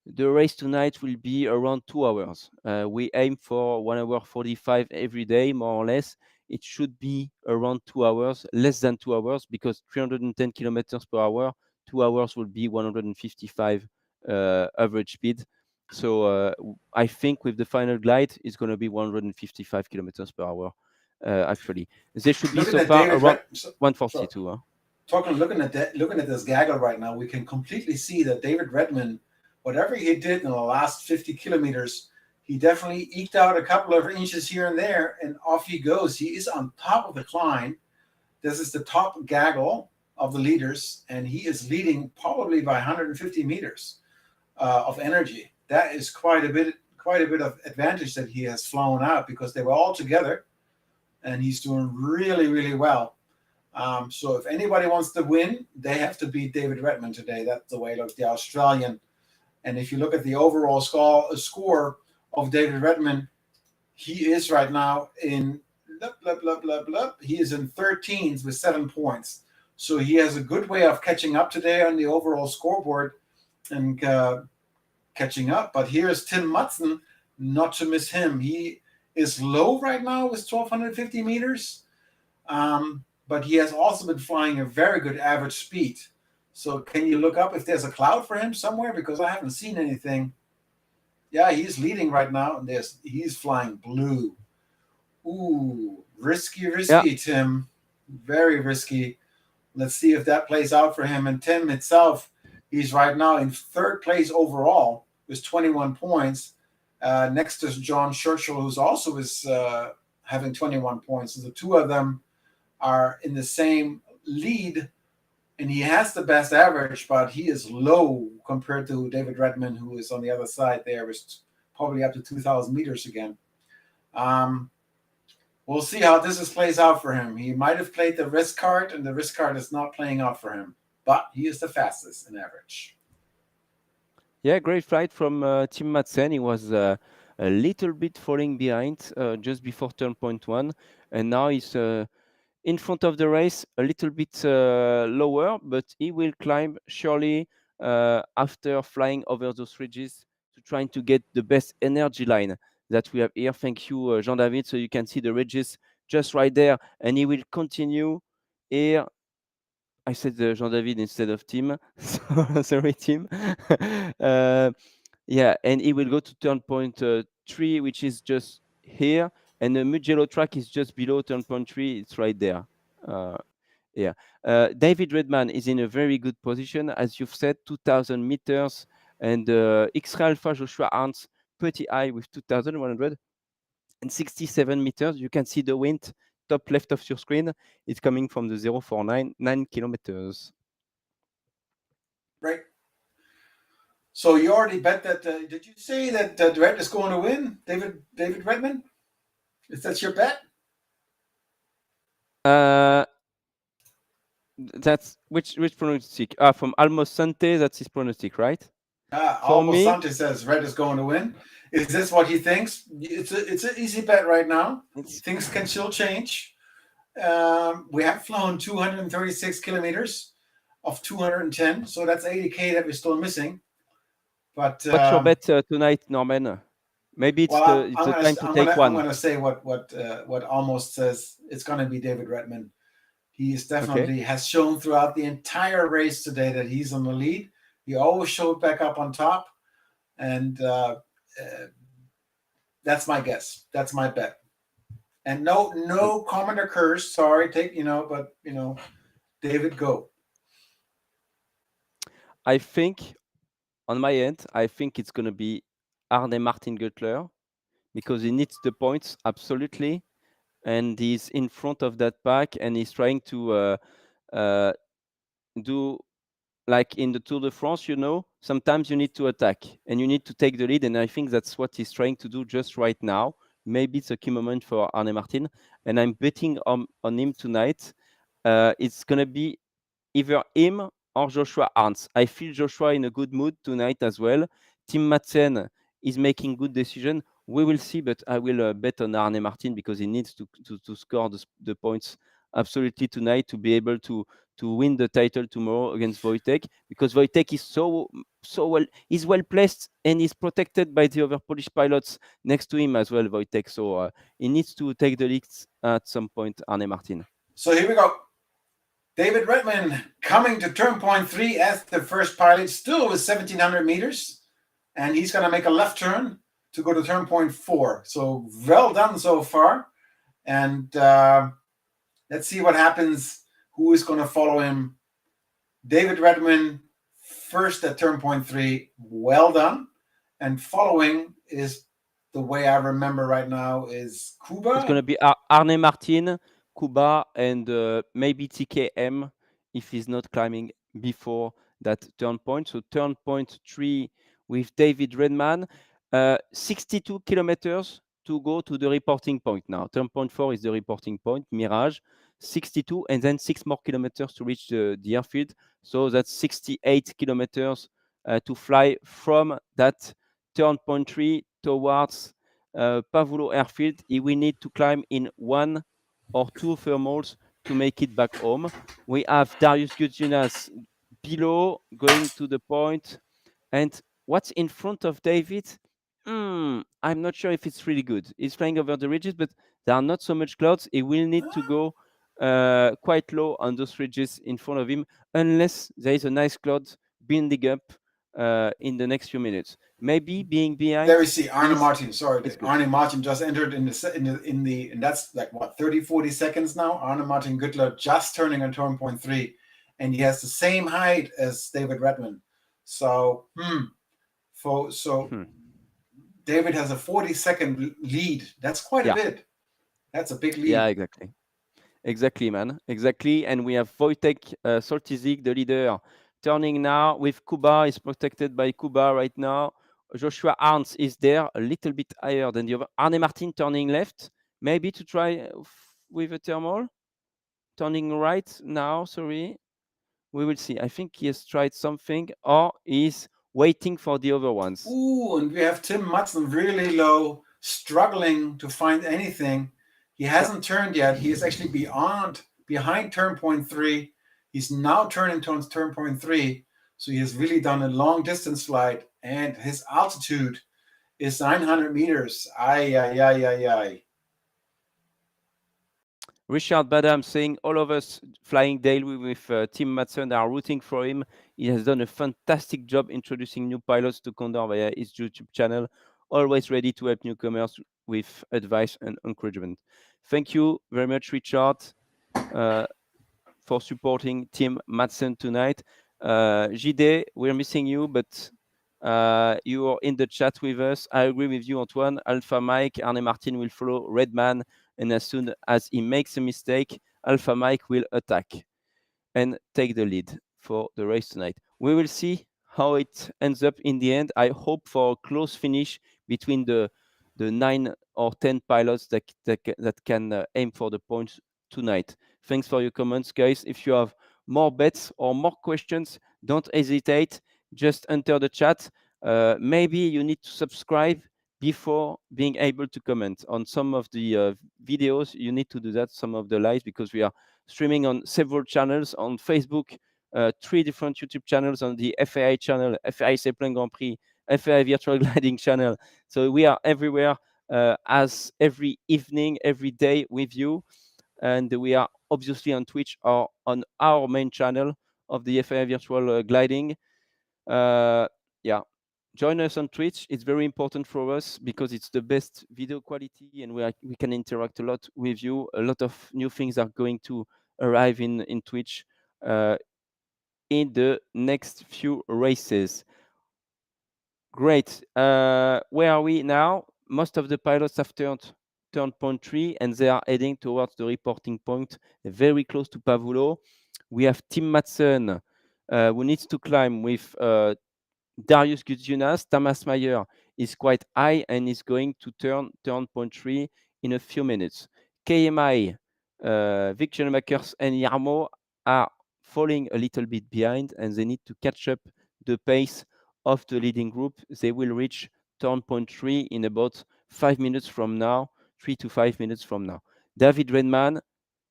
race tonight will be around 2 hours. We aim for 1 hour 45 every day, more or less. It should be around 2 hours, less than 2 hours, because 310 kilometers per hour, 2 hours will be 155 average speed. So I think with the final glide, it's going to be 155 kilometers per hour. Actually, they should be so far around 142. Looking at this gaggle right now, we can completely see that David Redman, whatever he did in the last 50 kilometers, he definitely eked out a couple of inches here and there, and off he goes. He is on top of the climb. This is the top gaggle of the leaders, and he is leading probably by 150 meters of energy. That is quite a bit of advantage that he has flown out, because they were all together, and he's doing really, really well. So if anybody wants to win, they have to beat David Redman today. That's the way it looks, the Australian. And if you look at the overall score of David Redman, he is right now in he is in 13s with 7 points. So he has a good way of catching up today on the overall scoreboard and catching up. But here's Tim Mutson, not to miss him. He is low right now with 1,250 meters. But he has also been flying a very good average speed. So can you look up if there's a cloud for him somewhere? Because I haven't seen anything. Yeah, he's leading right now, and he's flying blue. Ooh, risky, yeah. Tim. Very risky. Let's see if that plays out for him. And Tim itself, he's right now in third place overall with 21 points. Next is John Churchill, who's also having 21 points. So the two of them are in the same lead, and he has the best average, but he is low compared to David Redman, who is on the other side there, is probably up to 2,000 meters again. We'll see how this plays out for him. He might have played the risk card, and the risk card is not playing out for him. But he is the fastest in average. Yeah, great flight from Tim Madsen. He was a little bit falling behind just before turn point 1, and now he's in front of the race, a little bit lower, but he will climb surely after flying over those ridges to trying to get the best energy line that we have here. Thank you, Jean-David. So you can see the ridges just right there, and he will continue here. I said Jean-David instead of Tim. Sorry, Tim. Yeah, and he will go to turn point 3, which is just here, and the Mugello track is just below turn point 3. It's right there. Yeah. David Redman is in a very good position, as you've said, 2,000 meters, and X-Ray Alpha Joshua Arns pretty high with 2,167 meters. You can see the wind top left of your screen. It's coming from the 049 kilometers. Right. So you already bet that. Did you say that Red is going to win, David Redman? Is that your bet? That's which pronostic? From Almost Sante, that's his pronostic, right? Almost Sante says Red is going to win. Is this what he thinks? It's an easy bet right now. Things can still change. We have flown 236 kilometers of 210, so that's 80K that we're still missing. But what's your bet tonight, Norman? Maybe it's the time to take one. I'm going to say what Almost says. It's going to be David Redman. He is definitely has shown throughout the entire race today that he's on the lead. He always showed back up on top, and that's my guess. That's my bet. And no comment occurs. Sorry, but David, go. I think, on my end, I think it's going to be Arne Martin Göttler, because he needs the points absolutely, and he's in front of that pack, and he's trying to do like in the Tour de France. Sometimes you need to attack and you need to take the lead, and I think that's what he's trying to do just right now. Maybe it's a key moment for Arne Martin, and I'm betting on him tonight. It's gonna be either him or Joshua Arns. I feel Joshua in a good mood tonight as well. Tim Madsen is making good decision. We will see, but I will bet on Arne Martin because he needs to score the points absolutely tonight to be able to win the title tomorrow against Wojtek, because Wojtek is so well, he's well placed and he's protected by the other Polish pilots next to him as well, Wojtek. So he needs to take the leads at some point, Arne Martin. So here we go. David Redman coming to turn point 3 as the first pilot, still with 1,700 meters, and he's going to make a left turn to go to turn point 4. So well done so far, and let's see what happens. Who is going to follow him? David Redman first at turn point 3. Well done. And following is, the way I remember right now, is Kuba. It's going to be Arne Martin, Kuba, and maybe TKM if he's not climbing before that turn point. So turn point 3 with David Redman. 62 kilometers to go to the reporting point now. Turn point 4 is the reporting point, Mirage. 62, and then 6 more kilometers to reach the airfield. So that's 68 kilometers to fly from that turn point 3 towards Pavullo airfield. He will need to climb in 1 or 2 thermals to make it back home. We have Darius Gudžinas below, going to the point. And what's in front of David? I'm not sure if it's really good. He's flying over the ridges, but there are not so much clouds. He will need to go quite low on those ridges in front of him, unless there is a nice cloud building up in the next few minutes. Maybe being behind. There we see Arne Martin. Sorry, Arne Martin just entered in the and that's like what, 30-40 seconds now. Arne Martin Göttler just turning on turn point 3, and he has the same height as David Redman. So David has a 40-second lead. That's quite a bit. That's a big lead. Yeah, exactly, man. Exactly. And we have Wojtek Soltyzik, the leader, turning now with Kuba. Is protected by Kuba right now. Joshua Arns is there, a little bit higher than the other. Arne Martin turning left, maybe to try with a thermal. Turning right now, sorry. We will see. I think he has tried something, or he's waiting for the other ones. Ooh, and we have Tim Madsen really low, struggling to find anything. He hasn't turned yet. He is actually behind turn point 3. He's now turning towards turn point 3. So he has really done a long distance flight, and his altitude is 900 meters. Ay, ay, ay, ay, ay. Richard Badam saying all of us flying daily with Tim Madsen are rooting for him. He has done a fantastic job introducing new pilots to Condor via his YouTube channel, always ready to help newcomers with advice and encouragement. Thank you very much, Richard, for supporting Tim Madsen tonight. JD, we're missing you, but you are in the chat with us. I agree with you, Antoine. Alpha Mike, Arne Martin will follow Redman, and as soon as he makes a mistake, Alpha Mike will attack and take the lead for the race tonight. We will see how it ends up in the end. I hope for a close finish between the 9 or 10 pilots that can aim for the points tonight. Thanks for your comments, guys. If you have more bets or more questions, don't hesitate. Just enter the chat. Maybe you need to subscribe before being able to comment on some of the videos. You need to do that, some of the lives, because we are streaming on several channels on Facebook, 3 different YouTube channels on the FAI channel, FAI Sailplane Grand Prix, FAI Virtual Gliding channel. So we are everywhere as every evening, every day with you. And we are obviously on Twitch or on our main channel of the FAI Virtual Gliding. Yeah, join us on Twitch. It's very important for us because it's the best video quality, and we can interact a lot with you. A lot of new things are going to arrive in Twitch in the next few races. Great. Where are we now? Most of the pilots have turned point 3, and they are heading towards the reporting point, very close to Pavullo. We have Tim Madsen, who needs to climb with Darius Gutjunas. Thomas Meyer is quite high and is going to turn point 3 in a few minutes. KMI, Vic Schoenmakers and Jarmo are falling a little bit behind, and they need to catch up the pace of the leading group. They will reach turn point 3 in about 5 minutes from now, 3 to 5 minutes from now. David Redman,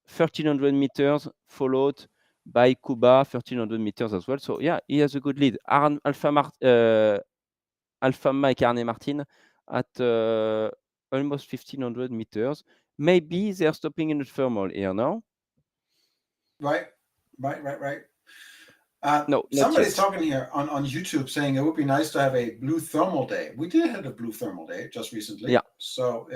1,300 meters, followed by Kuba, 1,300 meters as well. So yeah, he has a good lead. Alpha Mike Arne Martin at almost 1,500 meters. Maybe they're stopping in the thermal here now. Right. No, somebody's talking here on YouTube saying it would be nice to have a blue thermal day. We did have a blue thermal day just recently. Yeah. So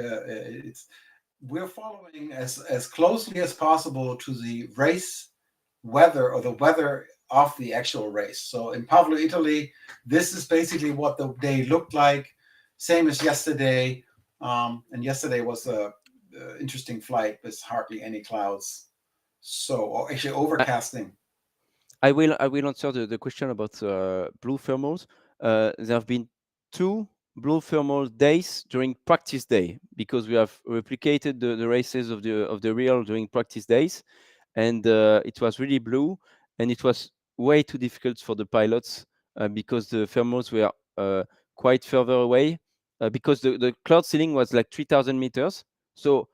we're following as closely as possible to the race weather, or the weather of the actual race. So in Pavullo, Italy, this is basically what the day looked like, same as yesterday. And yesterday was a interesting flight with hardly any clouds. So, or actually overcasting. I will answer the question about blue thermals. There have been 2 blue thermal days during practice day, because we have replicated the races of the real during practice days, and it was really blue, and it was way too difficult for the pilots because the thermals were quite further away, because the cloud ceiling was like 3,000 meters. So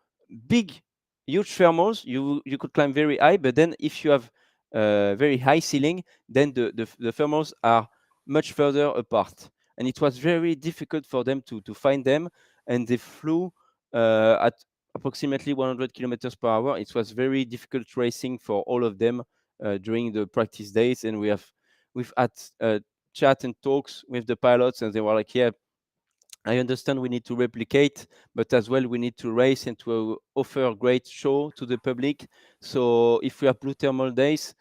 big, huge thermals, you could climb very high, but then if you have very high ceiling, then the thermals are much further apart, and it was very difficult for them to find them, and they flew at approximately 100 kilometers per hour. It was very difficult racing for all of them during the practice days, and we've had chat and talks with the pilots, and they were like, yeah, I understand we need to replicate, but as well we need to race and to offer a great show to the public. So if we have blue thermal days,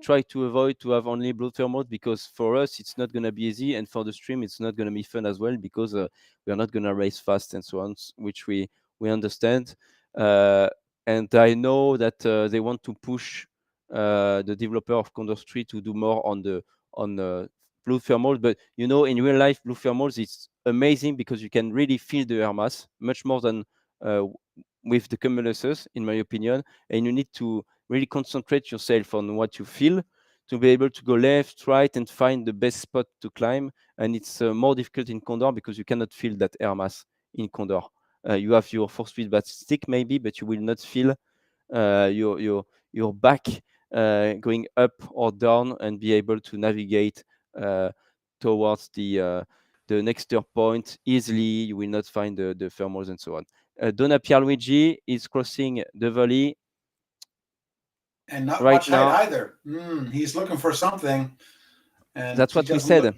try to avoid to have only blue thermals, because for us it's not going to be easy, and for the stream it's not going to be fun as well, because we are not going to race fast and so on, which we understand. And I know that they want to push the developer of Condor 3 to do more on blue thermals, but you know, in real life, blue thermals is amazing because you can really feel the air mass much more than with the cumuluses, in my opinion. And you need to really concentrate yourself on what you feel to be able to go left, right, and find the best spot to climb. And it's more difficult in Condor because you cannot feel that air mass in Condor. You have your force feedback stick maybe, but you will not feel your back going up or down and be able to navigate towards the next turn point easily. You will not find the thermals and so on. Donna Pierluigi is crossing the valley. And not right much now. height either. He's looking for something. And That's what we said.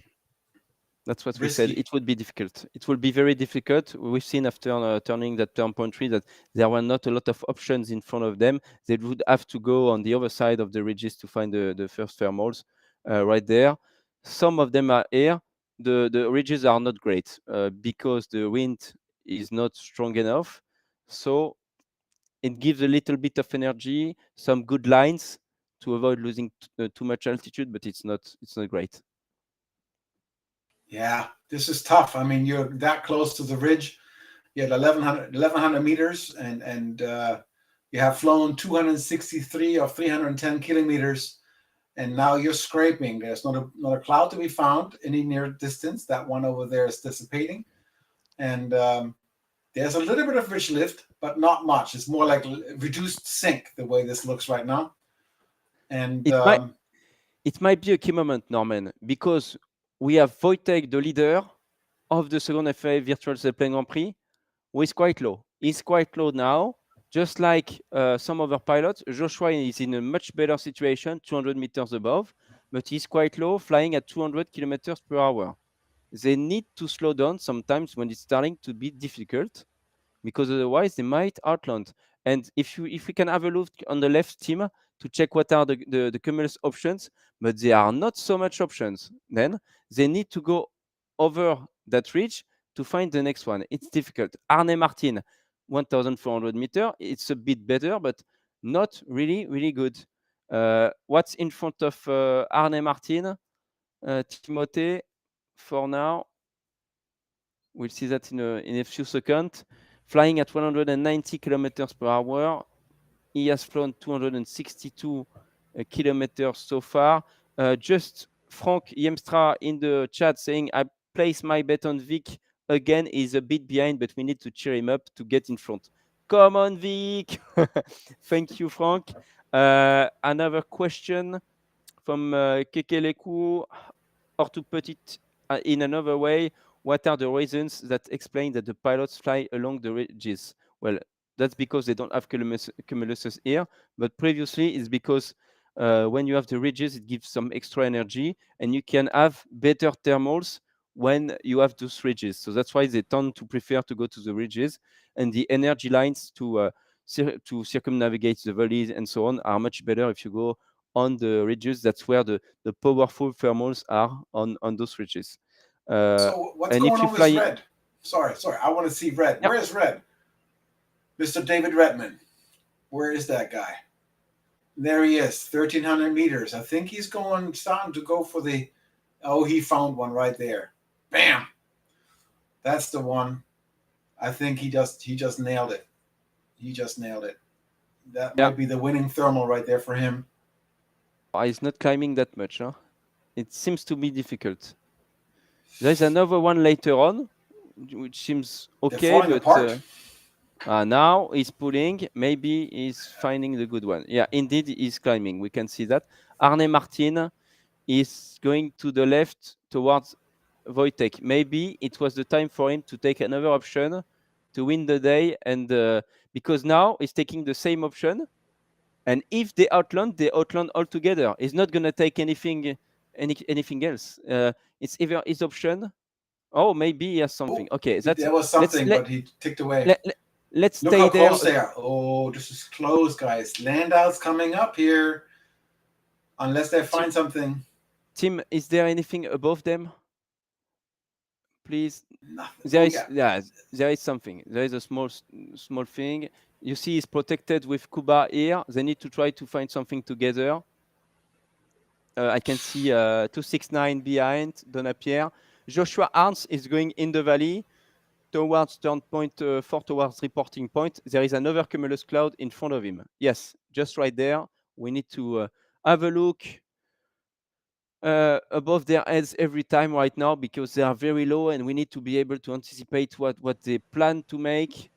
That's what we said. risky. It would be difficult. It will be very difficult. We've seen after turning that turn point 3 that there were not a lot of options in front of them. They would have to go on the other side of the ridges to find the first thermals right there. Some of them are here. The ridges are not great because the wind is not strong enough. So it gives a little bit of energy, some good lines to avoid losing too much altitude, but it's not great. Yeah, this is tough. I mean, you're that close to the ridge. You had 1,100 meters, and you have flown 263 or 310 kilometers, and now you're scraping. There's not a cloud to be found any near distance. That one over there is dissipating, and there's a little bit of ridge lift, but not much. It's more like reduced sink the way this looks right now. And it might be a key moment, Norman, because we have Wojtek, the leader of the second FAI Virtual Sailplane Grand Prix, who is quite low. He's quite low now, just like some other pilots. Joshua is in a much better situation, 200 meters above, but he's quite low, flying at 200 kilometers per hour. They need to slow down sometimes when it's starting to be difficult, because otherwise they might outland. And if we can have a look on the left team to check what are the cumulus options, but there are not so much options, then they need to go over that ridge to find the next one. It's difficult. Arne Martin, 1,400 meter, it's a bit better, but not really, really good. What's in front of Arne Martin? Timothée, for now, we'll see that in a few seconds. Flying at 190 kilometers per hour. He has flown 262 kilometers so far. Just Frank Yemstra in the chat saying, I place my bet on Vic again. He's a bit behind, but we need to cheer him up to get in front. Come on, Vic. Thank you, Frank. Another question from Kekeleku, or to put it in another way, what are the reasons that explain that the pilots fly along the ridges? Well, that's because they don't have cumuluses here, but previously it's because when you have the ridges, it gives some extra energy, and you can have better thermals when you have those ridges. So that's why they tend to prefer to go to the ridges, and the energy lines to circumnavigate the valleys and so on are much better if you go on the ridges. That's where the powerful thermals are on those ridges. so what's and going if you on fly, with Red? Sorry, I want to see Red. Yep. Where is Red? Mr. David Redman. Where is that guy? There he is, 1,300 meters. I think he's starting to go for the. Oh, he found one right there. Bam! That's the one. I think he just nailed it. He just nailed it. That might be the winning thermal right there for him. He's not climbing that much, huh? It seems to be difficult. There's another one later on, which seems okay, but now he's pulling. Maybe he's finding the good one. Yeah, indeed, he's climbing. We can see that. Arne Martin is going to the left towards Wojtek. Maybe it was the time for him to take another option to win the day, and because now he's taking the same option, and if they outland altogether. He's not going to take anything else. It's either his option. Oh, maybe he has something. Okay, there was something, but he ticked away. Let's Look stay how there. close they are. Oh, this is close, guys. Landau's coming up here, unless they find something. Tim, is there anything above them? Please. Nothing. There is something. There is a small thing. You see, he's protected with Kuba here. They need to try to find something together. I can see 269 behind Donapierre. Joshua Arns is going in the valley towards turn point 4, towards reporting point. There is another cumulus cloud in front of him. Yes, just right there. We need to have a look above their heads every time right now, because they are very low and we need to be able to anticipate what they plan to make.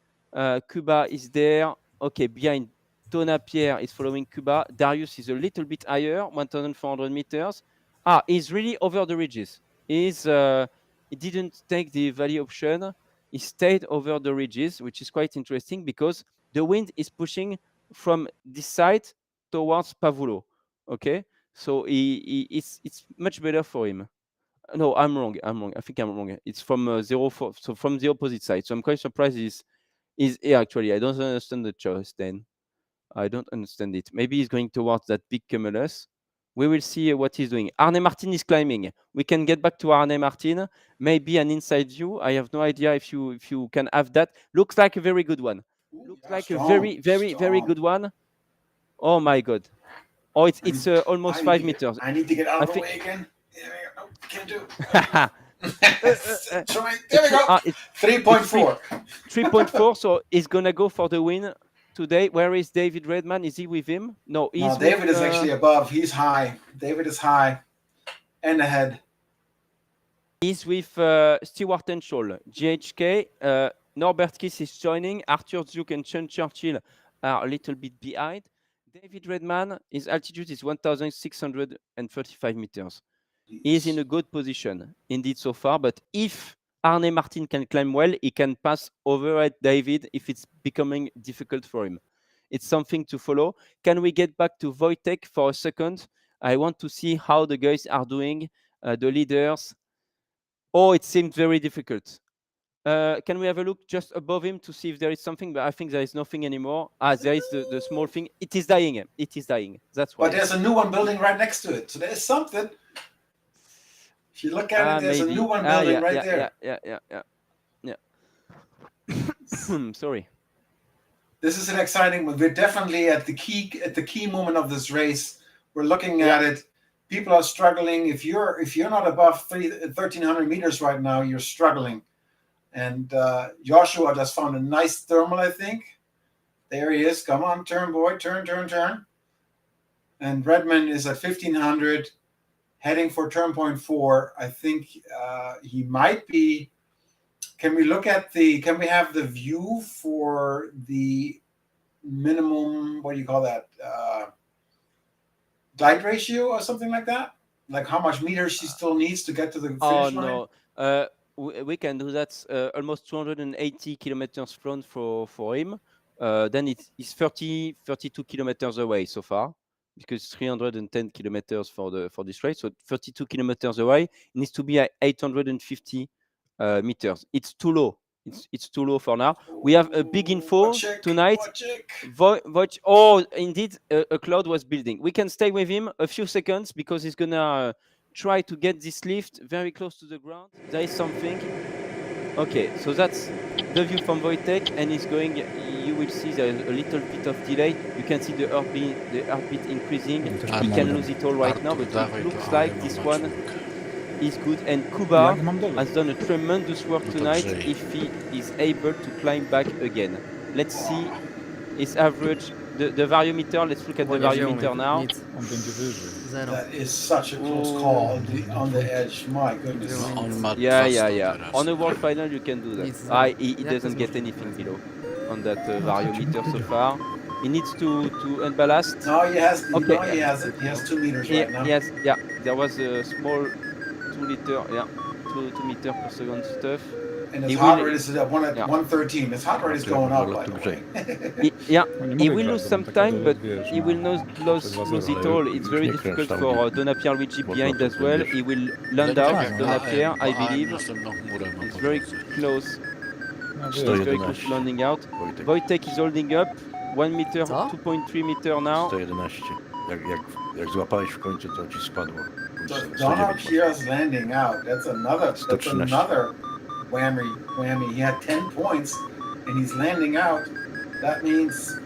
Cuba is there. Okay, behind Donapierre is following Cuba. Darius is a little bit higher, 1,400 meters. He's really over the ridges. He didn't take the valley option. He stayed over the ridges, which is quite interesting because the wind is pushing from this side towards Pavullo. Okay, so it's much better for him. No, I'm wrong. I think I'm wrong. It's from so from the opposite side. So I'm quite surprised he's here actually. I don't understand the choice then. I don't understand it. Maybe he's going towards that big cumulus. We will see what he's doing. Arne Martin is climbing. We can get back to Arne Martin. Maybe an inside view. I have no idea if you can have that. Looks like a very good one. Looks like strong, a very, very, very good one. Oh my God. Oh, it's almost 5 meters. I need to get out of the way again. No, can't do it. There we go. 3.4. 3.4. So he's gonna go for the win today. Where is David Redman? Is he with him? No, he's David is actually above. He's high. David is high and ahead. He's with Stewart and Scholl. GHK. Norbert Kiss is joining. Arthur Duke and Sean Churchill are a little bit behind. David Redman, his altitude is 1,635 meters. He's in a good position indeed so far, but if Arne Martin can climb well, he can pass over at David if it's becoming difficult for him. It's something to follow. Can we get back to Wojtek for a second? I want to see how the guys are doing, the leaders. Oh, it seemed very difficult. Can we have a look just above him to see if there is something? But I think there is nothing anymore. There is the small thing. It is dying. It is dying. That's why. But there's a new one building right next to it. So there's something. If you look at it, there's a new one building right there. Yeah. Sorry. This is an exciting one. We're definitely at the key moment of this race. We're looking at it. People are struggling. If you're not above 1,300 meters right now, you're struggling. And Joshua just found a nice thermal, I think. There he is. Come on, turn, boy. Turn. And Redman is at 1,500, heading for turn point 4. I think he might be. Can we have the view for the minimum, what do you call that? Glide ratio or something like that? Like how much meters she still needs to get to the finish line? No. We can do that. Almost 280 kilometers flown for him. Then it's 32 kilometers away so far, because it's 310 kilometers for this race. So 32 kilometers away. It needs to be at 850 meters. It's too low. It's too low for now. We have a big info tonight. Indeed, a cloud was building. We can stay with him a few seconds because he's gonna try to get this lift very close to the ground. There is something. Okay, so that's the view from Wojtek, and he's going. You will see there is a little bit of delay. You can see the heartbeat increasing. We can lose it all right now, but it looks like this one is good. And Kuba has done a tremendous work tonight if he is able to climb back again. Let's see his average, the variometer. Let's look at the variometer now. That is such a close call on the edge. My goodness. Yeah. On a world final, you can do that. He doesn't get anything below on that variometer so far. He needs to unballast. No, he has. Okay. No, he has it. He has 2 meters right now. Yes, yeah. There was a small 2 meter per second stuff. And his heart rate is at 113. His heart rate is going up, by the way. He will lose some time, but he will not lose it all. It's very difficult for Donapierre Luigi behind as well. He will land out, Donapierre, I believe. It's very close. He's very close to landing out. Wojtek is holding up. 1 meter, 2.3 meter now. 111. Jak złapałeś w końcu, to ci spadło. Donapierre's landing out. That's another whammy. He had 10 points and he's landing out. That means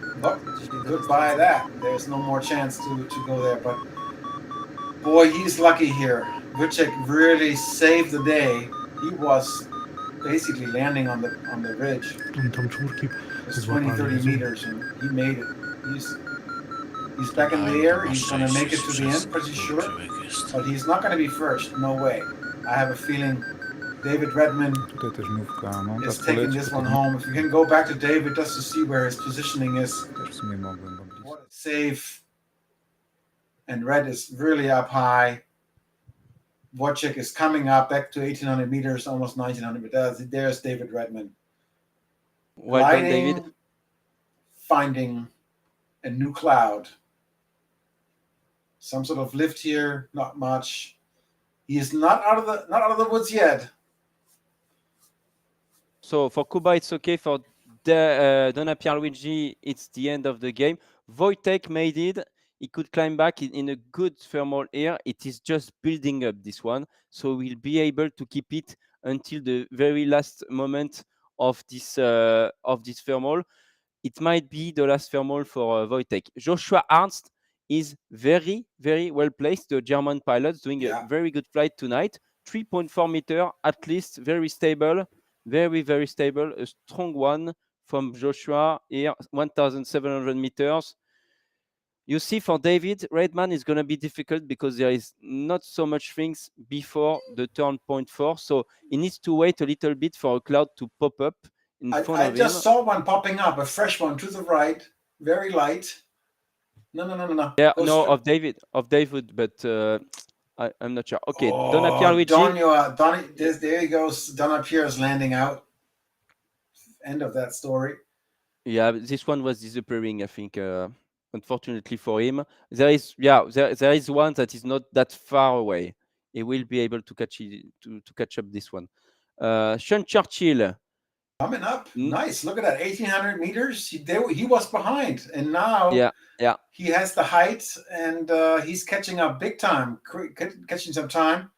goodbye that. There's no more chance to go there. But Boy, he's lucky here. Vucek really saved the day. He was basically landing on the ridge. Tam czwórki It's 20, 30 złapali. meters, and he made it. He's back in the air. He's going to make it to the end, pretty sure. But he's not going to be first. No way. I have a feeling David Redman Tutaj też mówka, no is tak taking poleci, this to one nie- home. If you can go back to David just to see where his positioning is. Też w sumie mogłem, bo blisko. What a save. And Red is really up high. Wojciech is coming up back to 1,800 meters, almost 1,900 meters. There's David Redman. Well done, Gliding, David. finding a new cloud. Some sort of lift here, not much. He is not out of the woods yet. So for Kuba, it's okay. For Donna Pierluigi, it's the end of the game. Wojtek made it. He could climb back in a good thermal air. It is just building up, this one. So we'll be able to keep it until the very last moment of this thermal. It might be the last thermal for Wojtek. Joshua Arnst is very, very well placed. The German pilot's doing a very good flight tonight. 3.4 meter, at least, very stable. Very, very stable. A strong one from Joshua here, 1,700 meters. You see, for David Redman, is going to be difficult because there is not so much things before the turn point 4. So he needs to wait a little bit for a cloud to pop up in front of him. I just saw one popping up, a fresh one to the right, very light. No. Yeah, no, of David, but I'm not sure. Okay, Donna Pierluigi. There he goes. Donna Pierre is landing out. End of that story. Yeah, this one was disappearing, I think. Unfortunately for him, there is one that is not that far away. He will be able to catch up this one. Sean Churchill coming up. Nice. Look at that, 1,800 meters. He was behind, and now he has the height, and he's catching up big time, catching some time.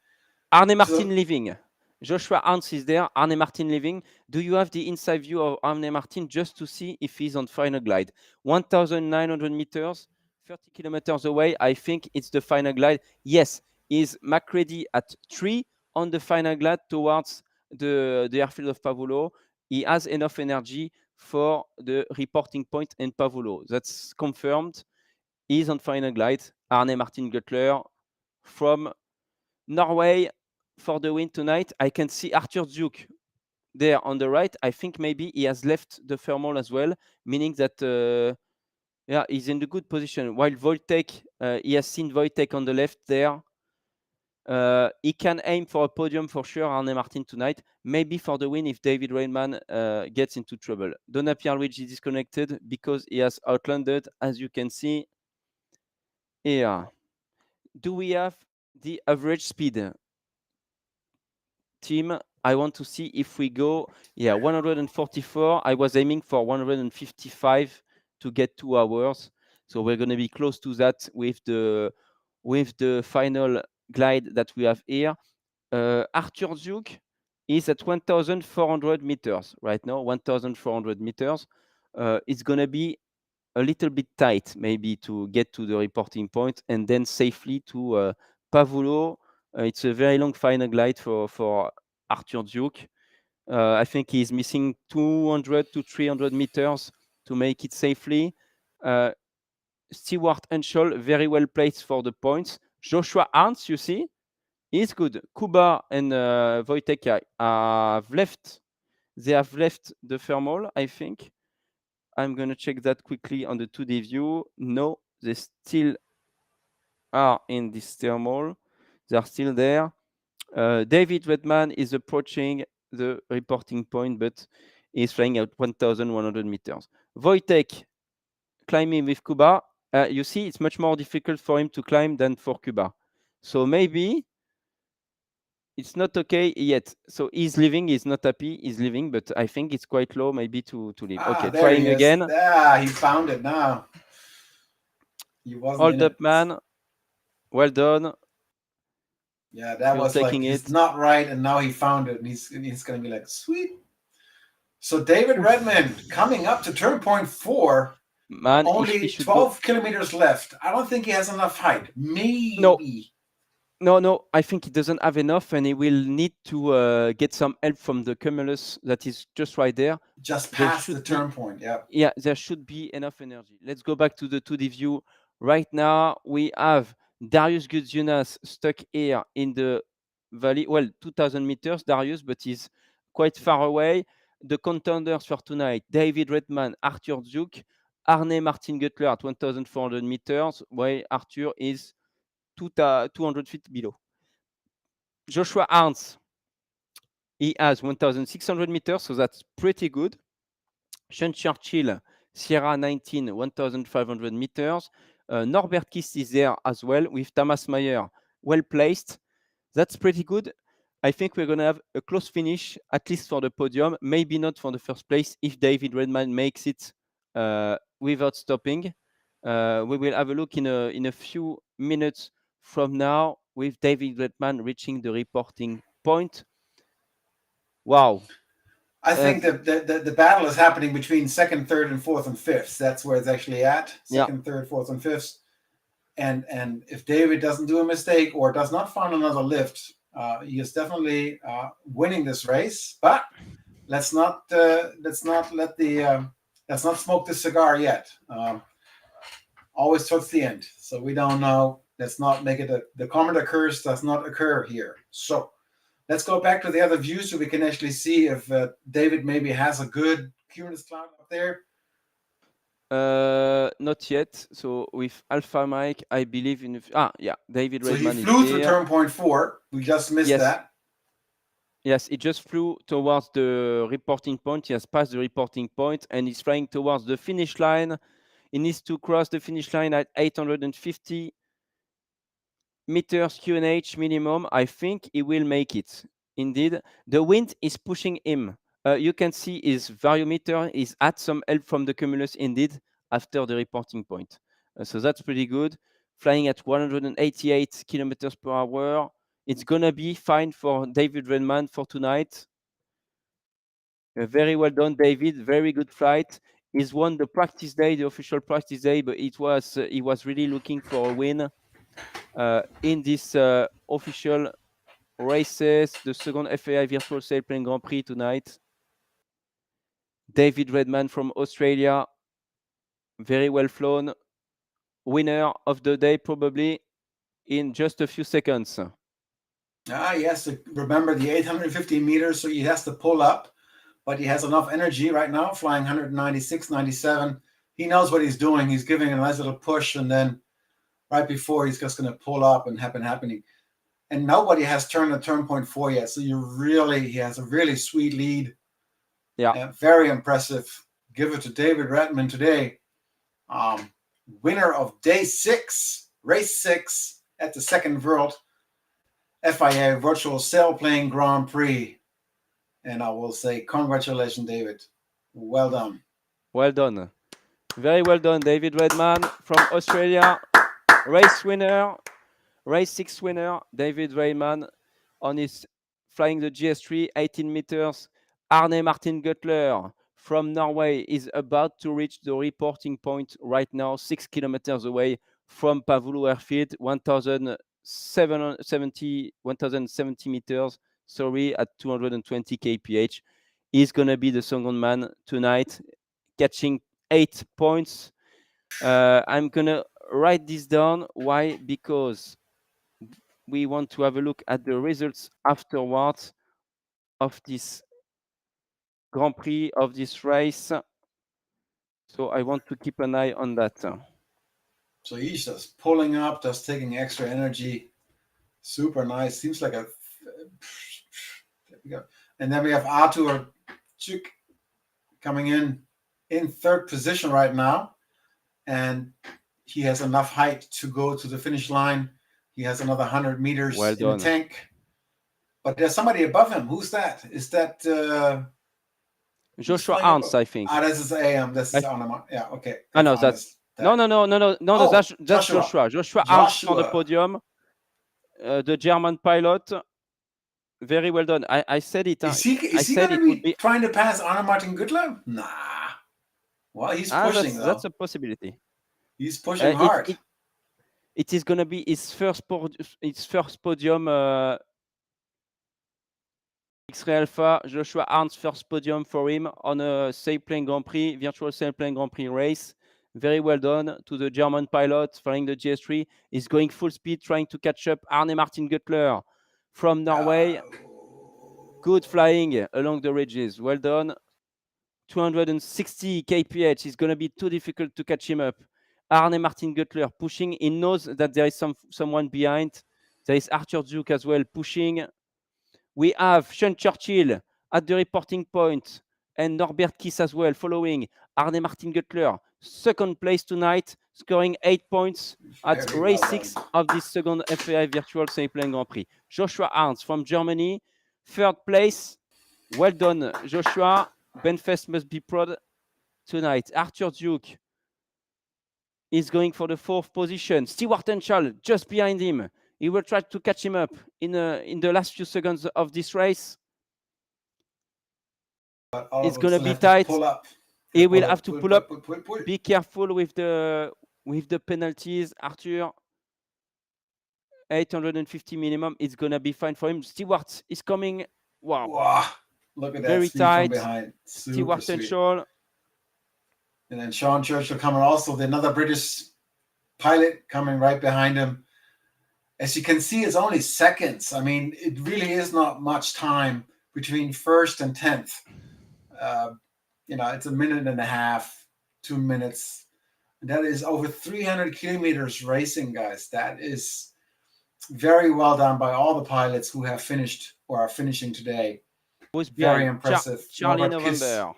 Arne Martin leaving. Joshua Arndt is there. Arne Martin leaving. Do you have the inside view of Arne Martin just to see if he's on final glide? 1,900 meters, 30 kilometers away. I think it's the final glide. Yes, is Macready at 3 on the final glide towards the airfield of Pavullo. He has enough energy for the reporting point in Pavullo. That's confirmed. He's on final glide. Arne Martin Guttler from Norway for the win tonight. I can see Arthur Duke there on the right. I think maybe he has left the thermal as well, meaning that he's in the good position. While Wojtek, he has seen Wojtek on the left there. He can aim for a podium for sure, Arne Martin tonight. Maybe for the win if David Rainman gets into trouble. Donna Pierluigi disconnected because he has outlanded, as you can see here. Do we have the average speed? Team, I want to see if we go 144. I was aiming for 155 to get 2 hours, so we're going to be close to that with the final glide that we have here. Arthur Duke is at 1,400 meters right now. 1,400 meters. It's going to be a little bit tight maybe to get to the reporting point and then safely to Pavullo. It's a very long final glide for Arthur Duke. I think he's missing 200 to 300 meters to make it safely. Stewart Henschel, very well placed for the points. Joshua Arndt, you see, he's good. Kuba and Wojtek have left. They have left the thermal, I think. I'm going to check that quickly on the 2D view. No, they still are in this thermal. They are still there. David Redman is approaching the reporting point, but he's flying at 1,100 meters. Wojtek climbing with Kuba. You see, it's much more difficult for him to climb than for Kuba. So maybe it's not okay yet. So he's leaving. He's not happy. He's leaving, but I think it's quite low maybe to leave. Okay, trying again. He found it now. He wasn't Hold up, man. Well done. Yeah, that was like it's not right, and now he found it, and he's going to be like, sweet. So David Redman coming up to turn point 4. Man, only 12 kilometers left. I don't think he has enough height. Maybe. No. No, I think he doesn't have enough, and he will need to get some help from the cumulus that is just right there. Just There past the should turn point. Yeah. Yeah, there should be enough energy. Let's go back to the 2D view. Right now, we have Darius Gudjunas stuck here in the valley. Well, 2,000 meters, Darius, but he's quite far away. The contenders for tonight, David Redman, Arthur Duke, Arne Martin Guttler at 1,400 meters, while Arthur is 200 feet below. Joshua Arns, he has 1,600 meters, so that's pretty good. Sean Churchill, Sierra 19, 1,500 meters. Norbert Kist is there as well with Thomas Meyer, well placed. That's pretty good. I think we're going to have a close finish, at least for the podium, maybe not for the first place if David Redman makes it without stopping. We will have a look in a few minutes from now with David Redman reaching the reporting point. Wow. I think the battle is happening between second, third, and fourth and fifth. That's where it's actually at. Second, third, fourth, and fifth. And if David doesn't do a mistake or does not find another lift, he is definitely winning this race. But let's not smoke the cigar yet. Always towards the end, so we don't know. Let's not make it the Commodore curse does not occur here. So let's go back to the other view so we can actually see if David maybe has a good cumulus cloud up there. Not yet. So with Alpha Mike, I believe in. David Redman is So he flew there. through turn point 4. We just missed that. Yes, he just flew towards the reporting point. He has passed the reporting point and he's flying towards the finish line. He needs to cross the finish line at 850 meters QNH minimum. I think he will make it. Indeed, the wind is pushing him. You can see his variometer is at some help from the cumulus indeed after the reporting point. So that's pretty good. Flying at 188 kilometers per hour. It's going to be fine for David Redman for tonight. Very well done, David. Very good flight. He's won the practice day, the official practice day, but he was really looking for a win in this official races, the second FAI Virtual Sailplane Grand Prix tonight. David Redman from Australia, very well flown. Winner of the day probably in just a few seconds. He has to remember the 850 meters, so he has to pull up, but he has enough energy right now, flying 196, 97. He knows what he's doing. He's giving a nice little push, and then right before he's just going to pull up and happening. And nobody has turned the turn point 4 yet, so he has a really sweet lead. Yeah, very impressive. Give it to David Redman today. Winner of day 6, race 6 at the second World FIA Virtual Sailplane Grand Prix. And I will say congratulations, David. Well done. Well done. Very well done, David Redman from Australia. Race winner, race 6 winner, David Redman on his flying the GS3, 18 meters. Arne Martin Guttler from Norway is about to reach the reporting point right now, 6 kilometers away from Pavullo airfield, 1,070 meters, at 220 kph. He's going to be the second man tonight, catching 8 points. I'm going to write this down. Why? Because we want to have a look at the results afterwards of this Grand Prix, of this race. So I want to keep an eye on that. So he's just pulling up, just taking extra energy. Super nice. Seems like a... There we go. And then we have Arthur Chuk coming in third position right now. And he has enough height to go to the finish line. He has another 100 meters in the tank. But there's somebody above him. Who's that? Is that... Joshua Arns, I think. This is AM. This is Arnhem. Yeah, okay. No, that's... No, that's Joshua. Joshua Arns on the podium. The German pilot. Very well done. I said it. Is he going to be trying to pass Arne Martin Guttler? Nah. Well, he's pushing, though. That's a possibility. He's pushing hard. It is going to be his first podium. X-Ray Alpha, Joshua Arndt's first podium for him on a Sailplane Grand Prix, virtual Sailplane Grand Prix race. Very well done to the German pilot flying the GS3. He's going full speed, trying to catch up Arne Martin Guttler from Norway. Good flying along the ridges. Well done. 260 kph. It's going to be too difficult to catch him up. Arne Martin Guttler pushing. He knows that there is someone behind. There is Arthur Duke as well pushing. We have Sean Churchill at the reporting point and Norbert Kiss as well following. Arne Martin Guttler, second place tonight, scoring 8 points at race 6 of this second FAI Virtual Sailplane Grand Prix. Joshua Arndts from Germany, third place. Well done, Joshua. Benfest must be proud tonight. Arthur Duke is going for the fourth position. Stewart Henschel just behind him. He will try to catch him up in the last few seconds of this race. It's going to be tight. He will have to pull up. Be careful with the penalties, Arthur. 850 minimum. It's going to be fine for him. Stewart is coming. Wow. Look at that. Very speed tight. From behind. Stewart Henschel. And then Sean Churchill coming also, another British pilot coming right behind him. As you can see, it's only seconds. I mean, it really is not much time between first and 10th. It's a minute and a half, 2 minutes. And that is over 300 kilometers racing, guys. That is very well done by all the pilots who have finished or are finishing today. Very impressive. Charlie November.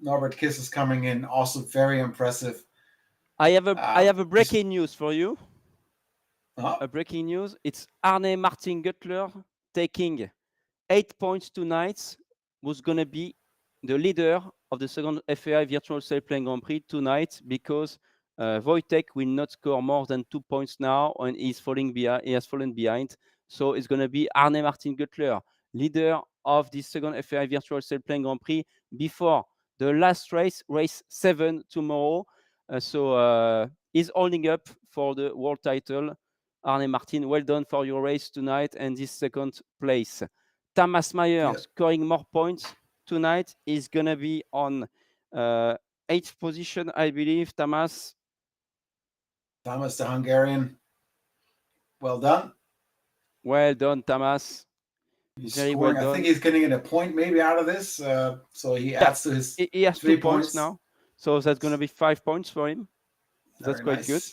Norbert Kiss is coming in, also very impressive. I have a breaking news for you. A breaking news. It's Arne Martin Guttler taking 8 points tonight. Was going to be the leader of the second FAI Virtual Sailplane Grand Prix tonight because Wojtek will not score more than 2 points now and he has fallen behind. So it's going to be Arne Martin Guttler, leader of the second FAI Virtual Sailplane Grand Prix before the last race 7 tomorrow. So he's holding up for the world title. Arne Martin, well done for your race tonight and this second place. Thomas Meyer scoring more points tonight is going to be on 8th position, I believe. Thomas, the Hungarian. Well done. Well done, Thomas. He's Very scoring. well done. I think he's getting a point maybe out of this. So he adds to his He has 2 points now. So that's going to be 5 points for him. That's quite good.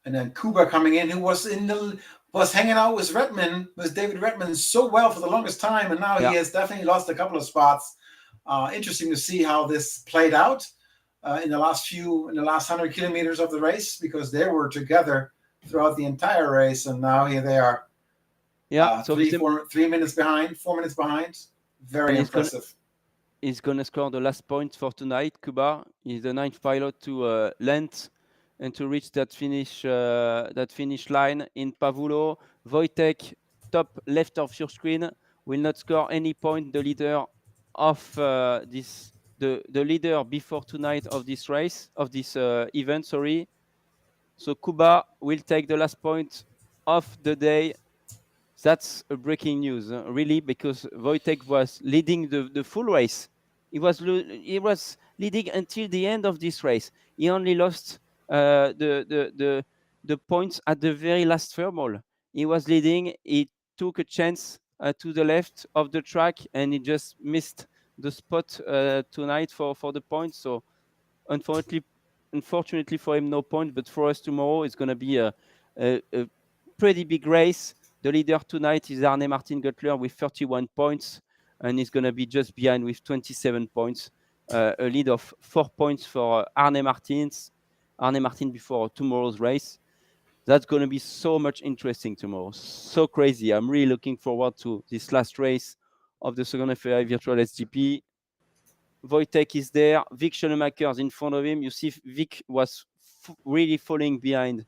And then Kuba coming in, who was hanging out with David Redman so well for the longest time, and now he has definitely lost a couple of spots. Interesting to see how this played out in the last 100 kilometers of the race, because they were together throughout the entire race, and now here they are. So 4 minutes behind. Very impressive. He's going to score the last point for tonight. Kuba is the 9th pilot to land and to reach that finish line in Pavullo. Wojtek, top left of your screen, will not score any point. The leader of the leader before tonight of this race, of this event, sorry. So Kuba will take the last point of the day. That's a breaking news, really, because Wojtek was leading the full race. He was leading until the end of this race. He only lost the points at the very last thermal. He was leading. He took a chance to the left of the track, and he just missed the spot tonight for the points. So unfortunately for him, no point. But for us tomorrow, it's going to be a pretty big race. The leader tonight is Arne Martin Guttler with 31 points, and he's going to be just behind with 27 points. A lead of 4 points for Arne Martin before tomorrow's race. That's going to be so much interesting tomorrow. So crazy. I'm really looking forward to this last race of the second FAI Virtual SGP. Wojtek is there. Vic Schoenemaker is in front of him. You see Vic was really falling behind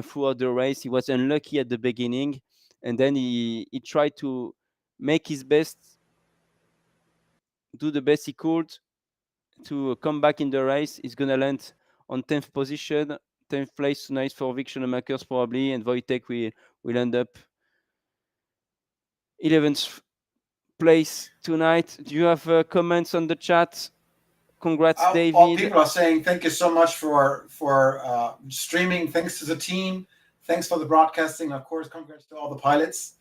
throughout the race. He was unlucky at the beginning, and then he tried to make his best, do the best he could to come back in the race. He's going to land on 10th position. 10th place tonight for Vic Schoenemakers probably, and Wojtek will end up 11th place tonight. Do you have comments on the chat? Congrats, All David. people are saying thank you so much for streaming. Thanks to the team. Thanks for the broadcasting. Of course, congrats to all the pilots.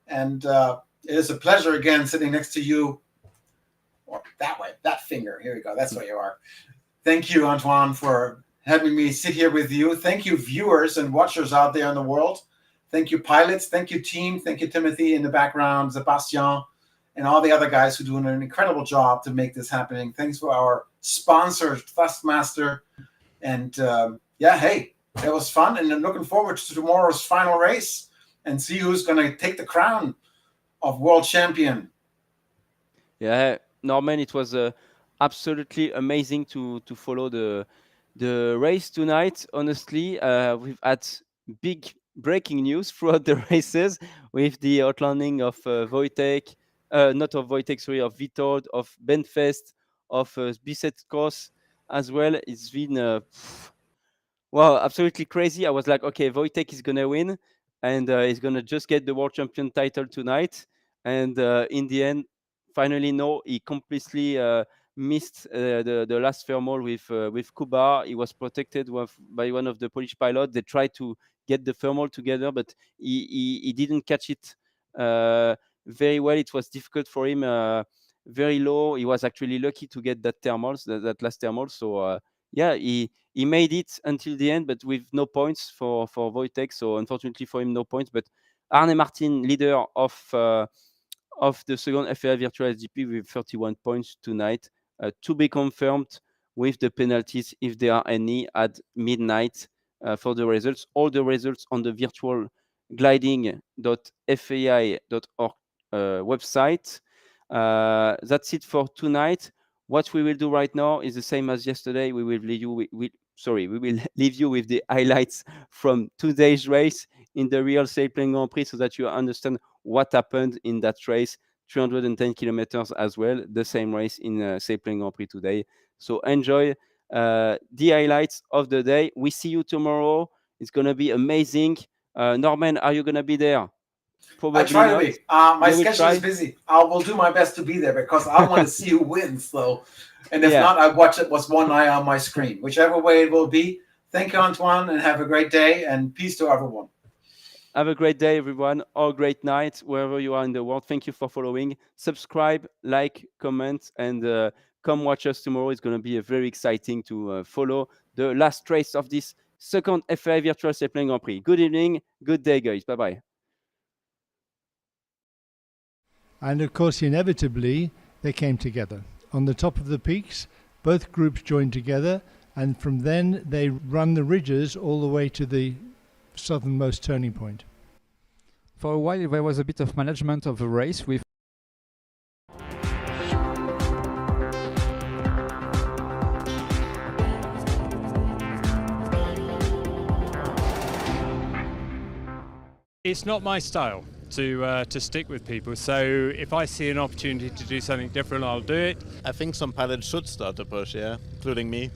And it is a pleasure again sitting next to you. Or that way, that finger. Here we go. That's where you are. Thank you, Antoine, for having me sit here with you. Thank you, viewers and watchers out there in the world. Thank you, pilots. Thank you, team. Thank you, Timothy in the background, Sebastian, and all the other guys who are doing an incredible job to make this happening. Thanks for our sponsor, Thrustmaster. And hey, it was fun. And I'm looking forward to tomorrow's final race and see who's going to take the crown of world champion. Yeah, Norman, it was absolutely amazing to follow the race tonight. Honestly, we've had big breaking news throughout the races with the outlanding of Wojtek, not of Wojtek, sorry, of Witold, of Benfest, of Bisset Cross as well. It's been wow, absolutely crazy. I was like, okay, Wojtek is gonna win, and he's gonna just get the world champion title tonight. And in the end, finally, no, he completely missed the last thermal with Kuba. He was protected by one of the Polish pilots. They tried to get the thermal together, but he didn't catch it very well. It was difficult for him. Very low. He was actually lucky to get that thermals, that last thermal. So yeah, he made it until the end, but with no points for Wojtek. So unfortunately for him, no points. But Arne Martin, leader of the second FAI Virtual SGP with 31 points tonight, to be confirmed with the penalties if there are any at midnight for the results. All the results on the virtual gliding.fai.org website. That's it for tonight. What we will do right now is the same as yesterday. We will leave you with the highlights from today's race in the real Sailplane Grand Prix so that you understand what happened in that race. 310 kilometers as well, the same race in Sailplane Grand Prix today. So enjoy the highlights of the day. We see you tomorrow. It's going to be amazing. Norman, are you going to be there? Probably I try to be. My schedule is busy. I will do my best to be there because I want to see who wins, though. And if not, I watch it with one eye on my screen. Whichever way it will be. Thank you, Antoine, and have a great day. And peace to everyone. Have a great day, everyone, or great night, wherever you are in the world. Thank you for following. Subscribe, like, comment, and come watch us tomorrow. It's going to be very exciting to follow the last race of this second FAI Virtual Sailplane Grand Prix. Good evening. Good day, guys. Bye-bye. And of course, inevitably, they came together. On the top of the peaks, both groups joined together, and from then they run the ridges all the way to the southernmost turning point. For a while, there was a bit of management of the race with It's not my style to stick with people, so if I see an opportunity to do something different, I'll do it. I think some pilots should start to push, yeah, including me.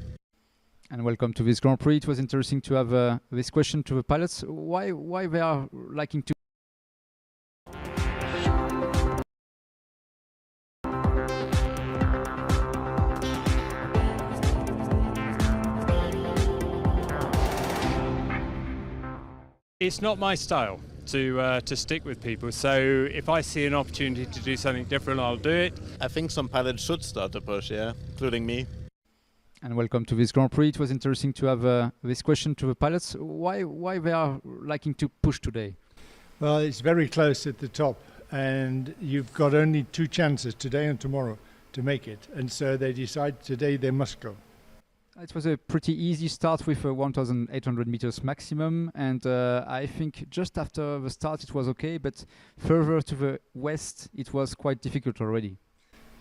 And welcome to this Grand Prix. It was interesting to have this question to the pilots. Why they are liking to It's not my style to stick with people, so if I see an opportunity to do something different, I'll do it. I think some pilots should start to push, yeah, including me. And welcome to this Grand Prix. It was interesting to have this question to the pilots. Why they are liking to push today? Well, it's very close at the top, and you've got only 2 chances, today and tomorrow, to make it. And so they decide today they must go. It was a pretty easy start with 1,800 meters maximum, and I think just after the start it was okay, but further to the west it was quite difficult already.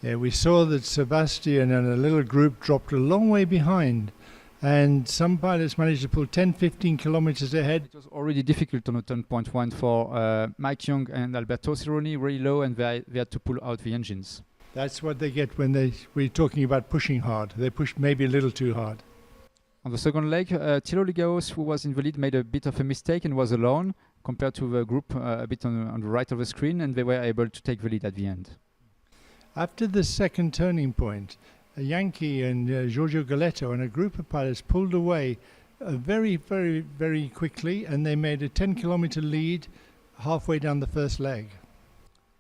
Yeah, we saw that Sebastian and a little group dropped a long way behind, and some pilots managed to pull 10-15 kilometers ahead. It was already difficult on a turn point 1 for Mike Young and Alberto Cironi, really low, and they had to pull out the engines. That's what they get when we're talking about pushing hard. They pushed maybe a little too hard. On the second leg, Thilo Ligaus, who was in the lead, made a bit of a mistake and was alone compared to the group a bit on the right of the screen, and they were able to take the lead at the end. After the second turning point, Yankee and Giorgio Galetto and a group of pilots pulled away very, very, very quickly, and they made a 10-kilometer lead halfway down the first leg.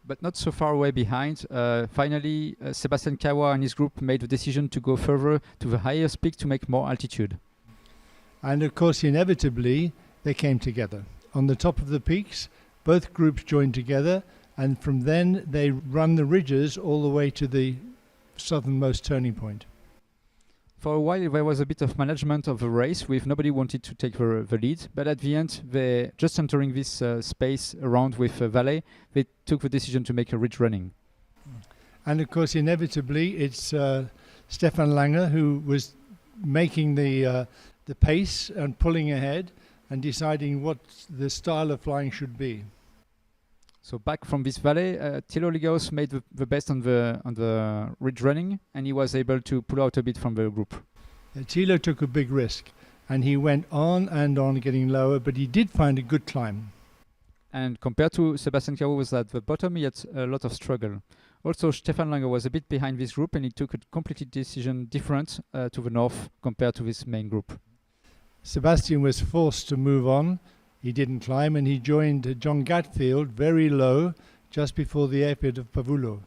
But not so far away behind. Finally, Sebastian Kawa and his group made the decision to go further to the highest peak to make more altitude. And of course, inevitably, they came together. On the top of the peaks, both groups joined together, and from then they run the ridges all the way to the southernmost turning point. For a while, there was a bit of management of the race with nobody wanted to take the lead, but at the end, they just entering this space around with Valley, they took the decision to make a ridge running. And of course, inevitably, it's Stefan Langer who was making the pace and pulling ahead and deciding what the style of flying should be. So back from this valley, Thilo Ligaus made the best on the ridge running, and he was able to pull out a bit from the group. Thilo took a big risk, and he went on and on getting lower, but he did find a good climb. And compared to Sebastian Caro, who was at the bottom, he had a lot of struggle. Also, Stefan Langer was a bit behind this group, and he took a completely decision different to the north compared to this main group. Sebastian was forced to move on. He didn't climb, and he joined John Gatfield very low, just before the airfield of Pavullo.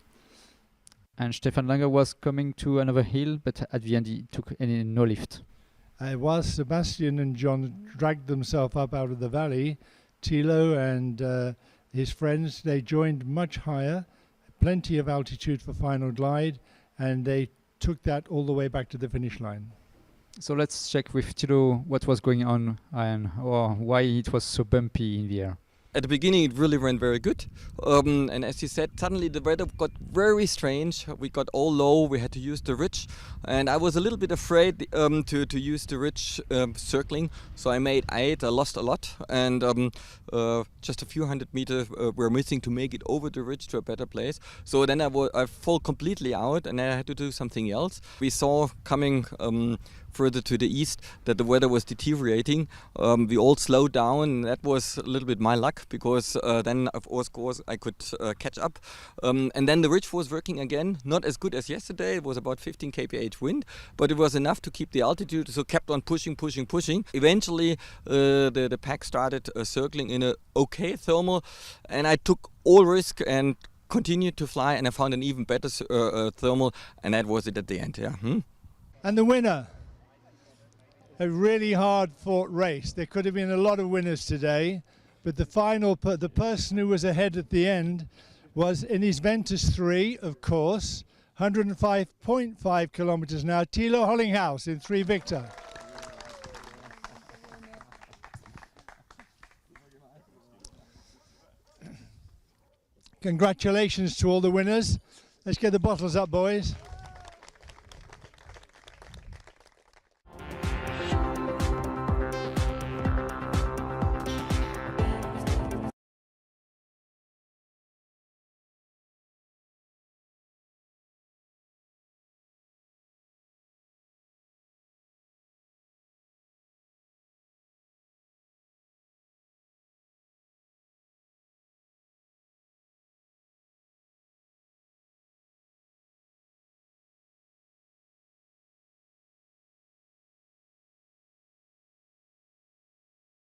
And Stefan Langer was coming to another hill, but at the end he took no lift. While Sebastian and John dragged themselves up out of the valley, Thilo and his friends, they joined much higher, plenty of altitude for final glide, and they took that all the way back to the finish line. So let's check with Thilo what was going on and why it was so bumpy in the air. At the beginning it really ran very good, and as you said, suddenly the weather got very strange. We got all low, we had to use the ridge, and I was a little bit afraid to use the ridge circling, so I lost a lot, and just a few hundred meters were missing to make it over the ridge to a better place. So then I fall completely out, and I had to do something else. We saw coming further to the east that the weather was deteriorating. We all slowed down, and that was a little bit my luck, because then of course I could catch up, and then the ridge was working again, not as good as yesterday. It was about 15 kph wind, but it was enough to keep the altitude, so kept on pushing. Eventually the pack started circling in a okay thermal, and I took all risk and continued to fly, and I found an even better thermal, and that was it at the end. And the winner, a really hard fought race. There could have been a lot of winners today, but the person who was ahead at the end was in his Ventus 3, of course, 105.5 kilometers now, Thilo Hollinghaus in 3 Victor. Congratulations to all the winners. Let's get the bottles up, boys.